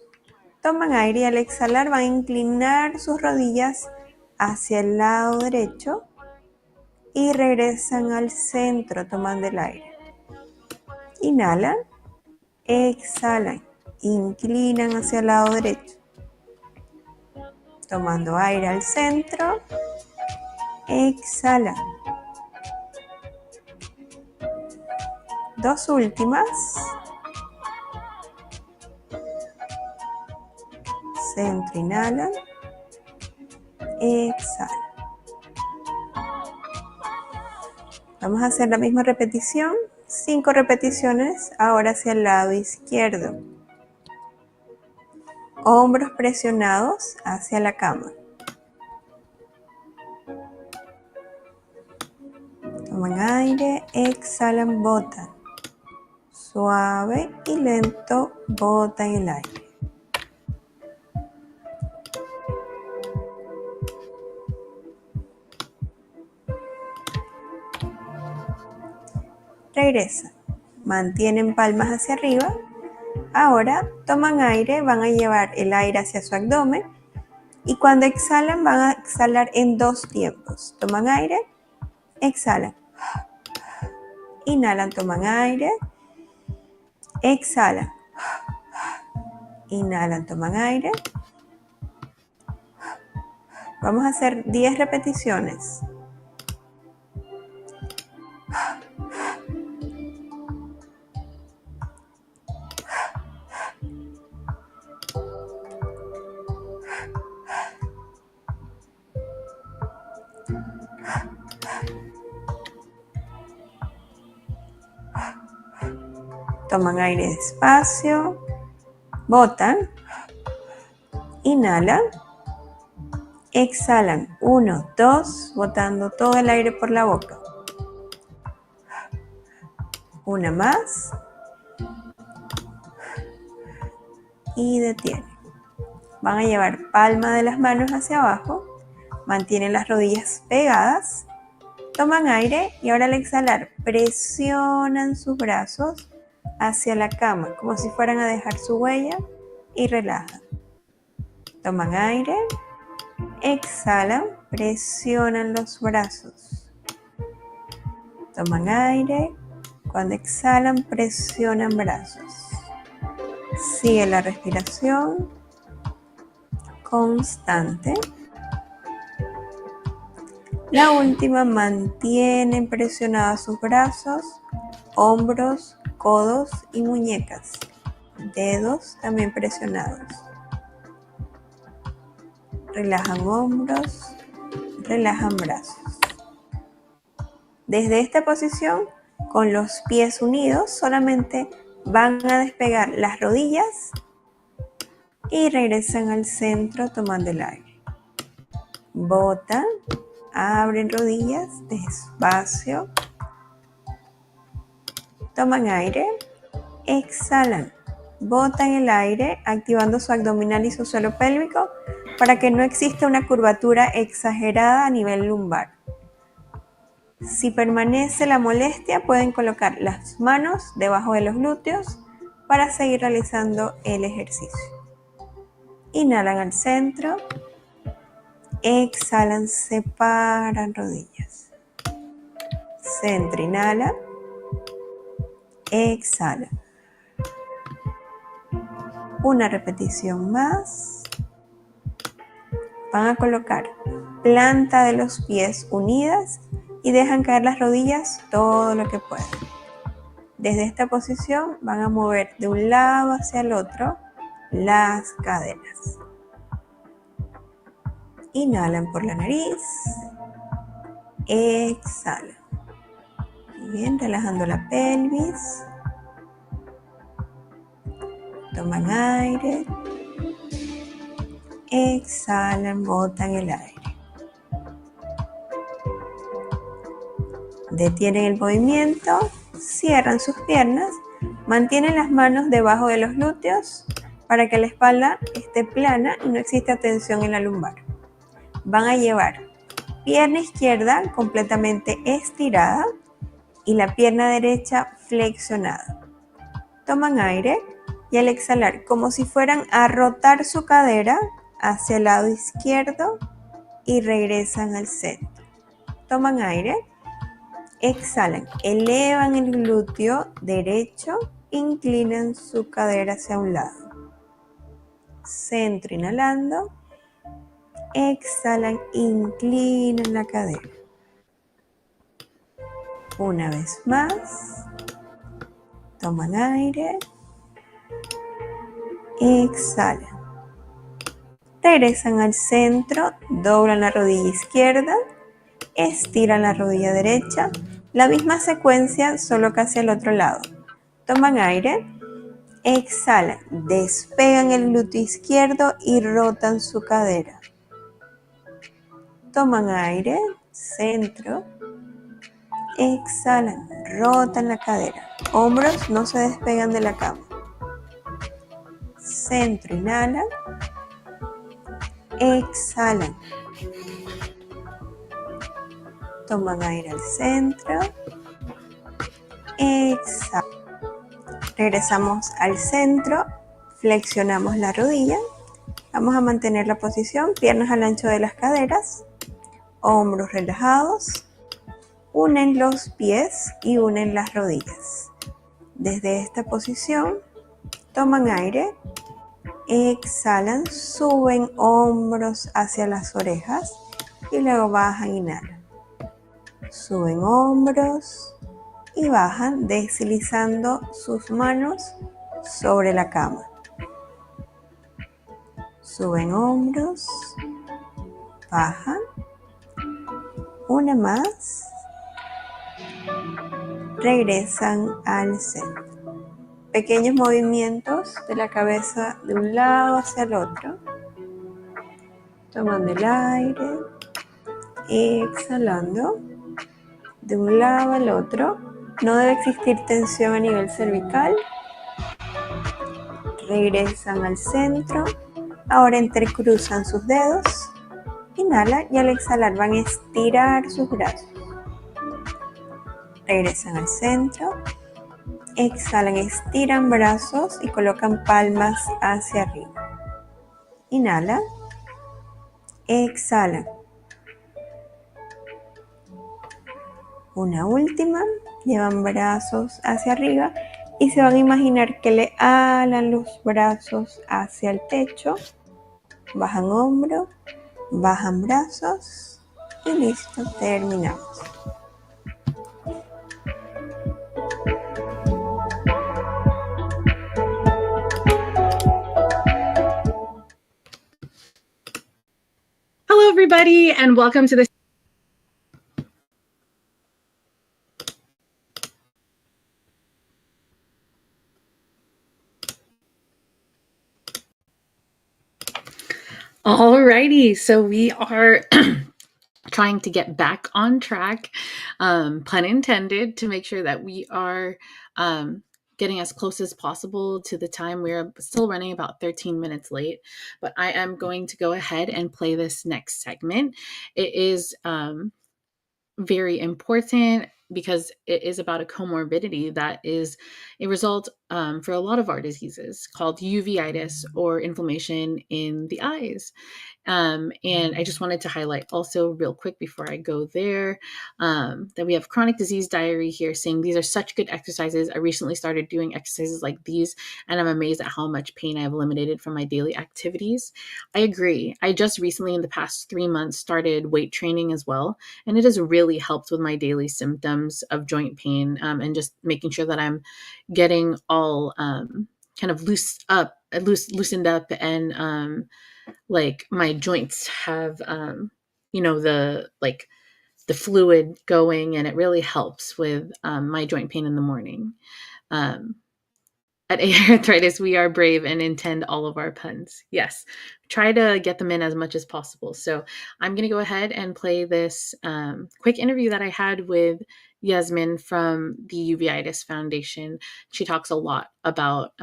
S19: Toman aire y al exhalar van a inclinar sus rodillas hacia el lado derecho y regresan al centro tomando el aire. Inhalan, exhalan, inclinan hacia el lado derecho. Tomando aire al centro, exhalan. 2 últimas. Centro, inhalan, exhalan. Vamos a hacer la misma repetición, 5 repeticiones, ahora hacia el lado izquierdo. Hombros presionados hacia la cama. Toman aire, exhalan, botan. Suave y lento, botan el aire. Regresan. Mantienen palmas hacia arriba. Ahora toman aire, van a llevar el aire hacia su abdomen y cuando exhalan van a exhalar en 2 tiempos. Toman aire, exhalan. Inhalan, toman aire, exhalan. Inhalan, toman aire. Vamos a hacer 10 repeticiones. Toman aire despacio, botan, inhalan, exhalan, 1, 2, botando todo el aire por la boca. Una más y detienen. Van a llevar palma de las manos hacia abajo, mantienen las rodillas pegadas, toman aire y ahora al exhalar presionan sus brazos hacia la cama, como si fueran a dejar su huella y relajan. Toman aire, exhalan, presionan los brazos. Toman aire, cuando exhalan presionan brazos. Sigue la respiración constante. La última, mantienen presionados sus brazos, hombros, codos y muñecas. Dedos también presionados. Relajan hombros, relajan brazos. Desde esta posición, con los pies unidos, solamente van a despegar las rodillas y regresan al centro tomando el aire. Botan, abren rodillas despacio. Toman aire, exhalan, botan el aire activando su abdominal y su suelo pélvico para que no exista una curvatura exagerada a nivel lumbar. Si permanece la molestia, pueden colocar las manos debajo de los glúteos para seguir realizando el ejercicio. Inhalan al centro, exhalan, separan rodillas. Centro, inhala. Exhala. Una repetición más. Van a colocar planta de los pies unidas y dejan caer las rodillas todo lo que puedan. Desde esta posición van a mover de un lado hacia el otro las caderas. Inhalan por la nariz. Exhalan. Bien, relajando la pelvis. Toman aire. Exhalan, botan el aire. Detienen el movimiento, cierran sus piernas, mantienen las manos debajo de los glúteos para que la espalda esté plana y no exista tensión en la lumbar. Van a llevar pierna izquierda completamente estirada y la pierna derecha flexionada. Toman aire y al exhalar, como si fueran a rotar su cadera hacia el lado izquierdo y regresan al centro. Toman aire. Exhalan, elevan el glúteo derecho, inclinan su cadera hacia un lado. Centro, inhalando. Exhalan, inclinan la cadera. Una vez más. Toman aire. Exhalan. Regresan al centro, doblan la rodilla izquierda. Estiran la rodilla derecha, la misma secuencia, solo que hacia el otro lado. Toman aire, exhalan, despegan el glúteo izquierdo y rotan su cadera. Toman aire, centro, exhalan, rotan la cadera. Hombros no se despegan de la cama. Centro, inhalan, exhalan. Toman aire al centro. Exhala. Regresamos al centro. Flexionamos la rodilla. Vamos a mantener la posición. Piernas al ancho de las caderas. Hombros relajados. Unen los pies y unen las rodillas. Desde esta posición, toman aire. Exhalan. Suben hombros hacia las orejas. Y luego bajan, inhalan. Suben hombros y bajan deslizando sus manos sobre la cama. Suben hombros, bajan. Una más. Regresan al centro. Pequeños movimientos de la cabeza de un lado hacia el otro. Tomando el aire. Exhalando. De un lado al otro. No debe existir tensión a nivel cervical. Regresan al centro. Ahora entrecruzan sus dedos. Inhalan y al exhalar van a estirar sus brazos. Regresan al centro. Exhalan, estiran brazos y colocan palmas hacia arriba. Inhala. Exhala. Una última, llevan brazos hacia arriba y se van a imaginar que le alan los brazos hacia el techo. Bajan hombro, bajan brazos y listo, terminamos.
S1: Hello, everybody, and welcome to this. Alrighty, so we are trying to get back on track, pun intended, to make sure that we are getting as close as possible to the time. We're still running about 13 minutes late, but I am going to go ahead and play this next segment. It is very important. because it is about a comorbidity that is a result for a lot of our diseases called uveitis, or inflammation in the eyes. And I just wanted to highlight also real quick before I go there that we have Chronic Disease Diary here saying these are such good exercises. I recently started doing exercises like these, and I'm amazed at how much pain I've eliminated from my daily activities. I agree. I just recently in the past 3 months started weight training as well, and it has really helped with my daily symptoms of joint pain, and just making sure that I'm getting all kind of loosened up, and like my joints have the fluid going, and it really helps with my joint pain in the morning. At AiArthritis, we are brave and intend all of our puns. Yes, try to get them in as much as possible. So I'm going to go ahead and play this quick interview that I had with Yasmin from the Uveitis Foundation. She talks a lot about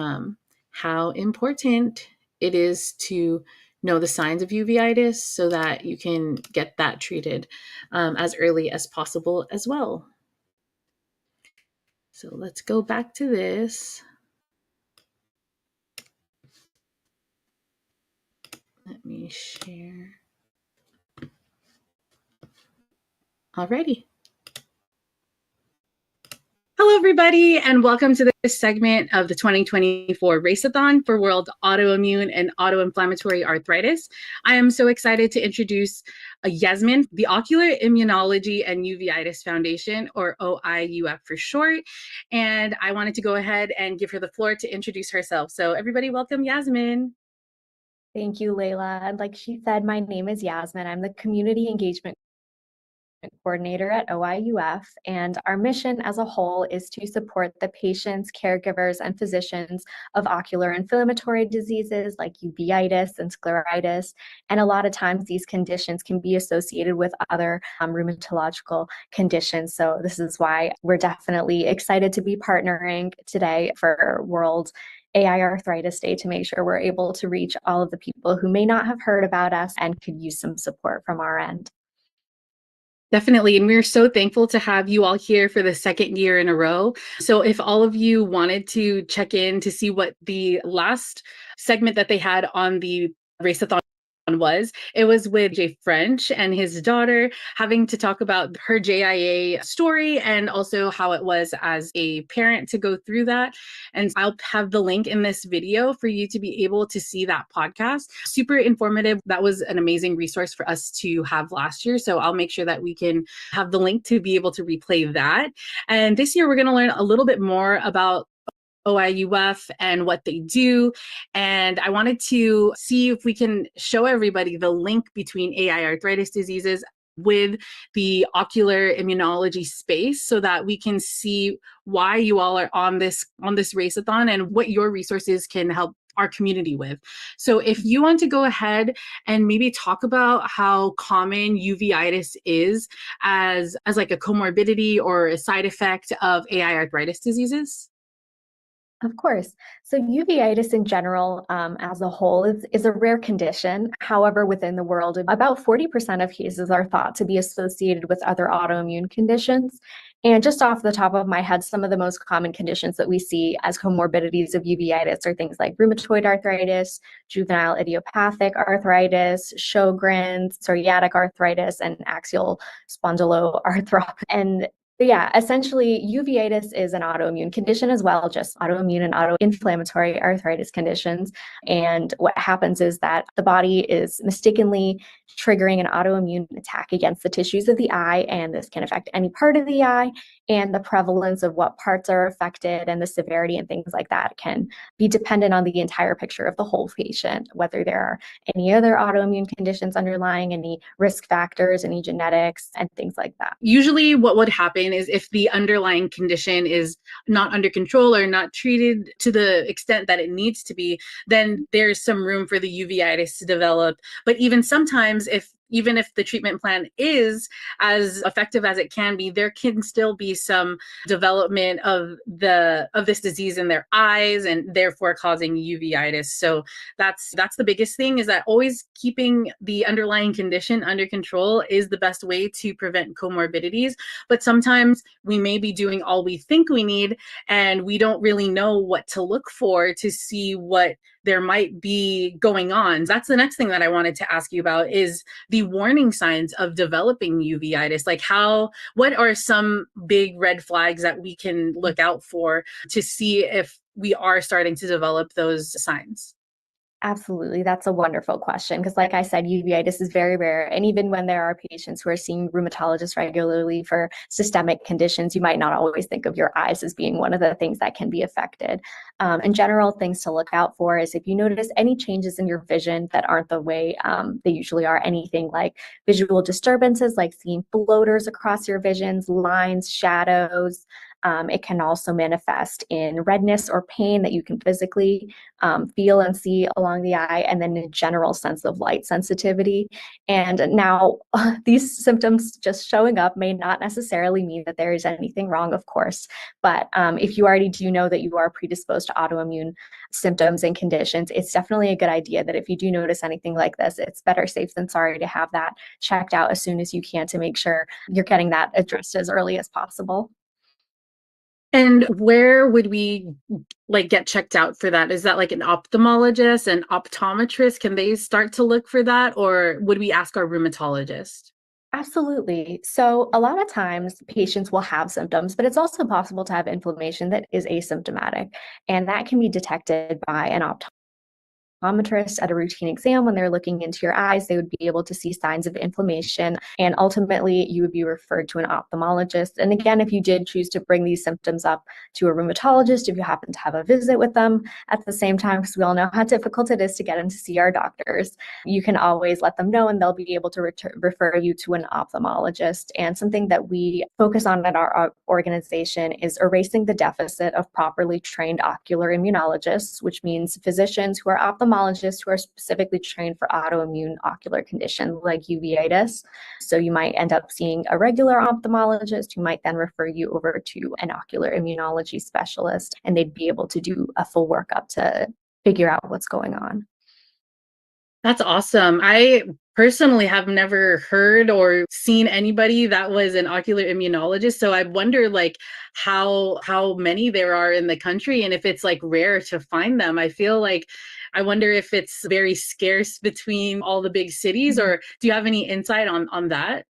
S1: how important it is to know the signs of uveitis so that you can get that treated as early as possible as well. So let's go back to this. Let me share. Alrighty. Hello, everybody, and welcome to this segment of the 2024 Race-a-Thon for World Autoimmune and Autoinflammatory Arthritis. I am so excited to introduce Yasmin, the Ocular, Immunology, and Uveitis Foundation, or OIUF for short. And I wanted to go ahead and give her the floor to introduce herself. So everybody welcome Yasmin.
S20: Thank you, Layla. And like she said, my name is Yasmin. I'm the Community Engagement Coordinator at OIUF, and our mission as a whole is to support the patients, caregivers, and physicians of ocular inflammatory diseases like uveitis and scleritis. And a lot of times these conditions can be associated with other rheumatological conditions. So this is why we're definitely excited to be partnering today for World AiArthritis Day to make sure we're able to reach all of the people who may not have heard about us and could use some support from our end.
S1: Definitely. And we're so thankful to have you all here for the second year in a row. So if all of you wanted to check in to see what the last segment that they had on the Race-a-Thon was, it was with Jay French and his daughter having to talk about her JIA story and also how it was as a parent to go through that. And I'll have the link in this video for you to be able to see that podcast. Super informative. That was an amazing resource for us to have last year. So I'll make sure that we can have the link to be able to replay that. And this year, we're going to learn a little bit more about OIUF and what they do. And I wanted to see if we can show everybody the link between AiArthritis diseases with the ocular immunology space so that we can see why you all are on this Race-a-Thon and what your resources can help our community with. So if you want to go ahead and maybe talk about how common uveitis is as like a comorbidity or a side effect of AiArthritis diseases.
S20: Of course. So uveitis in general, as a whole, is a rare condition. However, within the world, about 40% of cases are thought to be associated with other autoimmune conditions. And just off the top of my head, some of the most common conditions that we see as comorbidities of uveitis are things like rheumatoid arthritis, juvenile idiopathic arthritis, Sjogren's, psoriatic arthritis, and axial spondyloarthropathy. And yeah, essentially, uveitis is an autoimmune condition as well, just autoimmune and autoinflammatory arthritis conditions. And what happens is that the body is mistakenly triggering an autoimmune attack against the tissues of the eye, and this can affect any part of the eye, and the prevalence of what parts are affected and the severity and things like that can be dependent on the entire picture of the whole patient, whether there are any other autoimmune conditions underlying, any risk factors, any genetics, and things like that.
S1: Usually what would happen is if the underlying condition is not under control or not treated to the extent that it needs to be, then there's some room for the uveitis to develop. But even sometimes if even if the treatment plan is as effective as it can be, there can still be some development of this disease in their eyes and therefore causing uveitis. So that's the biggest thing, is that always keeping the underlying condition under control is the best way to prevent comorbidities. But sometimes we may be doing all we think we need, and we don't really know what to look for to see what there might be going on. That's the next thing that I wanted to ask you about, is the warning signs of developing uveitis. Like what are some big red flags that we can look out for to see if we are starting to develop those signs?
S20: Absolutely. That's a wonderful question, because like I said, uveitis is very rare. And even when there are patients who are seeing rheumatologists regularly for systemic conditions, you might not always think of your eyes as being one of the things that can be affected. In general, things to look out for is if you notice any changes in your vision that aren't the way they usually are, anything like visual disturbances, like seeing floaters across your visions, lines, shadows. It can also manifest in redness or pain that you can physically feel and see along the eye, and then a general sense of light sensitivity. And now these symptoms just showing up may not necessarily mean that there is anything wrong, of course, but if you already do know that you are predisposed to autoimmune symptoms and conditions, it's definitely a good idea that if you do notice anything like this, it's better safe than sorry to have that checked out as soon as you can to make sure you're getting that addressed as early as possible.
S1: And where would we get checked out for that? Is that like an ophthalmologist, an optometrist? Can they start to look for that, or would we ask our rheumatologist?
S20: Absolutely. So a lot of times patients will have symptoms, but it's also possible to have inflammation that is asymptomatic, and that can be detected by an optometrist at a routine exam. When they're looking into your eyes, they would be able to see signs of inflammation, and ultimately you would be referred to an ophthalmologist. And again, if you did choose to bring these symptoms up to a rheumatologist, if you happen to have a visit with them at the same time, because we all know how difficult it is to get in to see our doctors, you can always let them know and they'll be able to refer you to an ophthalmologist. And something that we focus on at our organization is erasing the deficit of properly trained ocular immunologists, which means physicians who are ophthalmologists who are specifically trained for autoimmune ocular conditions like uveitis. So you might end up seeing a regular ophthalmologist who might then refer you over to an ocular immunology specialist, and they'd be able to do a full workup to figure out what's going on.
S1: That's awesome. I personally have never heard or seen anybody that was an ocular immunologist. So I wonder how many there are in the country, and if it's rare to find them. I wonder if it's very scarce between all the big cities, or do you have any insight on that?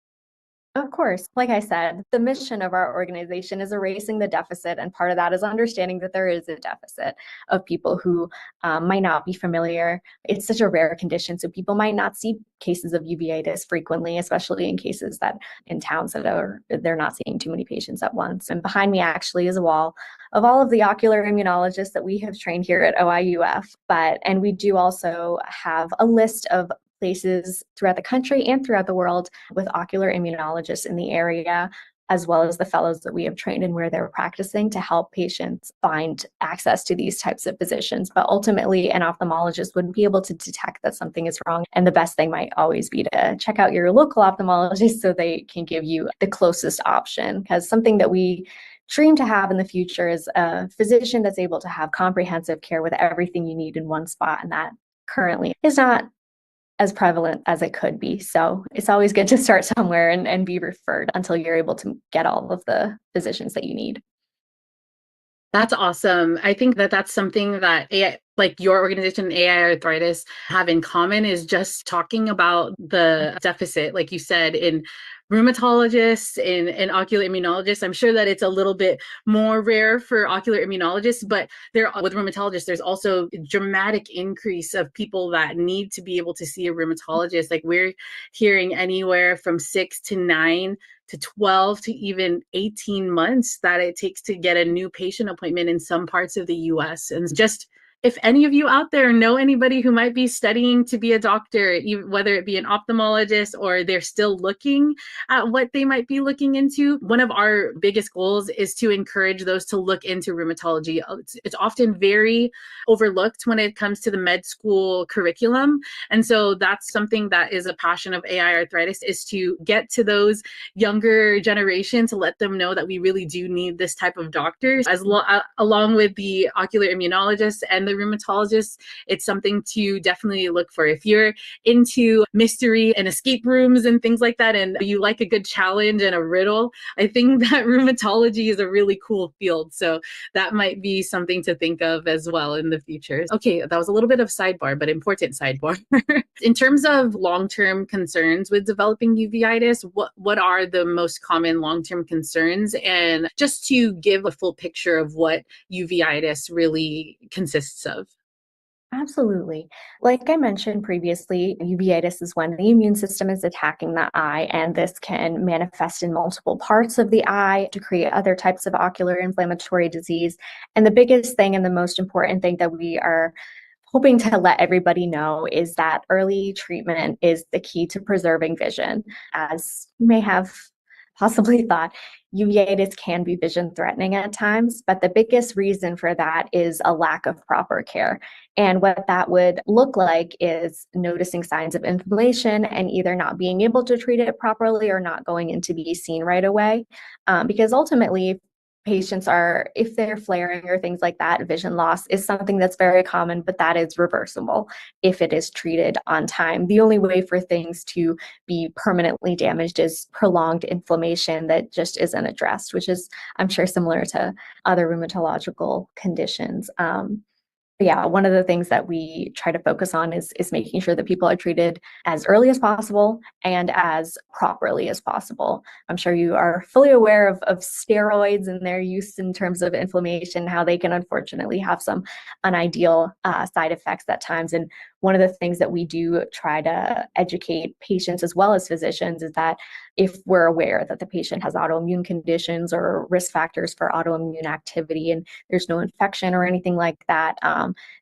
S20: Of course. Like I said, the mission of our organization is erasing the deficit, and part of that is understanding that there is a deficit of people who might not be familiar. It's such a rare condition, so people might not see cases of uveitis frequently, especially in cases that in towns that they're not seeing too many patients at once. And behind me actually is a wall of all of the ocular immunologists that we have trained here at OIUF. And we do also have a list of places throughout the country and throughout the world with ocular immunologists in the area, as well as the fellows that we have trained and where they're practicing to help patients find access to these types of physicians. But ultimately, an ophthalmologist would be able to detect that something is wrong. And the best thing might always be to check out your local ophthalmologist so they can give you the closest option. Because something that we dream to have in the future is a physician that's able to have comprehensive care with everything you need in one spot. And that currently is not as prevalent as it could be. So it's always good to start somewhere and be referred until you're able to get all of the physicians that you need.
S1: That's awesome. I think that that's something that your organization, AiArthritis, have in common, is just talking about the deficit, like you said, in rheumatologists and ocular immunologists. I'm sure that it's a little bit more rare for ocular immunologists, but with rheumatologists, there's also a dramatic increase of people that need to be able to see a rheumatologist. We're hearing anywhere from 6 to 9 to 12 to even 18 months that it takes to get a new patient appointment in some parts of the US. And just if any of you out there know anybody who might be studying to be a doctor, whether it be an ophthalmologist or they're still looking at what they might be looking into, one of our biggest goals is to encourage those to look into rheumatology. It's often very overlooked when it comes to the med school curriculum. And so that's something that is a passion of AiArthritis, is to get to those younger generation to let them know that we really do need this type of doctors, along with the ocular immunologists and the rheumatologists. It's something to definitely look for. If you're into mystery and escape rooms and things like that, and you like a good challenge and a riddle, I think that rheumatology is a really cool field. So that might be something to think of as well in the future. Okay, that was a little bit of sidebar, but important sidebar. In terms of long-term concerns with developing uveitis, what are the most common long-term concerns? And just to give a full picture of what uveitis really consists of.
S20: Absolutely. Like I mentioned previously, uveitis is when the immune system is attacking the eye, and this can manifest in multiple parts of the eye to create other types of ocular inflammatory disease. And the biggest thing and the most important thing that we are hoping to let everybody know is that early treatment is the key to preserving vision. As you may have possibly thought, uveitis can be vision threatening at times, but the biggest reason for that is a lack of proper care. And what that would look like is noticing signs of inflammation and either not being able to treat it properly or not going in to be seen right away. Because ultimately, patients are, if they're flaring or things like that, vision loss is something that's very common, but that is reversible if it is treated on time. The only way for things to be permanently damaged is prolonged inflammation that just isn't addressed, which is, I'm sure, similar to other rheumatological conditions. Yeah, one of the things that we try to focus on is making sure that people are treated as early as possible and as properly as possible. I'm sure you are fully aware of steroids and their use in terms of inflammation, how they can unfortunately have some unideal side effects at times. And one of the things that we do try to educate patients as well as physicians is that if we're aware that the patient has autoimmune conditions or risk factors for autoimmune activity and there's no infection or anything like that,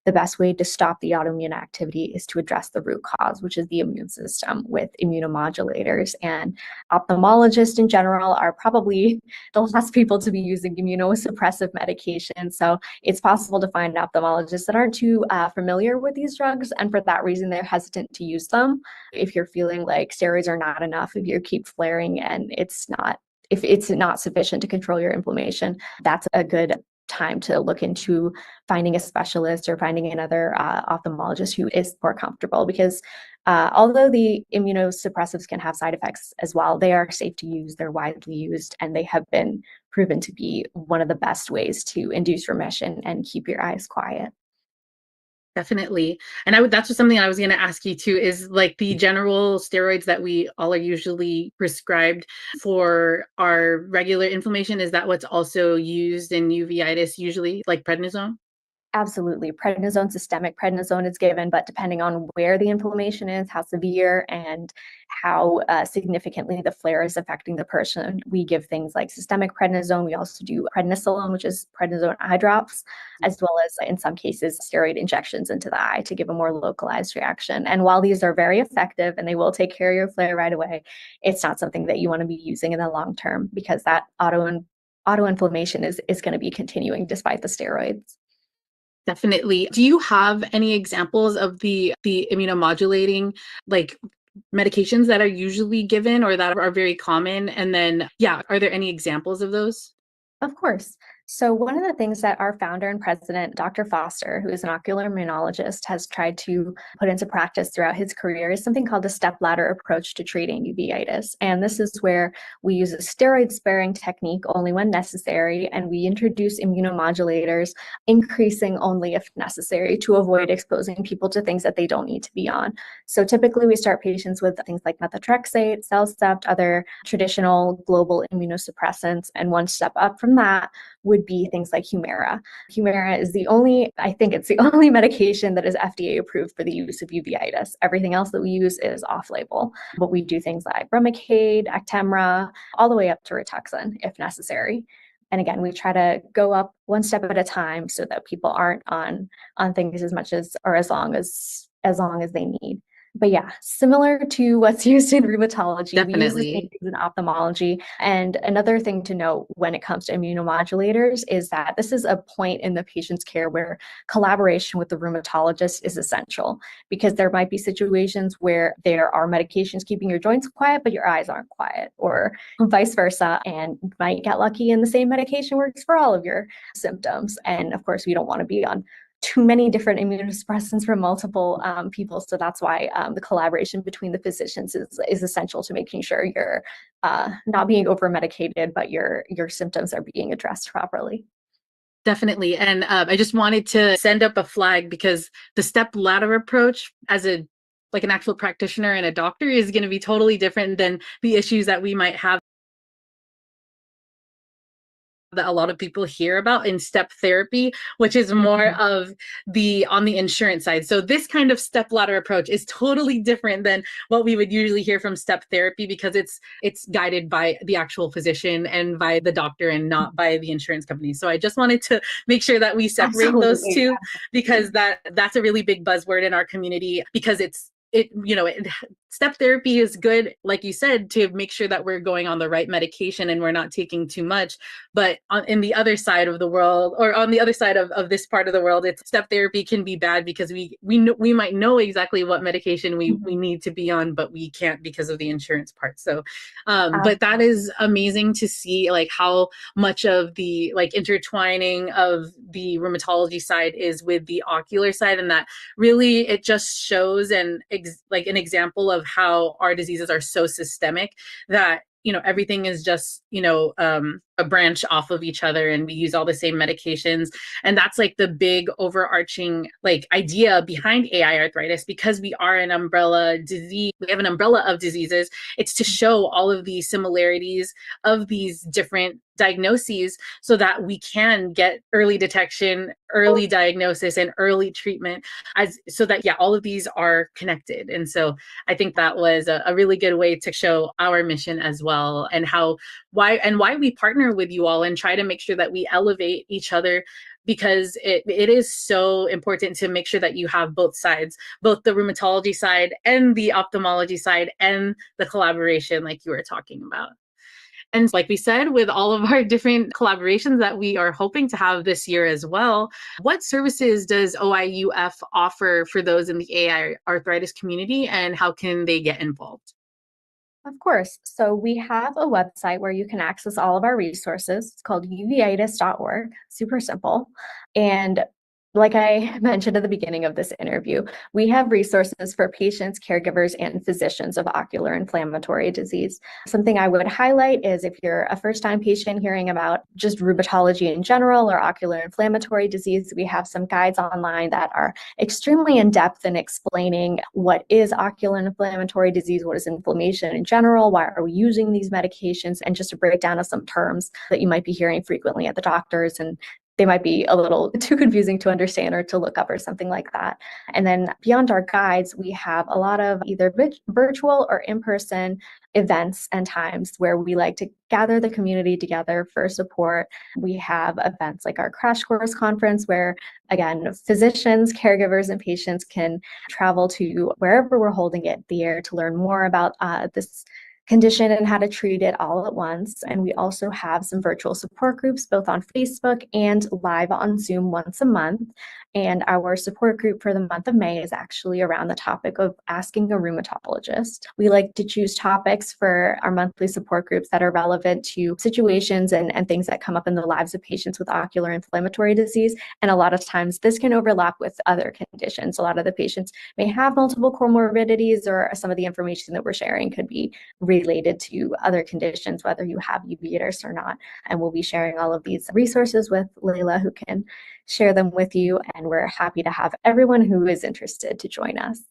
S20: the best way to stop the autoimmune activity is to address the root cause, which is the immune system, with immunomodulators. And ophthalmologists in general are probably the last people to be using immunosuppressive medication. So it's possible to find ophthalmologists that aren't too familiar with these drugs, and for that reason, they're hesitant to use them. If you're feeling like steroids are not enough, if you keep flaring and if it's not sufficient to control your inflammation, that's a good time to look into finding a specialist or finding another ophthalmologist who is more comfortable, because although the immunosuppressives can have side effects as well, they are safe to use, they're widely used, and they have been proven to be one of the best ways to induce remission and keep your eyes quiet.
S1: Definitely. And that's just something I was going to ask you too, is like the general steroids that we all are usually prescribed for our regular inflammation. Is that what's also used in uveitis, usually, like prednisone?
S20: Absolutely. Prednisone, systemic prednisone is given, but depending on where the inflammation is, how severe, and how significantly the flare is affecting the person, we give things like systemic prednisone. We also do prednisolone, which is prednisone eye drops, as well as, in some cases, steroid injections into the eye to give a more localized reaction. And while these are very effective and they will take care of your flare right away, it's not something that you want to be using in the long term, because that autoinflammation is going to be continuing despite the steroids.
S1: Definitely. Do you have any examples of the immunomodulating like medications that are usually given or that are very common? And then, yeah, are there any examples of those?
S20: Of course. So one of the things that our founder and president, Dr. Foster, who is an ocular immunologist, has tried to put into practice throughout his career is something called the step-ladder approach to treating uveitis. And this is where we use a steroid-sparing technique only when necessary, and we introduce immunomodulators, increasing only if necessary, to avoid exposing people to things that they don't need to be on. So typically we start patients with things like methotrexate, CellCept, other traditional global immunosuppressants, and one step up from that would be things like Humira. Humira is I think it's the only medication that is FDA approved for the use of uveitis. Everything else that we use is off-label, but we do things like Remicade, Actemra, all the way up to Rituxan if necessary. And again, we try to go up one step at a time so that people aren't on things as much as or as long as they need. But yeah, similar to what's used in rheumatology, we use the same things in ophthalmology. And another thing to note when it comes to immunomodulators is that this is a point in the patient's care where collaboration with the rheumatologist is essential, because there might be situations where there are medications keeping your joints quiet, but your eyes aren't quiet, or vice versa. And you might get lucky and the same medication works for all of your symptoms. And of course, we don't want to be on too many different immunosuppressants for multiple people. So that's why the collaboration between the physicians is essential to making sure you're not being over medicated, but your symptoms are being addressed properly.
S1: Definitely. And I just wanted to send up a flag, because the step ladder approach as an actual practitioner and a doctor is going to be totally different than the issues that we might have that a lot of people hear about in step therapy, which is more of on the insurance side. So this kind of step ladder approach is totally different than what we would usually hear from step therapy, because it's guided by the actual physician and by the doctor and not by the insurance company. So I just wanted to make sure that we separate those two, because that's a really big buzzword in our community, because step therapy is good, like you said, to make sure that we're going on the right medication and we're not taking too much. But in the other side of the world, or on the other side of this part of the world, step therapy can be bad, because we might know exactly what medication we need to be on, but we can't because of the insurance part. So, but that is amazing to see, how much of the intertwining of the rheumatology side is with the ocular side, and that really it just shows an example of how our diseases are so systemic that everything is just a branch off of each other, and we use all the same medications. And that's the big overarching idea behind AiArthritis, because we are an umbrella disease. We have an umbrella of diseases. It's to show all of the similarities of these different diagnoses so that we can get early detection, early diagnosis, and early treatment, so that all of these are connected. And so I think that was a really good way to show our mission as well, and why we partner with you all and try to make sure that we elevate each other, because it is so important to make sure that you have both sides, both the rheumatology side and the ophthalmology side, and the collaboration like you were talking about. And like we said, with all of our different collaborations that we are hoping to have this year as well, what services does OIUF offer for those in the AI arthritis community, and how can they get involved?
S20: Of course. So we have a website where you can access all of our resources. It's called uveitis.org, super simple. And like I mentioned at the beginning of this interview, we have resources for patients, caregivers, and physicians of ocular inflammatory disease. Something I would highlight is if you're a first-time patient hearing about just rheumatology in general or ocular inflammatory disease, we have some guides online that are extremely in-depth in explaining what is ocular inflammatory disease, what is inflammation in general, why are we using these medications, and just a breakdown of some terms that you might be hearing frequently at the doctors, and they might be a little too confusing to understand or to look up or something like that. And then beyond our guides, we have a lot of either virtual or in-person events and times where we like to gather the community together for support. We have events like our Crash Course Conference, where, again, physicians, caregivers, and patients can travel to wherever we're holding it there to learn more about this condition and how to treat it all at once. And we also have some virtual support groups both on Facebook and live on Zoom once a month. And our support group for the month of May is actually around the topic of asking a rheumatologist. We like to choose topics for our monthly support groups that are relevant to situations and things that come up in the lives of patients with ocular inflammatory disease. And a lot of times this can overlap with other conditions. A lot of the patients may have multiple comorbidities, or some of the information that we're sharing could be related to other conditions, whether you have uveitis or not. And we'll be sharing all of these resources with Layla, who can share them with you. And we're happy to have everyone who is interested to join us.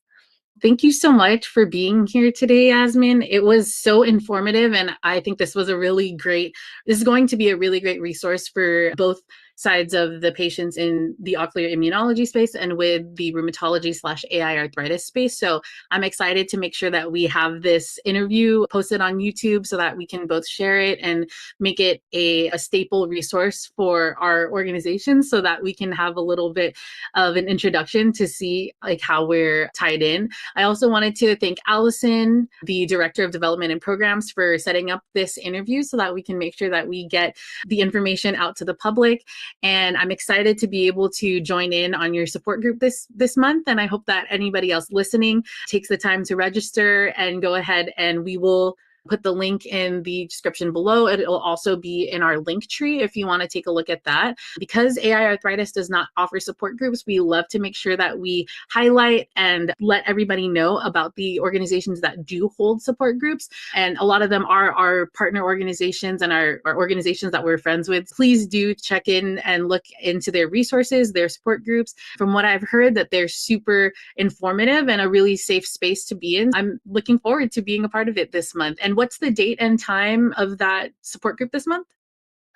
S1: Thank you so much for being here today, Yasmin. It was so informative, and I think this is going to be a really great resource for both sides of the patients in the ocular immunology space and with the rheumatology/AI arthritis space. So I'm excited to make sure that we have this interview posted on YouTube so that we can both share it and make it a staple resource for our organization so that we can have a little bit of an introduction to see like how we're tied in. I also wanted to thank Allison, the Director of Development and Programs, for setting up this interview so that we can make sure that we get the information out to the public. And I'm excited to be able to join in on your support group this month. And I hope that anybody else listening takes the time to register and go ahead, and we will put the link in the description below. It'll also be in our link tree if you want to take a look at that. Because AI Arthritis does not offer support groups, we love to make sure that we highlight and let everybody know about the organizations that do hold support groups. And a lot of them are our partner organizations and our organizations that we're friends with. Please do check in and look into their resources, their support groups. From what I've heard, that they're super informative and a really safe space to be in. I'm looking forward to being a part of it this month. And what's the date and time of that support group this month?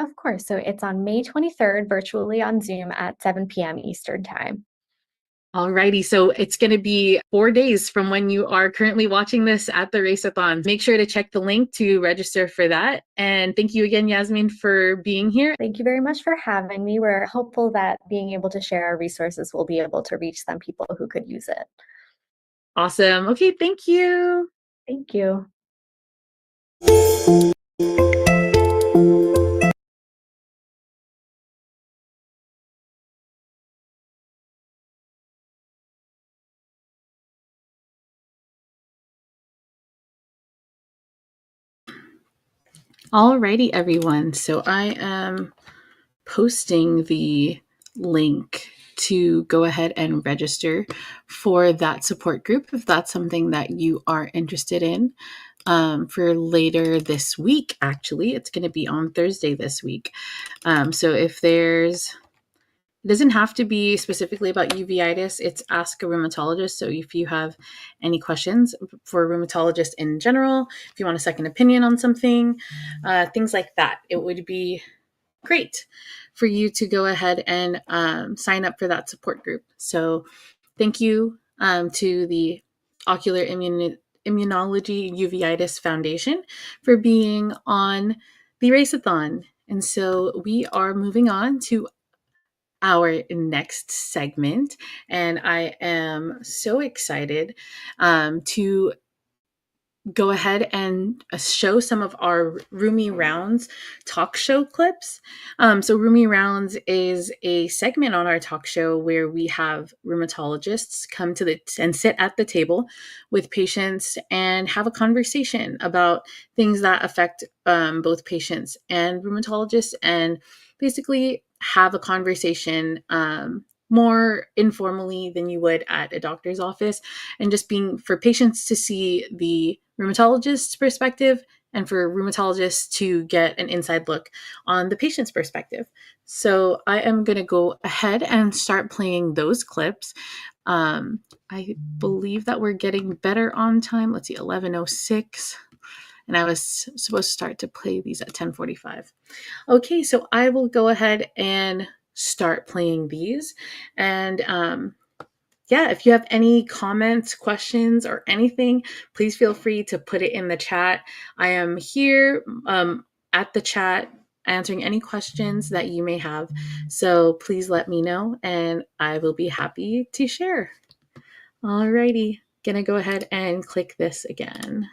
S20: Of course. So it's on May 23rd, virtually on Zoom at 7 p.m. Eastern Time.
S1: Alrighty, so it's going to be 4 days from when you are currently watching this at the Race-a-Thon. Make sure to check the link to register for that. And thank you again, Yasmin, for being here.
S20: Thank you very much for having me. We're hopeful that being able to share our resources will be able to reach some people who could use it.
S1: Awesome. Okay, thank you.
S20: Thank you.
S1: Alrighty, everyone. So I am posting the link to go ahead and register for that support group if that's something that you are interested in. For later this week, actually, it's going to be on Thursday this week. So if there's it doesn't have to be specifically about uveitis. It's Ask a Rheumatologist. So if you have any questions for a rheumatologist in general, if you want a second opinion on something, things like that, it would be great for you to go ahead and sign up for that support group. So thank you to the Ocular Immunology Uveitis Foundation for being on the Race-a-Thon. And so we are moving on to our next segment, and I am so excited to go ahead and show some of our RheumyRounds talk show clips. So RheumyRounds is a segment on our talk show where we have rheumatologists come to and sit at the table with patients and have a conversation about things that affect both patients and rheumatologists, and basically have a conversation more informally than you would at a doctor's office, and just being for patients to see the rheumatologist's perspective and for rheumatologists to get an inside look on the patient's perspective. So I am going to go ahead and start playing those clips. I believe that we're getting better on time. Let's see, 11:06. And I was supposed to start to play these at 10:45. Okay, so I will go ahead and start playing these. And yeah, if you have any comments, questions, or anything, please feel free to put it in the chat. I am here at the chat answering any questions that you may have. So please let me know and I will be happy to share. Alrighty, gonna go ahead and click this again.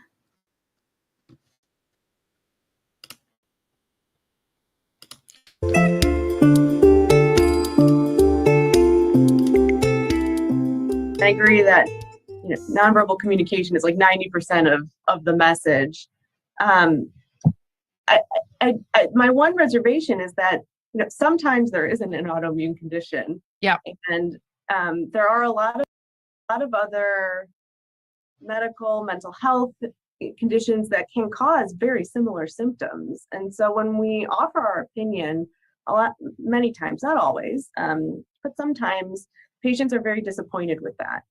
S21: I agree that nonverbal communication is like 90% of the message. My one reservation is that sometimes there isn't an autoimmune condition.
S22: Yeah,
S21: and there are a lot of other mental health conditions that can cause very similar symptoms. And so when we offer our opinion, many times, not always, but sometimes patients are very disappointed with that.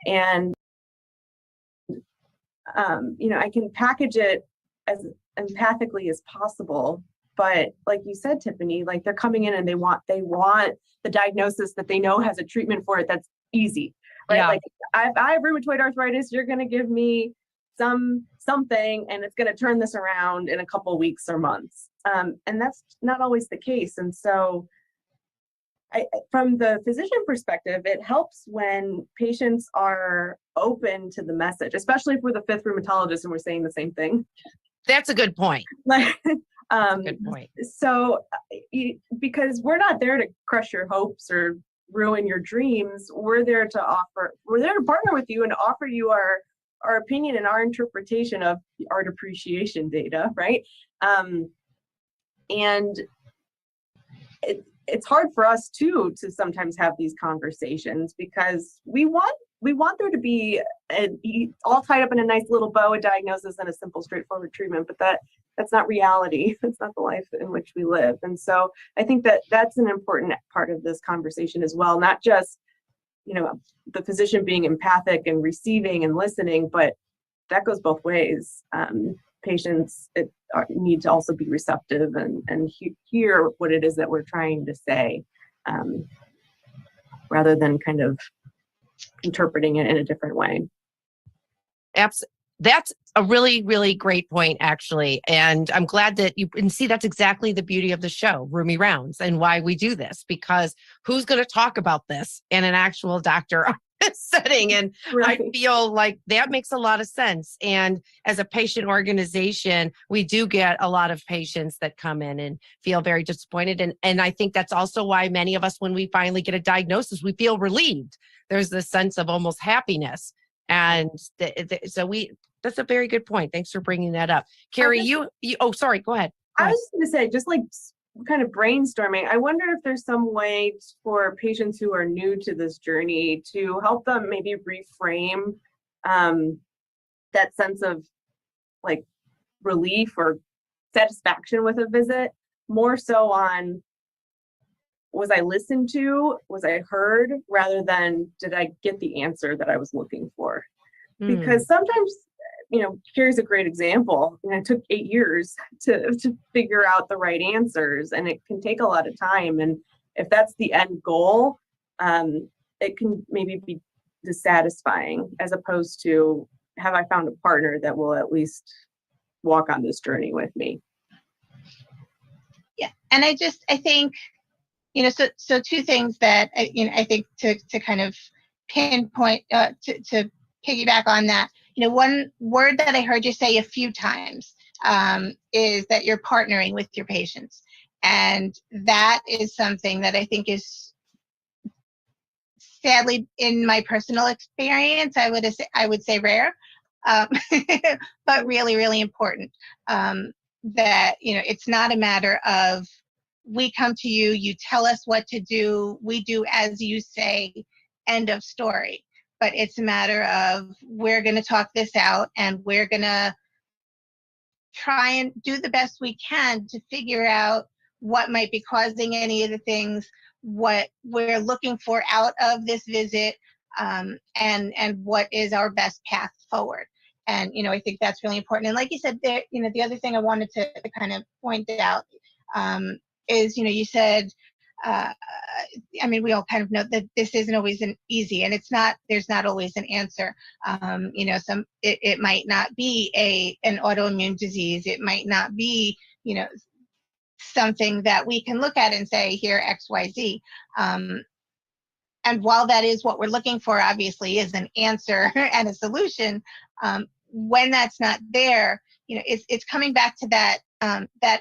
S21: And I can package it as empathically as possible, But like you said, Tiffany, like they're coming in and they want the diagnosis that they know has a treatment for it that's easy, right?
S4: Yeah.
S21: Like I have rheumatoid arthritis. You're going to give me something and it's going to turn this around in a couple of weeks or months. And that's not always the case. And so from the physician perspective, it helps when patients are open to the message, especially if we're the fifth rheumatologist and we're saying the same thing.
S4: That's a good point.
S21: Like,
S4: good point.
S21: So, because we're not there to crush your hopes or ruin your dreams, we're there to partner with you and offer you our opinion and our interpretation of the art appreciation data, right? And it's hard for us too to sometimes have these conversations because we want there to be all tied up in a nice little bow, a diagnosis and a simple, straightforward treatment, but that's not reality. That's not the life in which we live. And so I think that's an important part of this conversation as well, not just, the physician being empathic and receiving and listening, but that goes both ways. Patients need to also be receptive and hear what it is that we're trying to say, rather than kind of interpreting it in a different way.
S4: That's a really, really great point, actually. And I'm glad that that's exactly the beauty of the show, RheumyRounds, and why we do this, because who's going to talk about this in an actual doctor setting? And right. I feel like that makes a lot of sense. And as a patient organization, we do get a lot of patients that come in and feel very disappointed. And I think that's also why many of us, when we finally get a diagnosis, we feel relieved. There's this sense of almost happiness. And that's a very good point. Thanks for bringing that up. Kerry, sorry, go ahead.
S21: I was just going to say, just like kind of brainstorming, I wonder if there's some way for patients who are new to this journey to help them maybe reframe that sense of like relief or satisfaction with a visit, more so on, was I listened to, was I heard, rather than did I get the answer that I was looking for? Because sometimes, Kerry's a great example. It took 8 years to figure out the right answers, and it can take a lot of time. And if that's the end goal, it can maybe be dissatisfying, as opposed to, have I found a partner that will at least walk on this journey with me?
S5: Yeah, and I think, so two things that I think to kind of pinpoint, to piggyback on that. One word that I heard you say a few times is that you're partnering with your patients. And that is something that I think is, sadly, in my personal experience, I would say rare, but really, really important. That, it's not a matter of, we come to you, you tell us what to do, we do as you say, end of story. But it's a matter of, we're going to talk this out and we're going to try and do the best we can to figure out what might be causing any of the things, what we're looking for out of this visit, and what is our best path forward. And, I think that's really important. And like you said, there, the other thing I wanted to kind of point out is, you said, we all kind of know that this isn't always an easy, and there's not always an answer. It might not be an autoimmune disease. It might not be, something that we can look at and say, here, X, Y, Z. And while that is what we're looking for, obviously, is an answer and a solution, when that's not there, it's coming back to that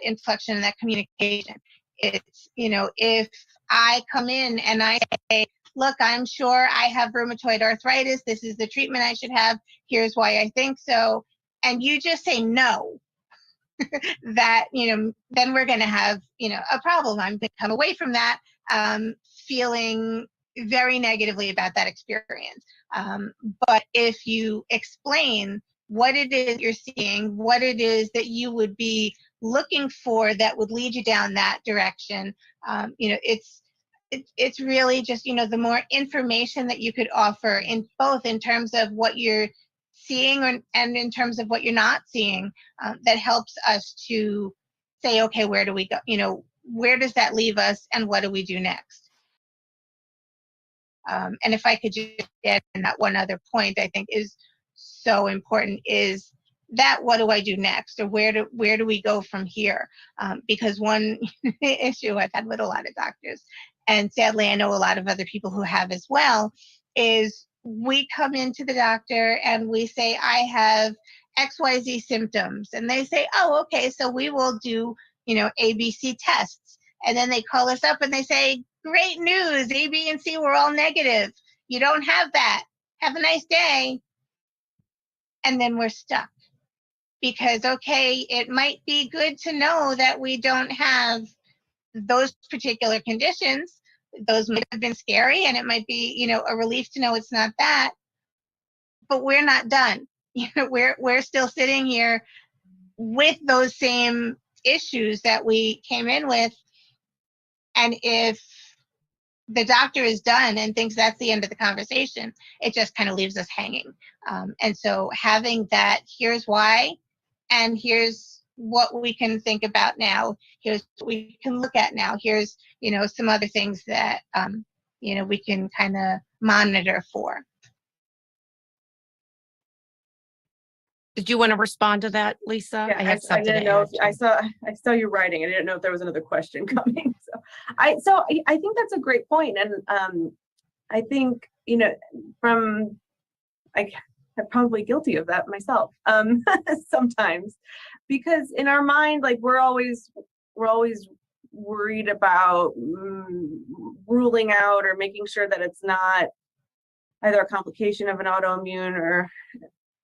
S5: inflection and that communication. It's, if I come in and I say, look, I'm sure I have rheumatoid arthritis, this is the treatment I should have, here's why I think so, and you just say no, that, then we're going to have, a problem. I'm going to come away from that feeling very negatively about that experience. But if you explain what it is you're seeing, what it is that you would be looking for that would lead you down that direction, it's really just, the more information that you could offer, in both in terms of what you're seeing and in terms of what you're not seeing, that helps us to say, okay, where do we go? Where does that leave us, and what do we do next? And if I could just add in that one other point, I think is so important, is that what do I do next, or where do we go from here? Because one issue I've had with a lot of doctors, and sadly I know a lot of other people who have as well, is we come into the doctor and we say, I have XYZ symptoms, and they say, oh, okay, so we will do ABC tests, and then they call us up and they say, great news, A, B, and C were all negative. You don't have that. Have a nice day. And then we're stuck. Because, okay, it might be good to know that we don't have those particular conditions. Those might have been scary, and it might be, a relief to know it's not that. But we're not done. We're still sitting here with those same issues that we came in with. And if the doctor is done and thinks that's the end of the conversation, it just kind of leaves us hanging. And so having that, here's why, and here's what we can think about now, here's what we can look at now, here's some other things that we can kind of monitor for.
S4: Did you want to respond to that, Lisa?
S21: Yeah, I didn't know if I saw you writing. I didn't know if there was another question coming. I think that's a great point, and I think I'm probably guilty of that myself sometimes, because in our mind, like we're always worried about ruling out or making sure that it's not either a complication of an autoimmune or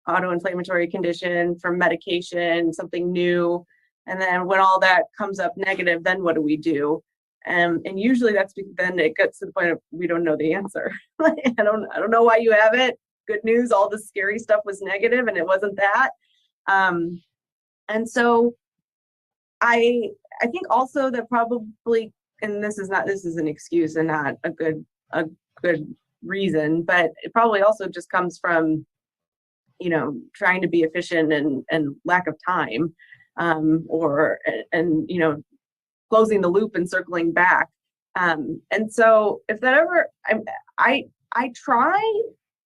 S21: autoinflammatory condition from medication, something new. And then when all that comes up negative, then what do we do? And usually then it gets to the point of we don't know the answer. I don't know why you have it. Good news, all the scary stuff was negative and it wasn't that. And so I think also that probably, and this is an excuse and not a good reason, but it probably also just comes from trying to be efficient and lack of time, closing the loop and circling back. And so if that ever, I try,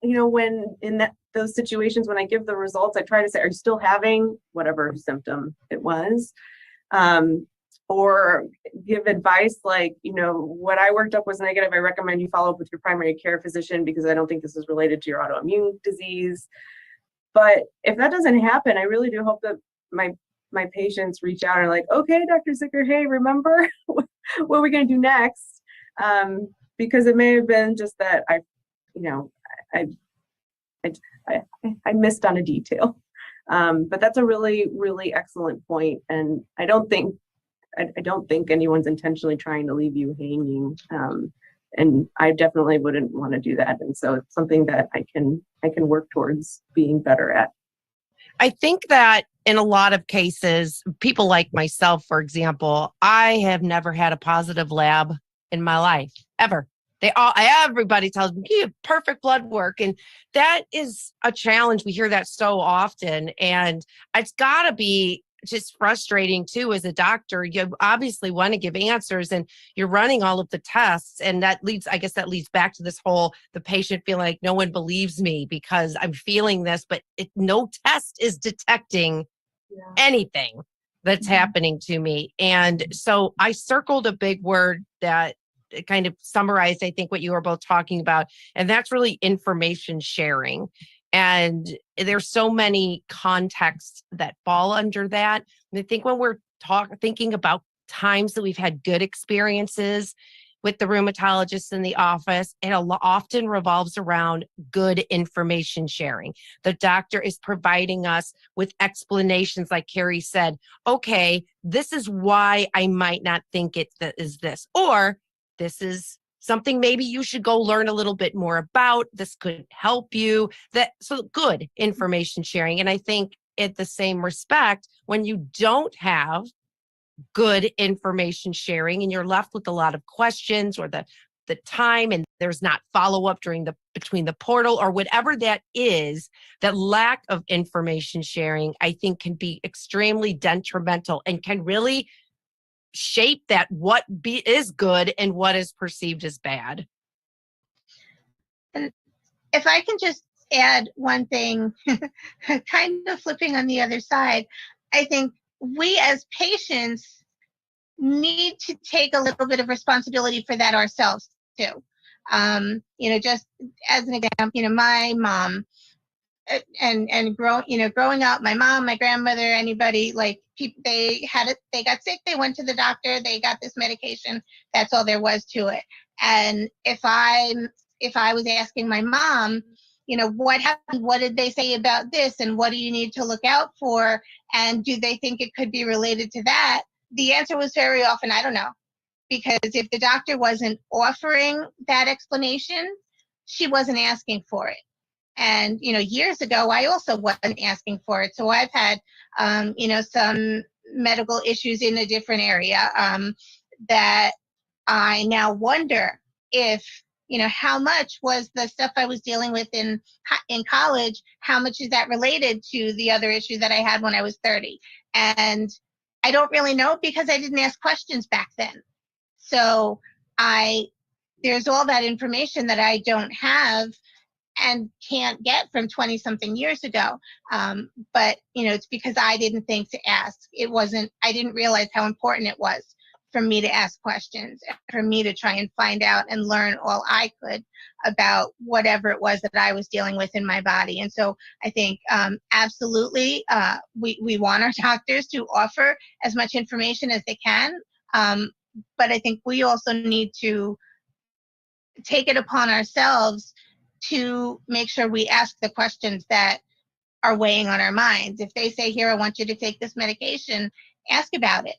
S21: when in those situations, when I give the results, I try to say, are you still having whatever symptom it was? Or give advice like, what I worked up was negative. I recommend you follow up with your primary care physician because I don't think this is related to your autoimmune disease. But if that doesn't happen, I really do hope that my patients reach out and are like, okay, Dr. Zicker, hey, remember what are we going to do next? Because it may have been just that I missed on a detail. But that's a really, really excellent point. And I don't think anyone's intentionally trying to leave you hanging. And I definitely wouldn't want to do that. And so it's something that I can work towards being better at.
S4: I think that in a lot of cases, people like myself, for example, I have never had a positive lab in my life, ever. Everybody tells me you have perfect blood work. And that is a challenge. We hear that so often. And it's got to be just frustrating too as a doctor. You obviously want to give answers and you're running all of the tests, and that leads back to this whole the patient feeling like no one believes me because I'm feeling this, but no test is detecting anything that's happening to me. And so I circled a big word that kind of summarized, I think, what you were both talking about, and that's really information sharing. And there's so many contexts that fall under that. And I think when we're thinking about times that we've had good experiences with the rheumatologist in the office, it often revolves around good information sharing. The doctor is providing us with explanations, like Kerry said, okay, this is why I might not think it is this, or this is something maybe you should go learn a little bit more about. This could help you. So good information sharing. And I think in the same respect, when you don't have good information sharing and you're left with a lot of questions or the time and there's not follow-up between the portal or whatever that is, that lack of information sharing, I think, can be extremely detrimental and can really shape that what is good and what is perceived as bad.
S5: And if I can just add one thing, kind of flipping on the other side, I think we as patients need to take a little bit of responsibility for that ourselves too. Just as an example, my mom growing up, my mom, my grandmother, anybody, like people, they got sick, they went to the doctor, they got this medication. That's all there was to it. And if I was asking my mom, what happened? What did they say about this? And what do you need to look out for? And do they think it could be related to that? The answer was very often, I don't know. Because if the doctor wasn't offering that explanation, she wasn't asking for it. And, years ago, I also wasn't asking for it. So I've had, some medical issues in a different area that I now wonder if, how much was the stuff I was dealing with in college, how much is that related to the other issue that I had when I was 30? And I don't really know because I didn't ask questions back then. So there's all that information that I don't have and can't get from 20 something years ago. But, it's because I didn't think to ask. I didn't realize how important it was for me to ask questions, for me to try and find out and learn all I could about whatever it was that I was dealing with in my body. And so I think absolutely we want our doctors to offer as much information as they can. But I think we also need to take it upon ourselves to make sure we ask the questions that are weighing on our minds. If they say, here, I want you to take this medication, ask about it.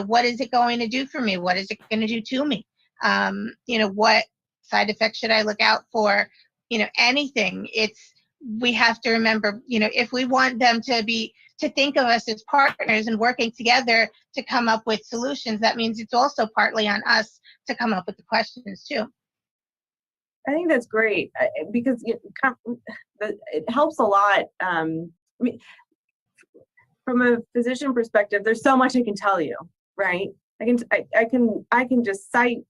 S5: What is it going to do for me? What is it going to do to me? What side effects should I look out for? Anything. We have to remember, if we want them to think of us as partners and working together to come up with solutions, that means it's also partly on us to come up with the questions too.
S21: I think that's great because it helps a lot. From a physician perspective, there's so much I can tell you, right? I can just cite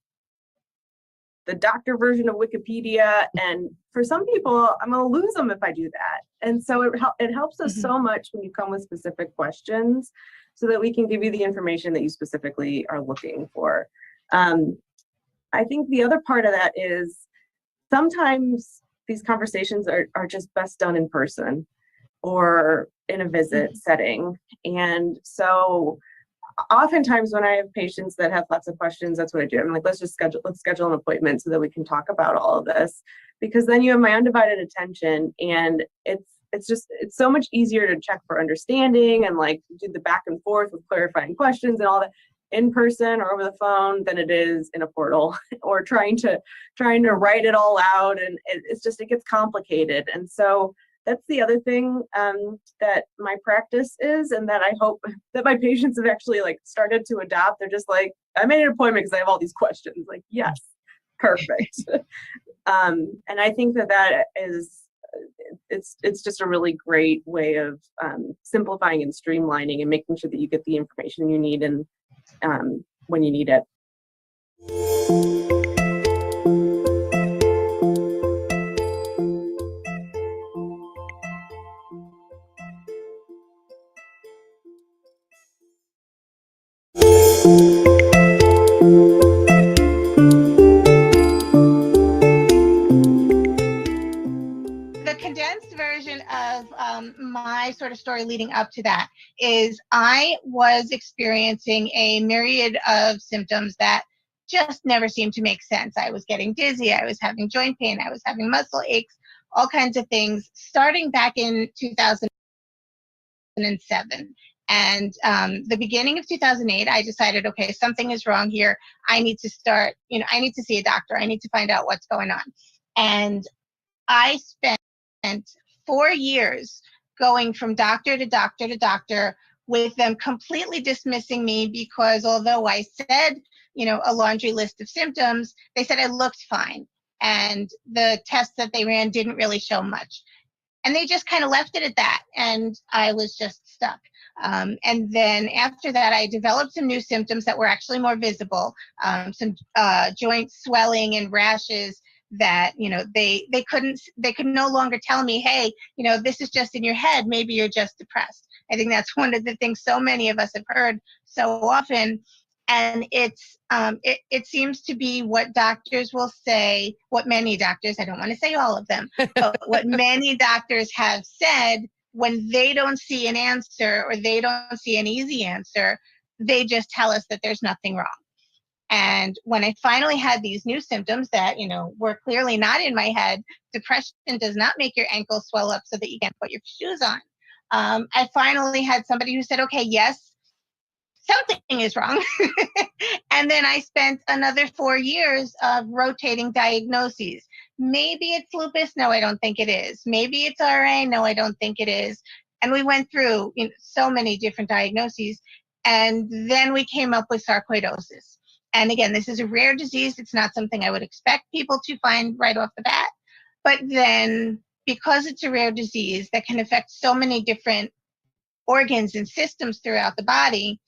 S21: the doctor version of Wikipedia, and for some people, I'm going to lose them if I do that. And so it helps us so much when you come with specific questions, so that we can give you the information that you specifically are looking for. I think the other part of that is sometimes these conversations are just best done in person or in a visit setting. And so oftentimes when I have patients that have lots of questions, that's what I do. I'm like, let's schedule an appointment so that we can talk about all of this, because then you have my undivided attention, and it's so much easier to check for understanding and like do the back and forth with clarifying questions and all that in person or over the phone than it is in a portal or trying to write it all out. And it gets complicated. And so that's the other thing that my practice is, and that I hope that my patients have actually like started to adopt. They're just like, I made an appointment because I have all these questions. Like, yes, perfect. And I think that is, it's just a really great way of simplifying and streamlining and making sure that you get the information you need and when you need it.
S5: The condensed version of my sort of story leading up to that is I was experiencing a myriad of symptoms that just never seemed to make sense. I was getting dizzy, I was having joint pain, I was having muscle aches, all kinds of things, starting back in 2007. And the beginning of 2008, I decided, okay, something is wrong here. I need to see a doctor. I need to find out what's going on. And I spent 4 years going from doctor to doctor to doctor with them completely dismissing me because although I said, a laundry list of symptoms, they said I looked fine. and the tests that they ran didn't really show much. And they just kind of left it at that, and I was just stuck. And then after that, I developed some new symptoms that were actually more visible, some joint swelling and rashes that, they could no longer tell me, hey, this is just in your head, maybe you're just depressed. I think that's one of the things so many of us have heard so often. And it seems to be what doctors will say, what many doctors, I don't want to say all of them, but what many doctors have said when they don't see an answer or they don't see an easy answer, they just tell us that there's nothing wrong. And when I finally had these new symptoms that, were clearly not in my head, depression does not make your ankles swell up so that you can't put your shoes on. I finally had somebody who said, okay, yes, something is wrong. And then I spent another 4 years of rotating diagnoses. Maybe it's lupus. No, I don't think it is. Maybe it's RA. No, I don't think it is. And we went through so many different diagnoses. And then we came up with sarcoidosis. And again, this is a rare disease. It's not something I would expect people to find right off the bat. But then because it's a rare disease that can affect so many different organs and systems throughout the body,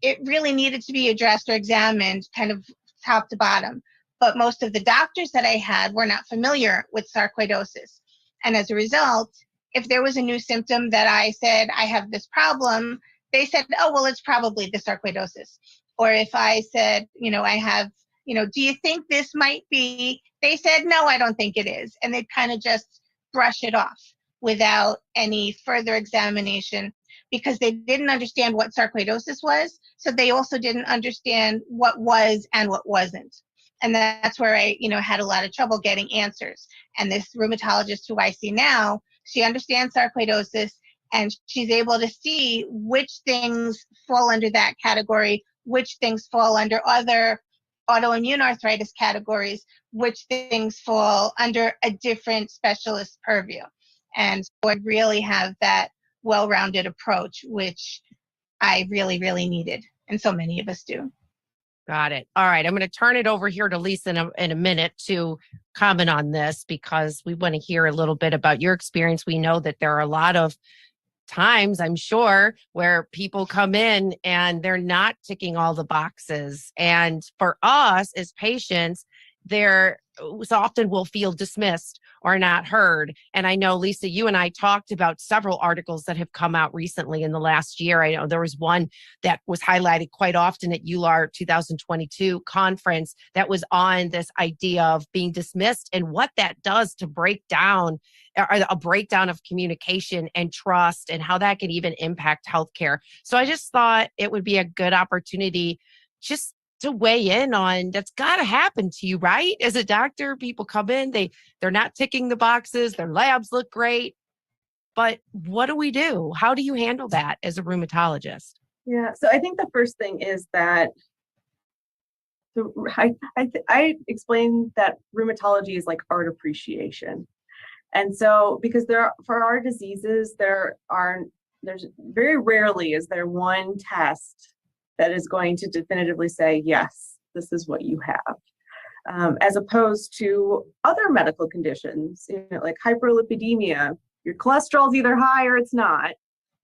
S5: it really needed to be addressed or examined kind of top to bottom. But most of the doctors that I had were not familiar with sarcoidosis. And as a result, if there was a new symptom that I said, I have this problem, they said, oh, well, it's probably the sarcoidosis. Or if I said, I have, do you think this might be, they said, no, I don't think it is. And they'd kind of just brush it off without any further examination, because they didn't understand what sarcoidosis was. So they also didn't understand what was and what wasn't. And that's where I, had a lot of trouble getting answers. And this rheumatologist who I see now, she understands sarcoidosis, and she's able to see which things fall under that category, which things fall under other autoimmune arthritis categories, which things fall under a different specialist purview. And so I really have that well-rounded approach, which I really, really needed. And so many of us do.
S4: Got it. All right. I'm going to turn it over here to Lisa in a minute to comment on this, because we want to hear a little bit about your experience. We know that there are a lot of times, I'm sure, where people come in and they're not ticking all the boxes. And for us as patients, there often will feel dismissed or not heard. And I know, Lisa, you and I talked about several articles that have come out recently in the last year. I know there was one that was highlighted quite often at EULAR 2022 conference that was on this idea of being dismissed and what that does to break down, or a breakdown of communication and trust, and how that can even impact healthcare. So I just thought it would be a good opportunity just to weigh in on, that's got to happen to you, right? As a doctor, people come in, they're not ticking the boxes, their labs look great, but what do we do? How do you handle that as a rheumatologist?
S21: Yeah, so I think the first thing is that I explain that rheumatology is like art appreciation. And so, because for our diseases, there's very rarely is there one test that is going to definitively say, yes, this is what you have. As opposed to other medical conditions, like hyperlipidemia, your cholesterol is either high or it's not,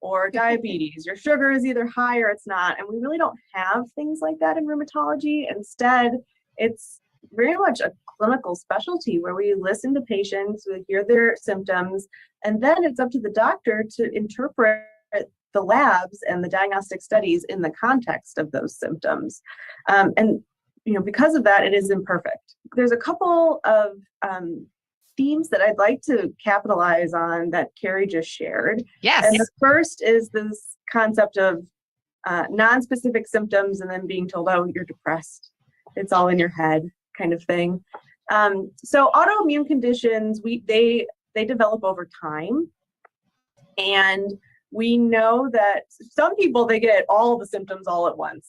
S21: or diabetes, your sugar is either high or it's not. And we really don't have things like that in rheumatology. Instead, it's very much a clinical specialty where we listen to patients, we hear their symptoms, and then it's up to the doctor to interpret the labs and the diagnostic studies in the context of those symptoms. And because of that, it is imperfect. There's a couple of themes that I'd like to capitalize on that Kerry just shared.
S4: Yes.
S21: And the first is this concept of non-specific symptoms and then being told, oh, you're depressed. It's all in your head kind of thing. So autoimmune conditions, they develop over time. And we know that some people, they get all the symptoms all at once.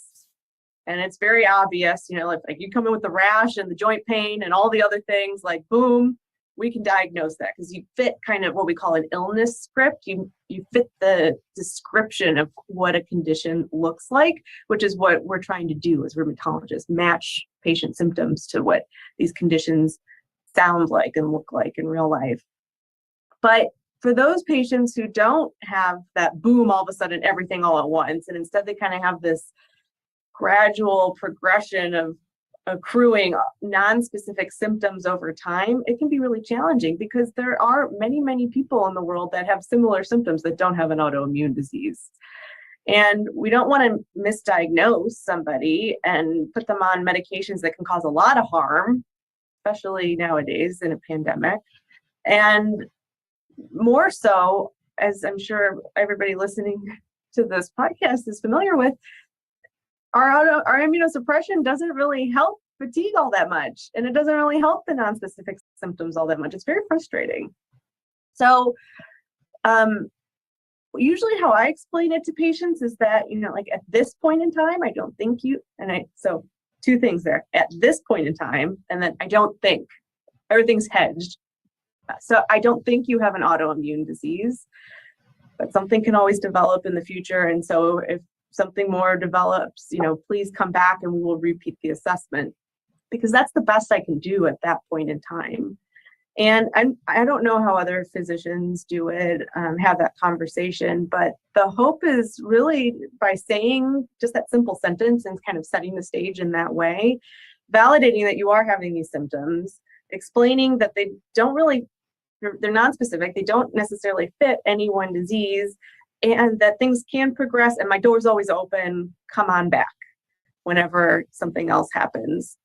S21: And it's very obvious, like you come in with the rash and the joint pain and all the other things, like boom, we can diagnose that because you fit kind of what we call an illness script. You fit the description of what a condition looks like, which is what we're trying to do as rheumatologists, match patient symptoms to what these conditions sound like and look like in real life. But for those patients who don't have that boom, all of a sudden, everything all at once, and instead they kind of have this gradual progression of accruing non-specific symptoms over time, it can be really challenging because there are many, many people in the world that have similar symptoms that don't have an autoimmune disease. And we don't want to misdiagnose somebody and put them on medications that can cause a lot of harm, especially nowadays in a pandemic. And more so, as I'm sure everybody listening to this podcast is familiar with, our immunosuppression doesn't really help fatigue all that much, and it doesn't really help the non-specific symptoms all that much. It's very frustrating. So usually how I explain it to patients is that, like at this point in time, I don't think you, so two things there, at this point in time, and then I don't think, everything's hedged. So I don't think you have an autoimmune disease, but something can always develop in the future. And so if something more develops, please come back and we will repeat the assessment, because that's the best I can do at that point in time. And I don't know how other physicians do it, have that conversation, but the hope is really by saying just that simple sentence and kind of setting the stage in that way, validating that you are having these symptoms, explaining that they don't really, they're non-specific, they don't necessarily fit any one disease, and that things can progress, and my door's always open, come on back whenever something else happens.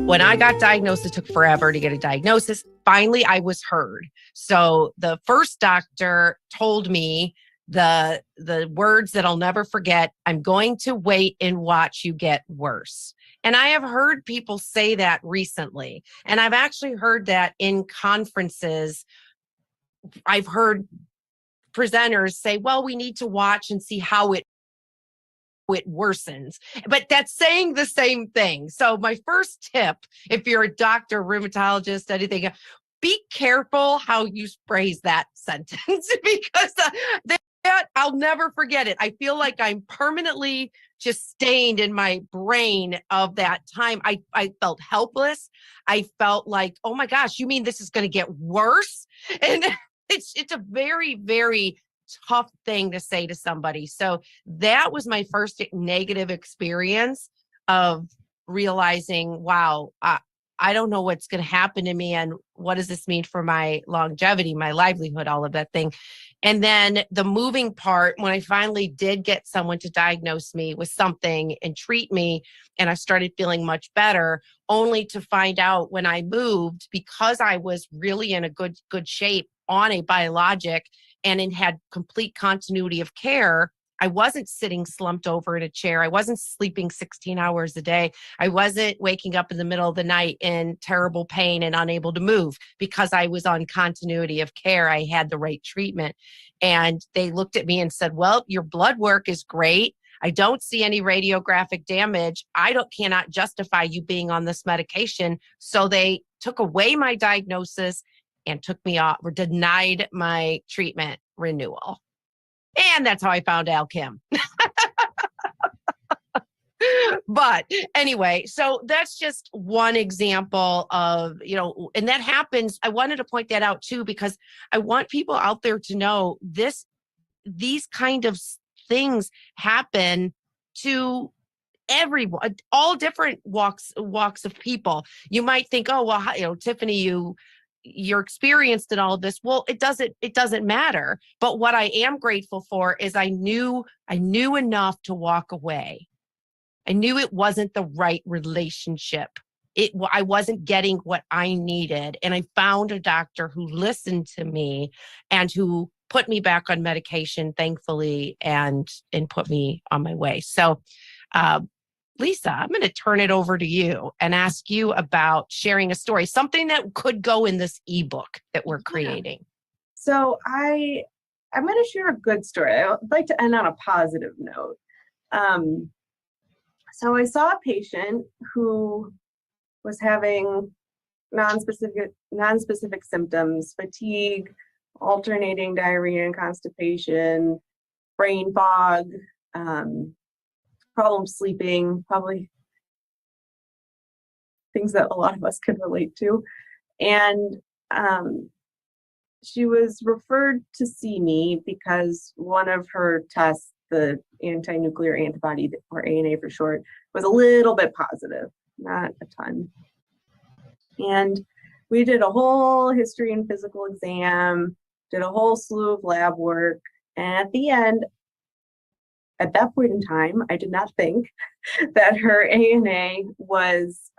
S4: When I got diagnosed, it took forever to get a diagnosis. Finally, I was heard. So the first doctor told me the words that I'll never forget: I'm going to wait and watch you get worse. And I have heard people say that recently. And I've actually heard that in conferences. I've heard presenters say, well, we need to watch and see how it worsens, but that's saying the same thing. So my first tip, if you're a doctor, rheumatologist, anything, be careful how you phrase that sentence, because that I'll never forget it. I feel like I'm permanently just stained in my brain of that time. I felt helpless. I felt like, oh my gosh, you mean this is going to get worse? And it's a very, very tough thing to say to somebody. So that was my first negative experience of realizing, wow, I don't know what's going to happen to me, and what does this mean for my longevity, my livelihood, all of that thing. And then the moving part, when I finally did get someone to diagnose me with something and treat me, and I started feeling much better, only to find out when I moved, because I was really in a good shape on a biologic and it had complete continuity of care. I wasn't sitting slumped over in a chair. I wasn't sleeping 16 hours a day. I wasn't waking up in the middle of the night in terrible pain and unable to move, because I was on continuity of care. I had the right treatment. And they looked at me and said, well, your blood work is great. I don't see any radiographic damage. Cannot justify you being on this medication. So they took away my diagnosis and took me off, or denied my treatment renewal. And that's how I found Al Kim. But anyway, so that's just one example of, and that happens. I wanted to point that out too, because I want people out there to know these kind of things happen to everyone, all different walks of people. You might think, oh, well, Tiffany, you're experienced in all of this. Well, it doesn't matter. But what I am grateful for is I knew enough to walk away. I knew it wasn't the right relationship. I wasn't getting what I needed. And I found a doctor who listened to me and who put me back on medication, thankfully, and put me on my way. So, Lisa, I'm going to turn it over to you and ask you about sharing a story, something that could go in this ebook that we're creating.
S21: So I I'm going to share a good story. I'd like to end on a positive note. So I saw a patient who was having non-specific symptoms, fatigue, alternating diarrhea and constipation, brain fog, problem sleeping, probably things that a lot of us can relate to. And she was referred to see me because one of her tests, the anti-nuclear antibody, or ANA for short, was a little bit positive, not a ton. And we did a whole history and physical exam, did a whole slew of lab work. And at the end, at that point in time, I did not think that her ANA was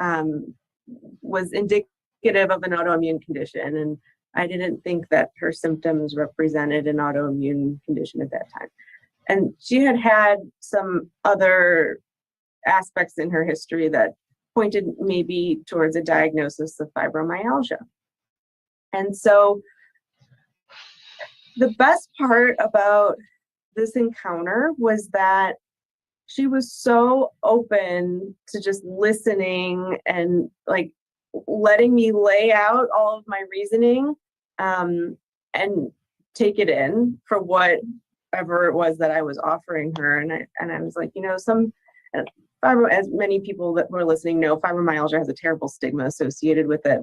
S21: indicative of an autoimmune condition. And I didn't think that her symptoms represented an autoimmune condition at that time. And she had had some other aspects in her history that pointed maybe towards a diagnosis of fibromyalgia. And so the best part about this encounter was that she was so open to just listening and like letting me lay out all of my reasoning and take it in for whatever it was that I was offering her. And I was like, you know, as many people that were listening know, fibromyalgia has a terrible stigma associated with it.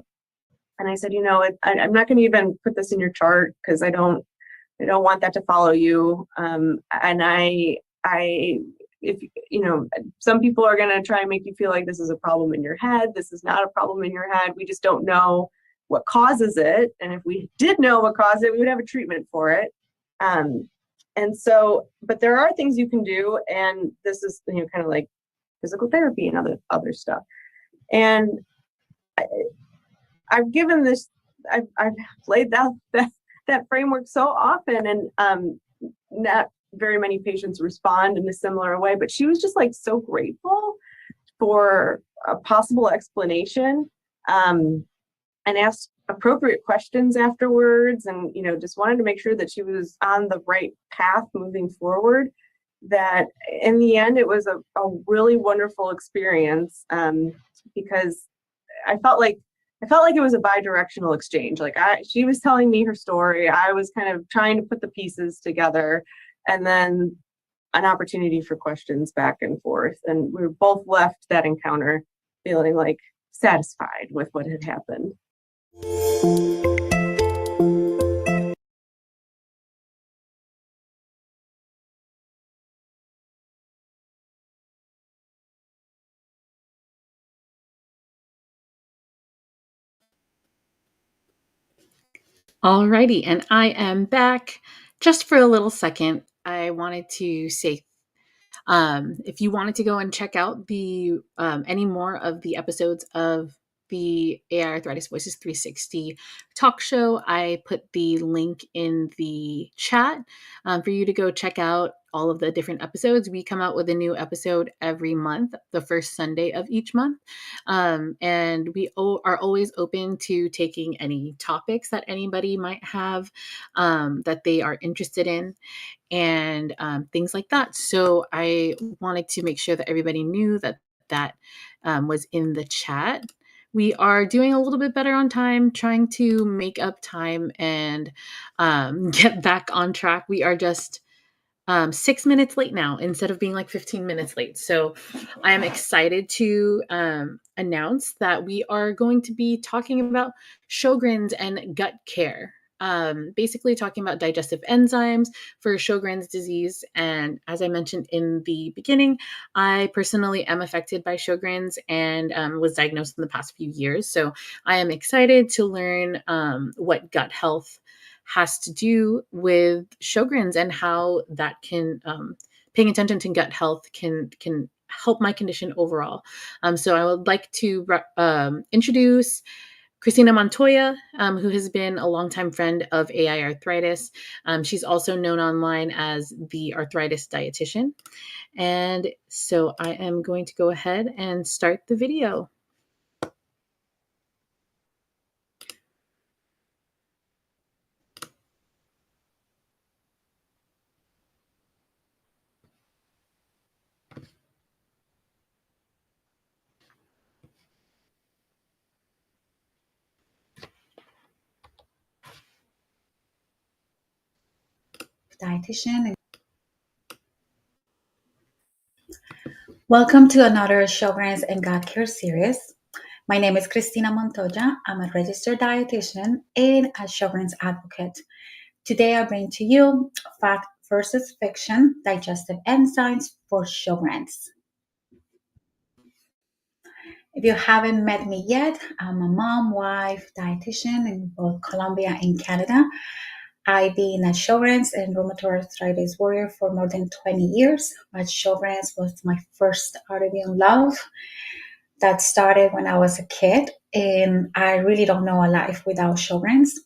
S21: And I said, you know, I'm not going to even put this in your chart because I don't want that to follow you. And if you know, some people are going to try and make you feel like this is a problem in your head. This is not a problem in your head. We just don't know what causes it. And if we did know what caused it, we would have a treatment for it. And so, but there are things you can do. And this is, you know, kind of like physical therapy and other stuff. And I've given this, I've laid down that framework so often, and not very many patients respond in a similar way, but she was just like so grateful for a possible explanation, and asked appropriate questions afterwards, and, you know, just wanted to make sure that she was on the right path moving forward. That in the end, it was a really wonderful experience, because I felt like it was a bi-directional exchange. Like she was telling me her story, I was kind of trying to put the pieces together, and then an opportunity for questions back and forth. And we were both left that encounter feeling like satisfied with what had happened.
S1: Alrighty, and I am back. Just for a little second, I wanted to say, if you wanted to go and check out the any more of the episodes of the AiArthritis Voices 360 talk show, I put the link in the chat for you to go check out all of the different episodes. We come out with a new episode every month, the first Sunday of each month. And we are always open to taking any topics that anybody might have that they are interested in, and things like that. So I wanted to make sure that everybody knew that was in the chat. We are doing a little bit better on time, trying to make up time and get back on track. We are just 6 minutes late now instead of being like 15 minutes late. So I am excited to announce that we are going to be talking about Sjogren's and gut care. Basically talking about digestive enzymes for Sjogren's disease. And as I mentioned in the beginning, I personally am affected by Sjogren's and was diagnosed in the past few years. So I am excited to learn what gut health has to do with Sjogren's and how that can, paying attention to gut health can help my condition overall. So I would like to introduce Cristina Montoya, who has been a longtime friend of AiArthritis. She's also known online as the Arthritis Dietitian. And so I am going to go ahead and start the video.
S3: dietitian. Welcome to another Sjogren's and Gut Care series. My name is Cristina Montoya. I'm a registered dietitian and a Sjogren's advocate. Today I bring to you Fact versus Fiction, Digestive Enzymes for Sjogren's. If you haven't met me yet, I'm a mom, wife, dietitian in both Colombia and Canada. I've been a Sjogren's and rheumatoid arthritis warrior for more than 20 years, but Sjogren's was my first autoimmune love that started when I was a kid, and I really don't know a life without Sjogren's.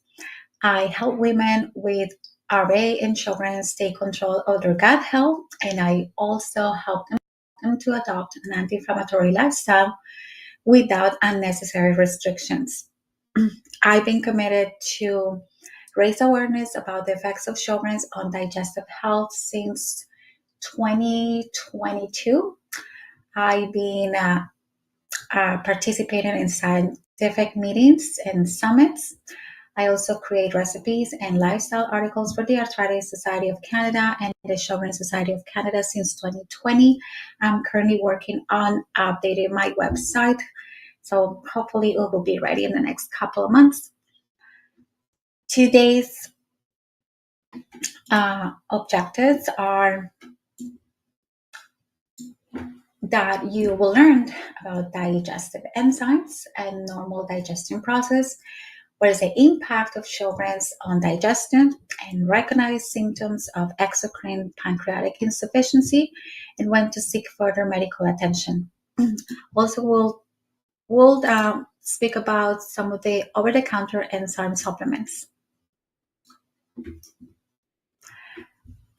S3: I help women with RA and Sjogren's take control of their gut health, and I also help them to adopt an anti-inflammatory lifestyle without unnecessary restrictions. I've been committed to raise awareness about the effects of Sjogren's on digestive health since 2022. I've been participating in scientific meetings and summits. I also create recipes and lifestyle articles for the Arthritis Society of Canada and the Sjogren's Society of Canada since 2020. I'm currently working on updating my website, so hopefully it will be ready in the next couple of months. Today's objectives are that you will learn about digestive enzymes and normal digestion process, what is the impact of Sjogren's on digestion, and recognize symptoms of exocrine pancreatic insufficiency and when to seek further medical attention. Also, we'll speak about some of the over-the-counter enzyme supplements.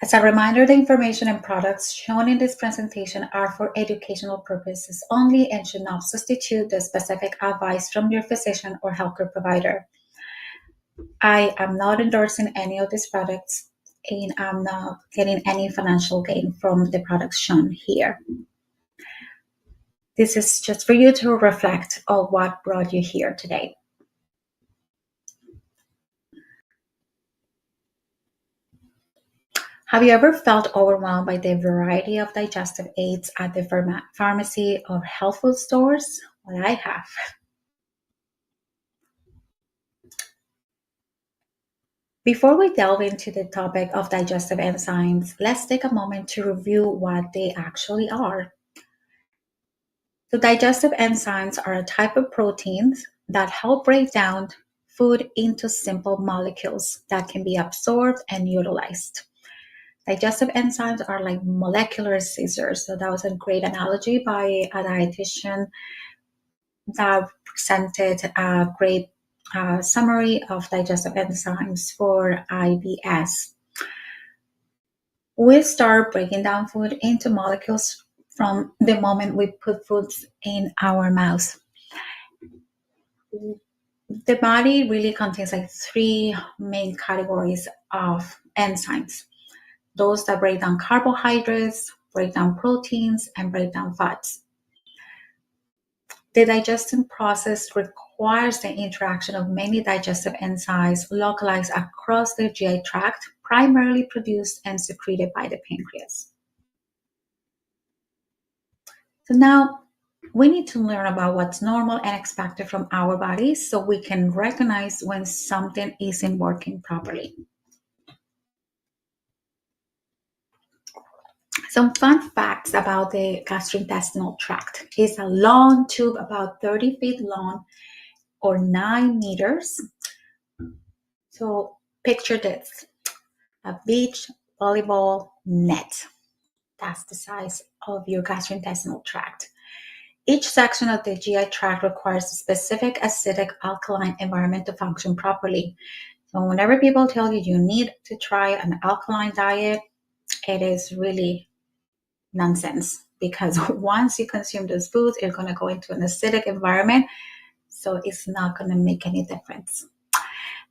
S3: As a reminder, the information and products shown in this presentation are for educational purposes only and should not substitute the specific advice from your physician or healthcare provider. I am not endorsing any of these products, and I'm not getting any financial gain from the products shown here. This is just for you to reflect on what brought you here today. Have you ever felt overwhelmed by the variety of digestive aids at the pharmacy or health food stores? Well, I have. Before we delve into the topic of digestive enzymes, let's take a moment to review what they actually are. So digestive enzymes are a type of proteins that help break down food into simple molecules that can be absorbed and utilized. Digestive enzymes are like molecular scissors. So that was a great analogy by a dietitian that presented a great summary of digestive enzymes for IBS. We start breaking down food into molecules from the moment we put foods in our mouths. The body really contains like three main categories of enzymes. Those that break down carbohydrates, break down proteins, and break down fats. The digestion process requires the interaction of many digestive enzymes localized across the GI tract, primarily produced and secreted by the pancreas. So now we need to learn about what's normal and expected from our bodies so we can recognize when something isn't working properly. Some fun facts about the gastrointestinal tract. It's a long tube about 30 feet long or 9 meters. So picture this, a beach volleyball net. That's the size of your gastrointestinal tract. Each section of the GI tract requires a specific acidic alkaline environment to function properly. So whenever people tell you you need to try an alkaline diet, it is really nonsense, because once you consume those foods, you're going to go into an acidic environment, so it's not going to make any difference.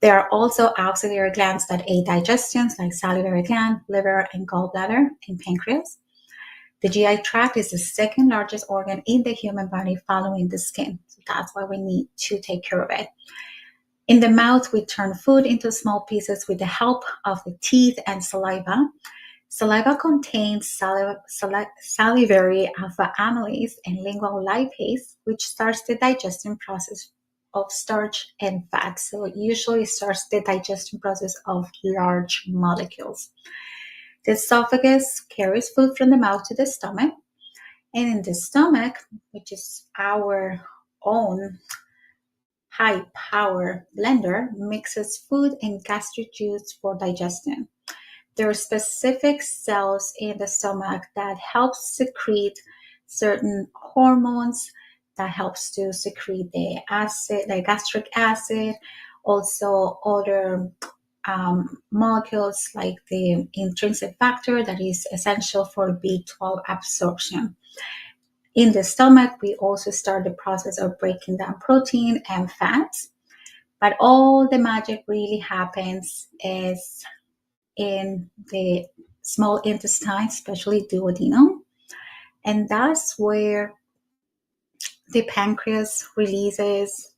S3: There are also auxiliary glands that aid digestion, like salivary gland, liver, and gallbladder, and pancreas. The GI tract is the second largest organ in the human body following the skin, so that's why we need to take care of it. In the mouth, we turn food into small pieces with the help of the teeth and saliva. Saliva contains salivary alpha amylase and lingual lipase, which starts the digestion process of starch and fat. So it usually starts the digestion process of large molecules. The esophagus carries food from the mouth to the stomach. And in the stomach, which is our own high power blender, mixes food and gastric juice for digestion. There are specific cells in the stomach that help secrete certain hormones, that helps to secrete the acid, the gastric acid, also other molecules like the intrinsic factor that is essential for B12 absorption. In the stomach, we also start the process of breaking down protein and fats, but all the magic really happens is in the small intestine, especially duodenum, and that's where the pancreas releases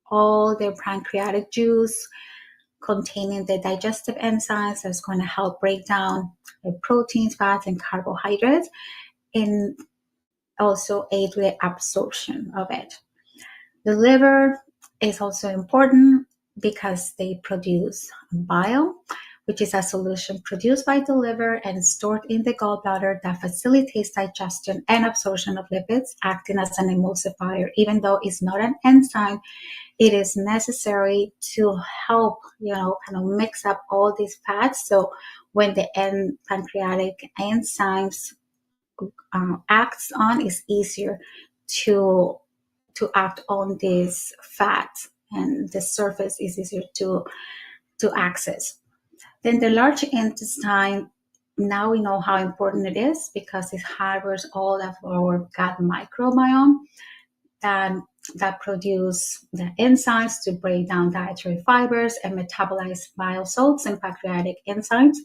S3: all the pancreatic juice containing the digestive enzymes that's going to help break down the proteins, fats, and carbohydrates, and also aid with the absorption of it. The liver is also important because they produce bile, which is a solution produced by the liver and stored in the gallbladder that facilitates digestion and absorption of lipids, acting as an emulsifier. Even though it's not an enzyme, it is necessary to help, kind of mix up all these fats. So when the pancreatic enzymes acts on, it's easier to act on these fats, and the surface is easier to access. Then the large intestine, now we know how important it is because it harbors all of our gut microbiome that produce the enzymes to break down dietary fibers and metabolize bile salts and pancreatic enzymes.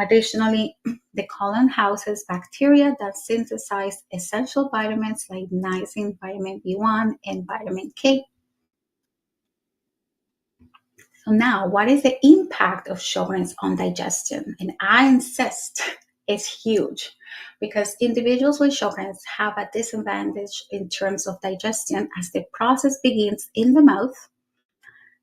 S3: Additionally, the colon houses bacteria that synthesize essential vitamins like niacin, vitamin B1, and vitamin K. So now, what is the impact of Sjogren's on digestion? And I insist it's huge because individuals with Sjogren's have a disadvantage in terms of digestion as the process begins in the mouth.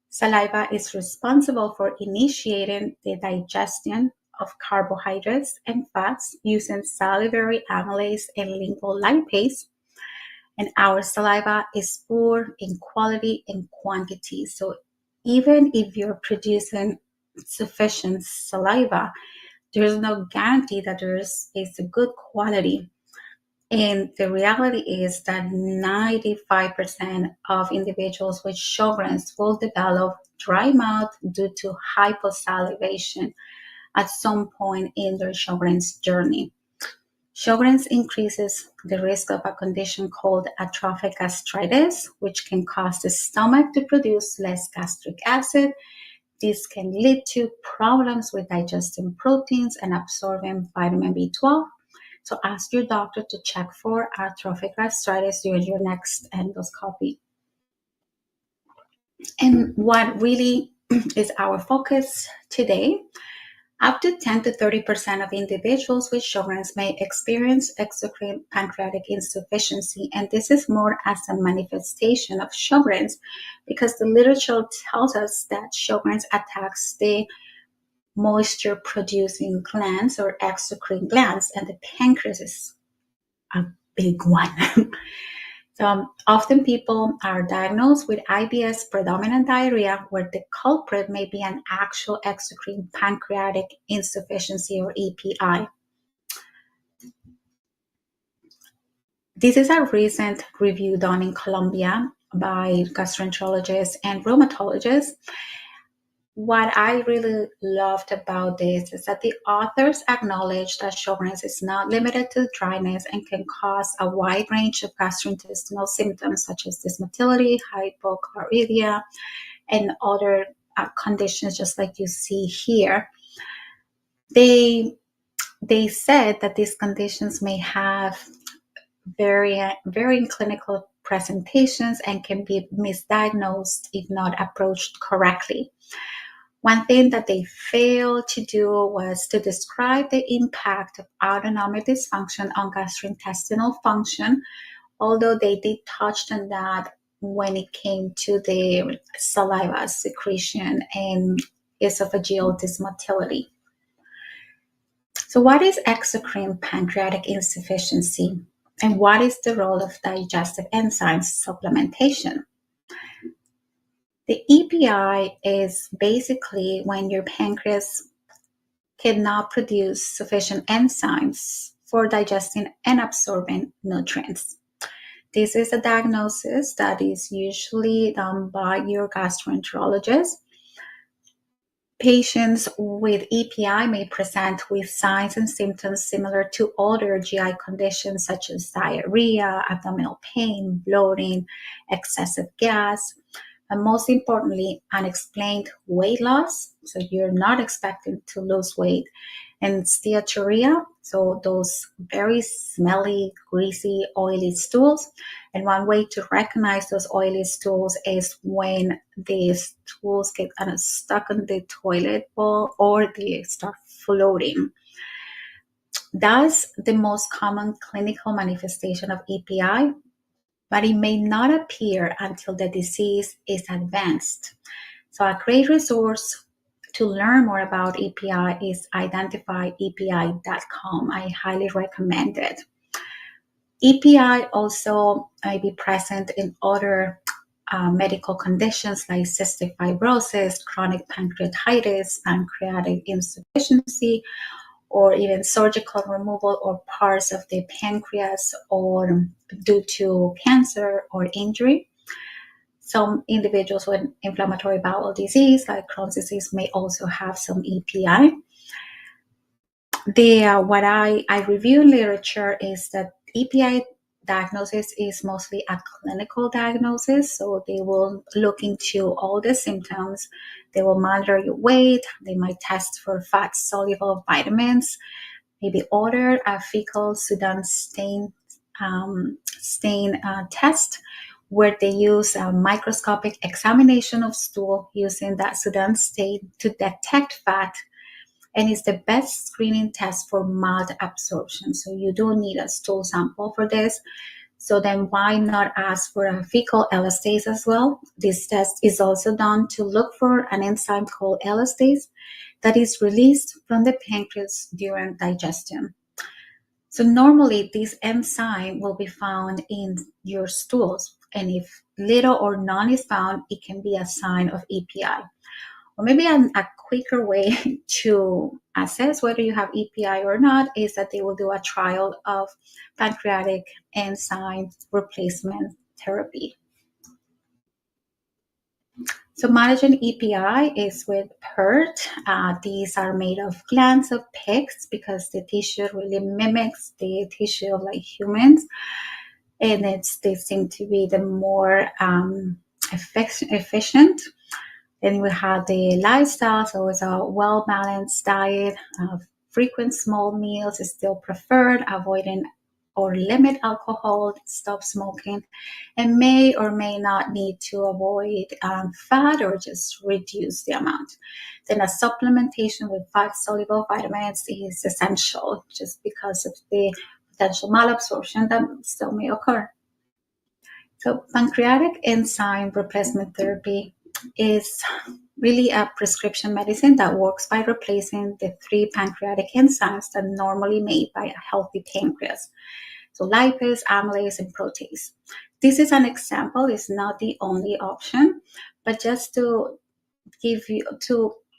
S3: Saliva is responsible for initiating the digestion of carbohydrates and fats using salivary amylase and lingual lipase. And our saliva is poor in quality and quantity. So even if you're producing sufficient saliva, there's no guarantee that it's a good quality. And the reality is that 95% of individuals with Sjogren's will develop dry mouth due to hyposalivation at some point in their Sjogren's journey. Sjogren's increases the risk of a condition called atrophic gastritis, which can cause the stomach to produce less gastric acid. This can lead to problems with digesting proteins and absorbing vitamin B12. So ask your doctor to check for atrophic gastritis during your next endoscopy. And what really is our focus today? Up to 10 to 30% of individuals with Sjogren's may experience exocrine pancreatic insufficiency, and this is more as a manifestation of Sjogren's because the literature tells us that Sjogren's attacks the moisture-producing glands or exocrine glands, and the pancreas is a big one. So often people are diagnosed with IBS predominant diarrhea, where the culprit may be an actual exocrine pancreatic insufficiency or EPI. This is a recent review done in Colombia by gastroenterologists and rheumatologists. What I really loved about this is that the authors acknowledge that Sjogren's is not limited to dryness and can cause a wide range of gastrointestinal symptoms such as dysmotility, hypochlorhydria, and other conditions just like you see here. They said that these conditions may have varying clinical presentations and can be misdiagnosed if not approached correctly. One thing that they failed to do was to describe the impact of autonomic dysfunction on gastrointestinal function, although they did touch on that when it came to the saliva secretion and esophageal dysmotility. So what is exocrine pancreatic insufficiency? And what is the role of digestive enzymes supplementation? The EPI is basically when your pancreas cannot produce sufficient enzymes for digesting and absorbing nutrients. This is a diagnosis that is usually done by your gastroenterologist. Patients with EPI may present with signs and symptoms similar to other GI conditions such as diarrhea, abdominal pain, bloating, excessive gas, and most importantly, unexplained weight loss. So you're not expecting to lose weight. And steatorrhea, so those very smelly, greasy, oily stools. And one way to recognize those oily stools is when the stools get kind of stuck on the toilet bowl or they start floating. That's the most common clinical manifestation of EPI, but it may not appear until the disease is advanced. So a great resource to learn more about EPI is identifyepi.com. I highly recommend it. EPI also may be present in other medical conditions like cystic fibrosis, chronic pancreatitis, pancreatic insufficiency, or even surgical removal or parts of the pancreas or due to cancer or injury. Some individuals with inflammatory bowel disease, like Crohn's disease, may also have some EPI. What I review in literature is that EPI diagnosis is mostly a clinical diagnosis. So they will look into all the symptoms. They will monitor your weight. They might test for fat-soluble vitamins, maybe order a fecal Sudan stain test, where they use a microscopic examination of stool using that Sudan stain to detect fat, and it's the best screening test for malabsorption. So you don't need a stool sample for this. So then why not ask for a fecal elastase as well? This test is also done to look for an enzyme called elastase that is released from the pancreas during digestion. So normally this enzyme will be found in your stools, and if little or none is found, it can be a sign of EPI. Or maybe a quicker way to assess whether you have EPI or not is that they will do a trial of pancreatic enzyme replacement therapy. So managing EPI is with PERT. These are made of glands of pigs because the tissue really mimics the tissue of like humans, and they seem to be the more efficient. Then we have the lifestyle, so it's a well-balanced diet. Frequent small meals is still preferred, avoiding or limit alcohol, stop smoking, and may or may not need to avoid fat or just reduce the amount. Then a supplementation with fat-soluble vitamins is essential just because of the potential malabsorption that still may occur. So pancreatic enzyme replacement therapy is really a prescription medicine that works by replacing the 3 pancreatic enzymes that are normally made by a healthy pancreas. So lipase, amylase, and protease. This is an example, it's not the only option, but just to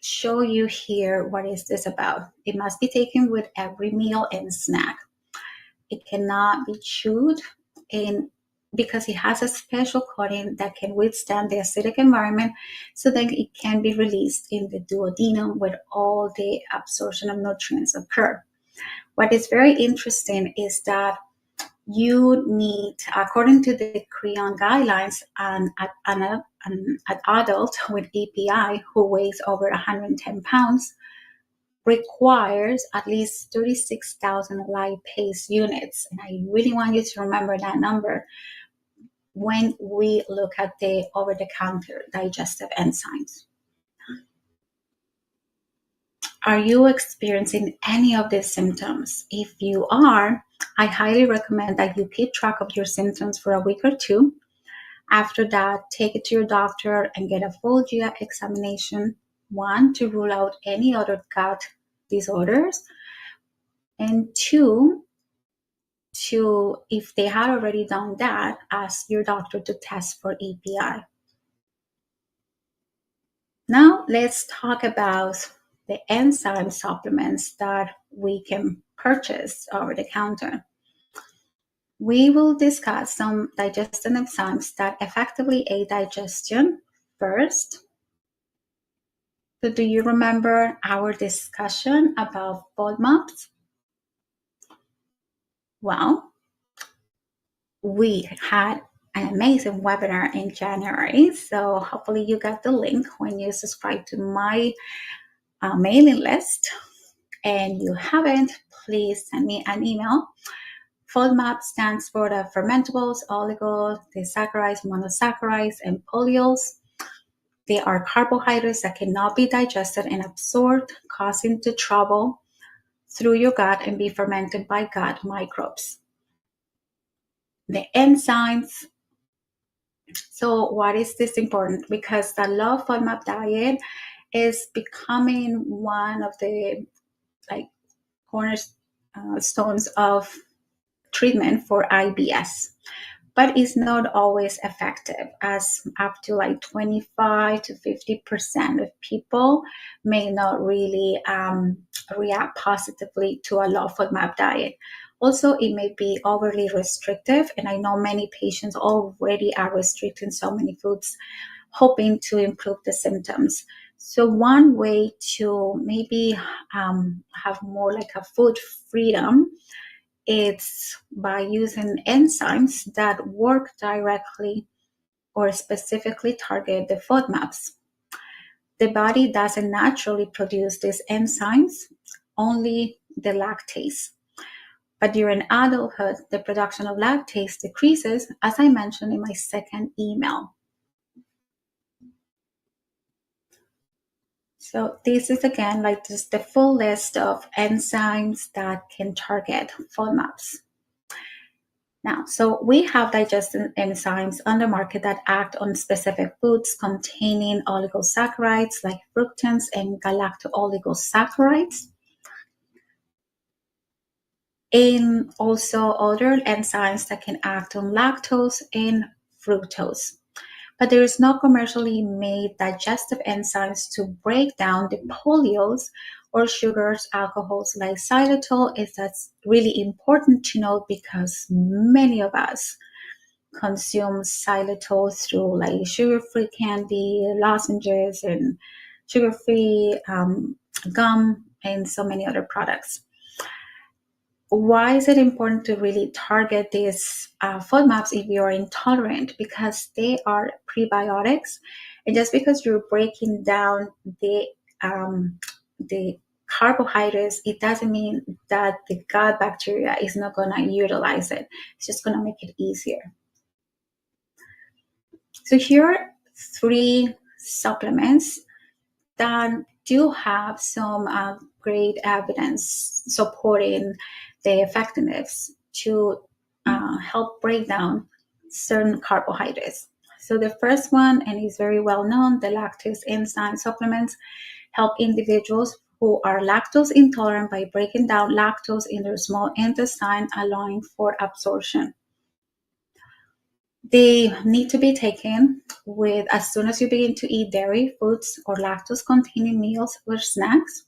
S3: show you here what is this about. It must be taken with every meal and snack. It cannot be chewed, and because it has a special coating that can withstand the acidic environment, so then it can be released in the duodenum where all the absorption of nutrients occur. What is very interesting is that you need, according to the Creon guidelines, an adult with EPI who weighs over 110 pounds requires at least 36,000 lipase units. And I really want you to remember that number. when we look at the over-the-counter digestive enzymes. Are you experiencing any of these symptoms? If you are, I highly recommend that you keep track of your symptoms for a week or two. After that, take it to your doctor and get a full GI examination. 1, to rule out any other gut disorders, and 2, to, if they had already done that, ask your doctor to test for EPI. Now let's talk about the enzyme supplements that we can purchase over the counter. We will discuss some digestive enzymes that effectively aid digestion first. So do you remember our discussion about FODMAPs? Well, we had an amazing webinar in January, so hopefully you got the link when you subscribe to my mailing list. And you haven't, please send me an email. FODMAP stands for the fermentables, oligos, disaccharides, monosaccharides, and polyols. They are carbohydrates that cannot be digested and absorbed, causing to travel through your gut and be fermented by gut microbes. The enzymes. So why is this important? Because the low FODMAP diet is becoming one of the cornerstones of treatment for IBS, but it's not always effective, as up to 25 to 50% of people may not really react positively to a low FODMAP diet. Also, it may be overly restrictive, and I know many patients already are restricting so many foods, hoping to improve the symptoms. So one way to maybe have more like a food freedom, it's by using enzymes that work directly or specifically target the FODMAPs. The body doesn't naturally produce these enzymes, only the lactase. But during adulthood, the production of lactase decreases, as I mentioned in my second email. So this is again just the full list of enzymes that can target FODMAPs. Now, so we have digestive enzymes on the market that act on specific foods containing oligosaccharides like fructans and galacto-oligosaccharides, and also other enzymes that can act on lactose and fructose. But there is no commercially made digestive enzymes to break down the polyols or sugars, alcohols like xylitol. That's really important to note because many of us consume xylitol through sugar-free candy, lozenges, and sugar-free gum, and so many other products. Why is it important to really target these FODMAPs if you're intolerant? Because they are prebiotics, and just because you're breaking down the carbohydrates, it doesn't mean that the gut bacteria is not going to utilize it. It's just going to make it easier. So here are 3 supplements that do have some great evidence supporting the effectiveness to help break down certain carbohydrates. So the first one, and is very well known, the lactase enzyme supplements help individuals who are lactose intolerant by breaking down lactose in their small intestine, allowing for absorption. They need to be taken with as soon as you begin to eat dairy, foods, or lactose-containing meals or snacks.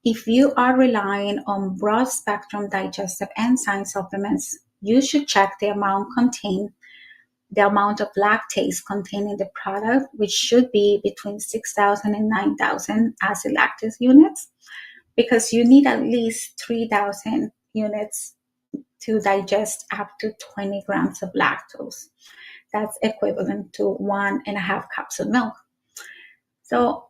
S3: If you are relying on broad-spectrum digestive enzyme supplements, you should check the amount of lactase contained in the product, which should be between 6,000 and 9,000 acid lactase units, because you need at least 3,000 units to digest up to 20 grams of lactose. That's equivalent to 1.5 cups of milk. So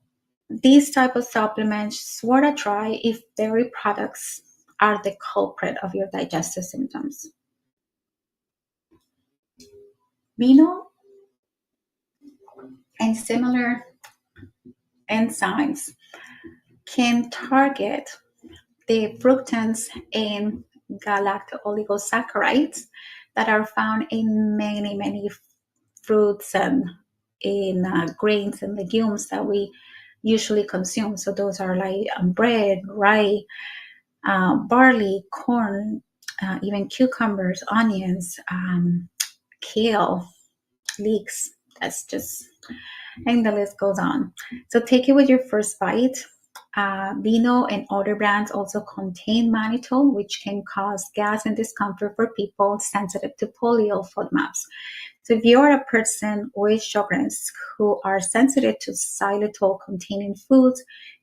S3: these type of supplements worth a try if dairy products are the culprit of your digestive symptoms. Melo and similar enzymes can target the fructans and galacto-oligosaccharides that are found in many fruits and in grains and legumes that we usually consume. So those are like bread, rye, barley, corn, even cucumbers, onions, kale, leeks. That's just, and the list goes on. So take it with your first bite. Melo and other brands also contain mannitol, which can cause gas and discomfort for people sensitive to polio FODMAPs. So if you're a person with Sjogren's who are sensitive to xylitol-containing foods,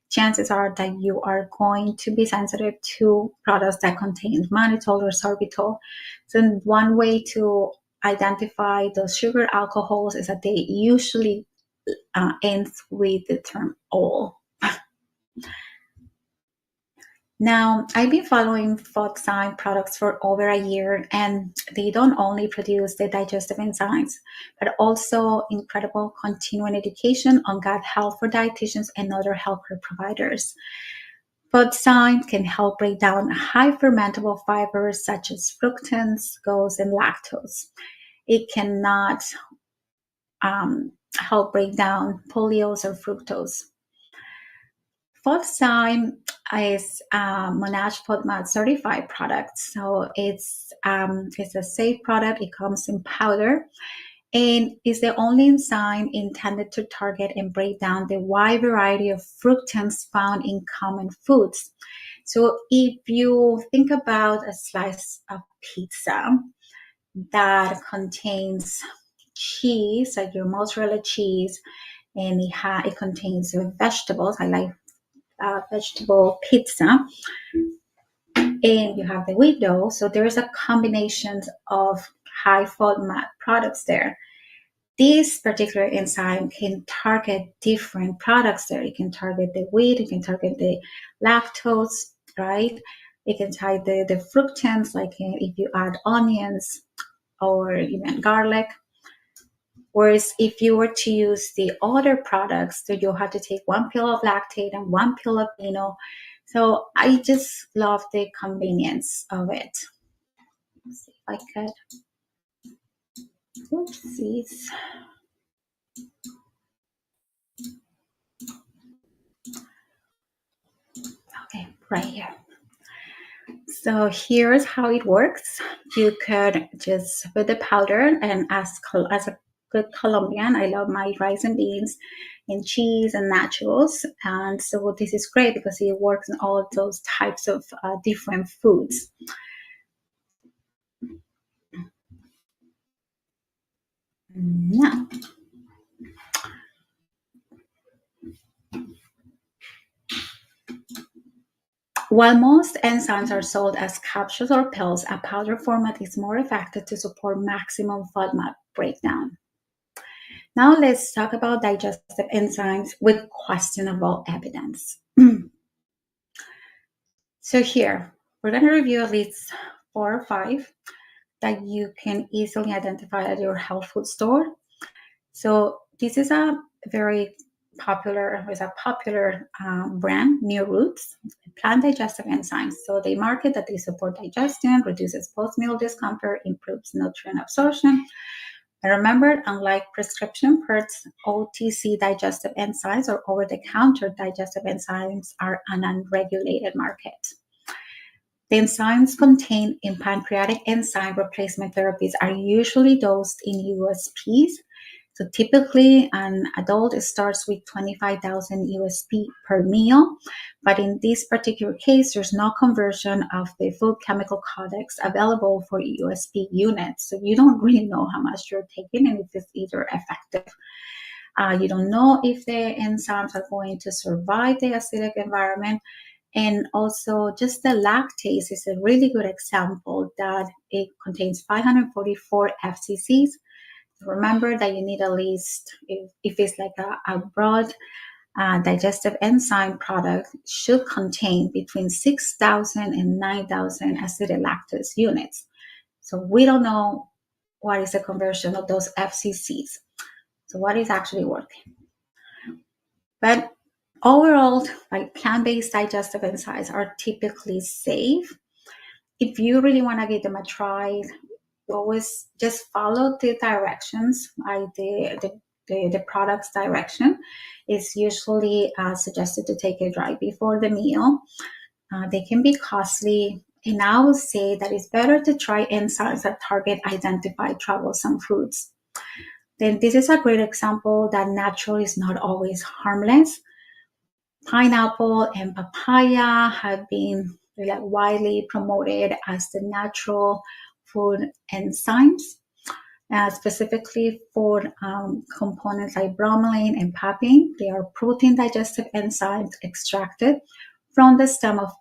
S3: chances are that you are going to be sensitive to products that contain mannitol or sorbitol. So one way to identify those sugar alcohols is that they usually end with the term ol. Now, I've been following FODzyme products for over a year, and they don't only produce the digestive enzymes, but also incredible continuing education on gut health for dietitians and other healthcare providers. FODzyme can help break down high fermentable fibers such as fructans, GOS, and lactose. It cannot help break down polyols or fructose. FODzyme is Monash FODMAP certified product, so it's a safe product. It comes in powder, and is the only enzyme intended to target and break down the wide variety of fructans found in common foods. So if you think about a slice of pizza that contains cheese, like your mozzarella cheese, and it contains vegetables. I like vegetable pizza, and you have the wheat dough. So there's a combination of high FODMAP products there. This particular enzyme can target different products there. It can target the wheat, it can target the lactose, right? It can target the fructans, like if you add onions or even garlic. Whereas if you were to use the other products, then you'll have to take 1 pill of lactate and 1 pill of Melo. So I just love the convenience of it. Let's see if I could. Oopsies. Okay, right here. So here's how it works. You could just put the powder, and as a good Colombian, I love my rice and beans and cheese and nachos. And so this is great because it works in all of those types of different foods. Now, while most enzymes are sold as capsules or pills, a powder format is more effective to support maximum FODMAP breakdown. Now let's talk about digestive enzymes with questionable evidence. So here, we're going to review at least 4 or 5 that you can easily identify at your health food store. So this is a very popular brand, New Roots, plant digestive enzymes. So they market that they support digestion, reduces post-meal discomfort, improves nutrient absorption. And remember, unlike prescription pills, OTC digestive enzymes or over-the-counter digestive enzymes are an unregulated market. The enzymes contained in pancreatic enzyme replacement therapies are usually dosed in USPs. So typically, an adult starts with 25,000 USP per meal, but in this particular case, there's no conversion of the food chemical codex available for USP units. So you don't really know how much you're taking and if it's either effective. You don't know if the enzymes are going to survive the acidic environment. And also just the lactase is a really good example that it contains 544 FCCs. Remember that you need at least, if it's like a broad digestive enzyme product, should contain between 6,000 and 9,000 acidic lactose units. So we don't know what is the conversion of those FCCs. So what is actually working? But overall, like plant-based digestive enzymes are typically safe. If you really want to give them a try, always just follow the directions, like the product's direction. It's usually suggested to take it right before the meal. They can be costly, and I would say that it's better to try enzymes that target identified troublesome foods. Then this is a great example that natural is not always harmless. Pineapple and papaya have been widely promoted as the natural food enzymes, specifically for components like bromelain and papain. They are protein digestive enzymes extracted from the stem of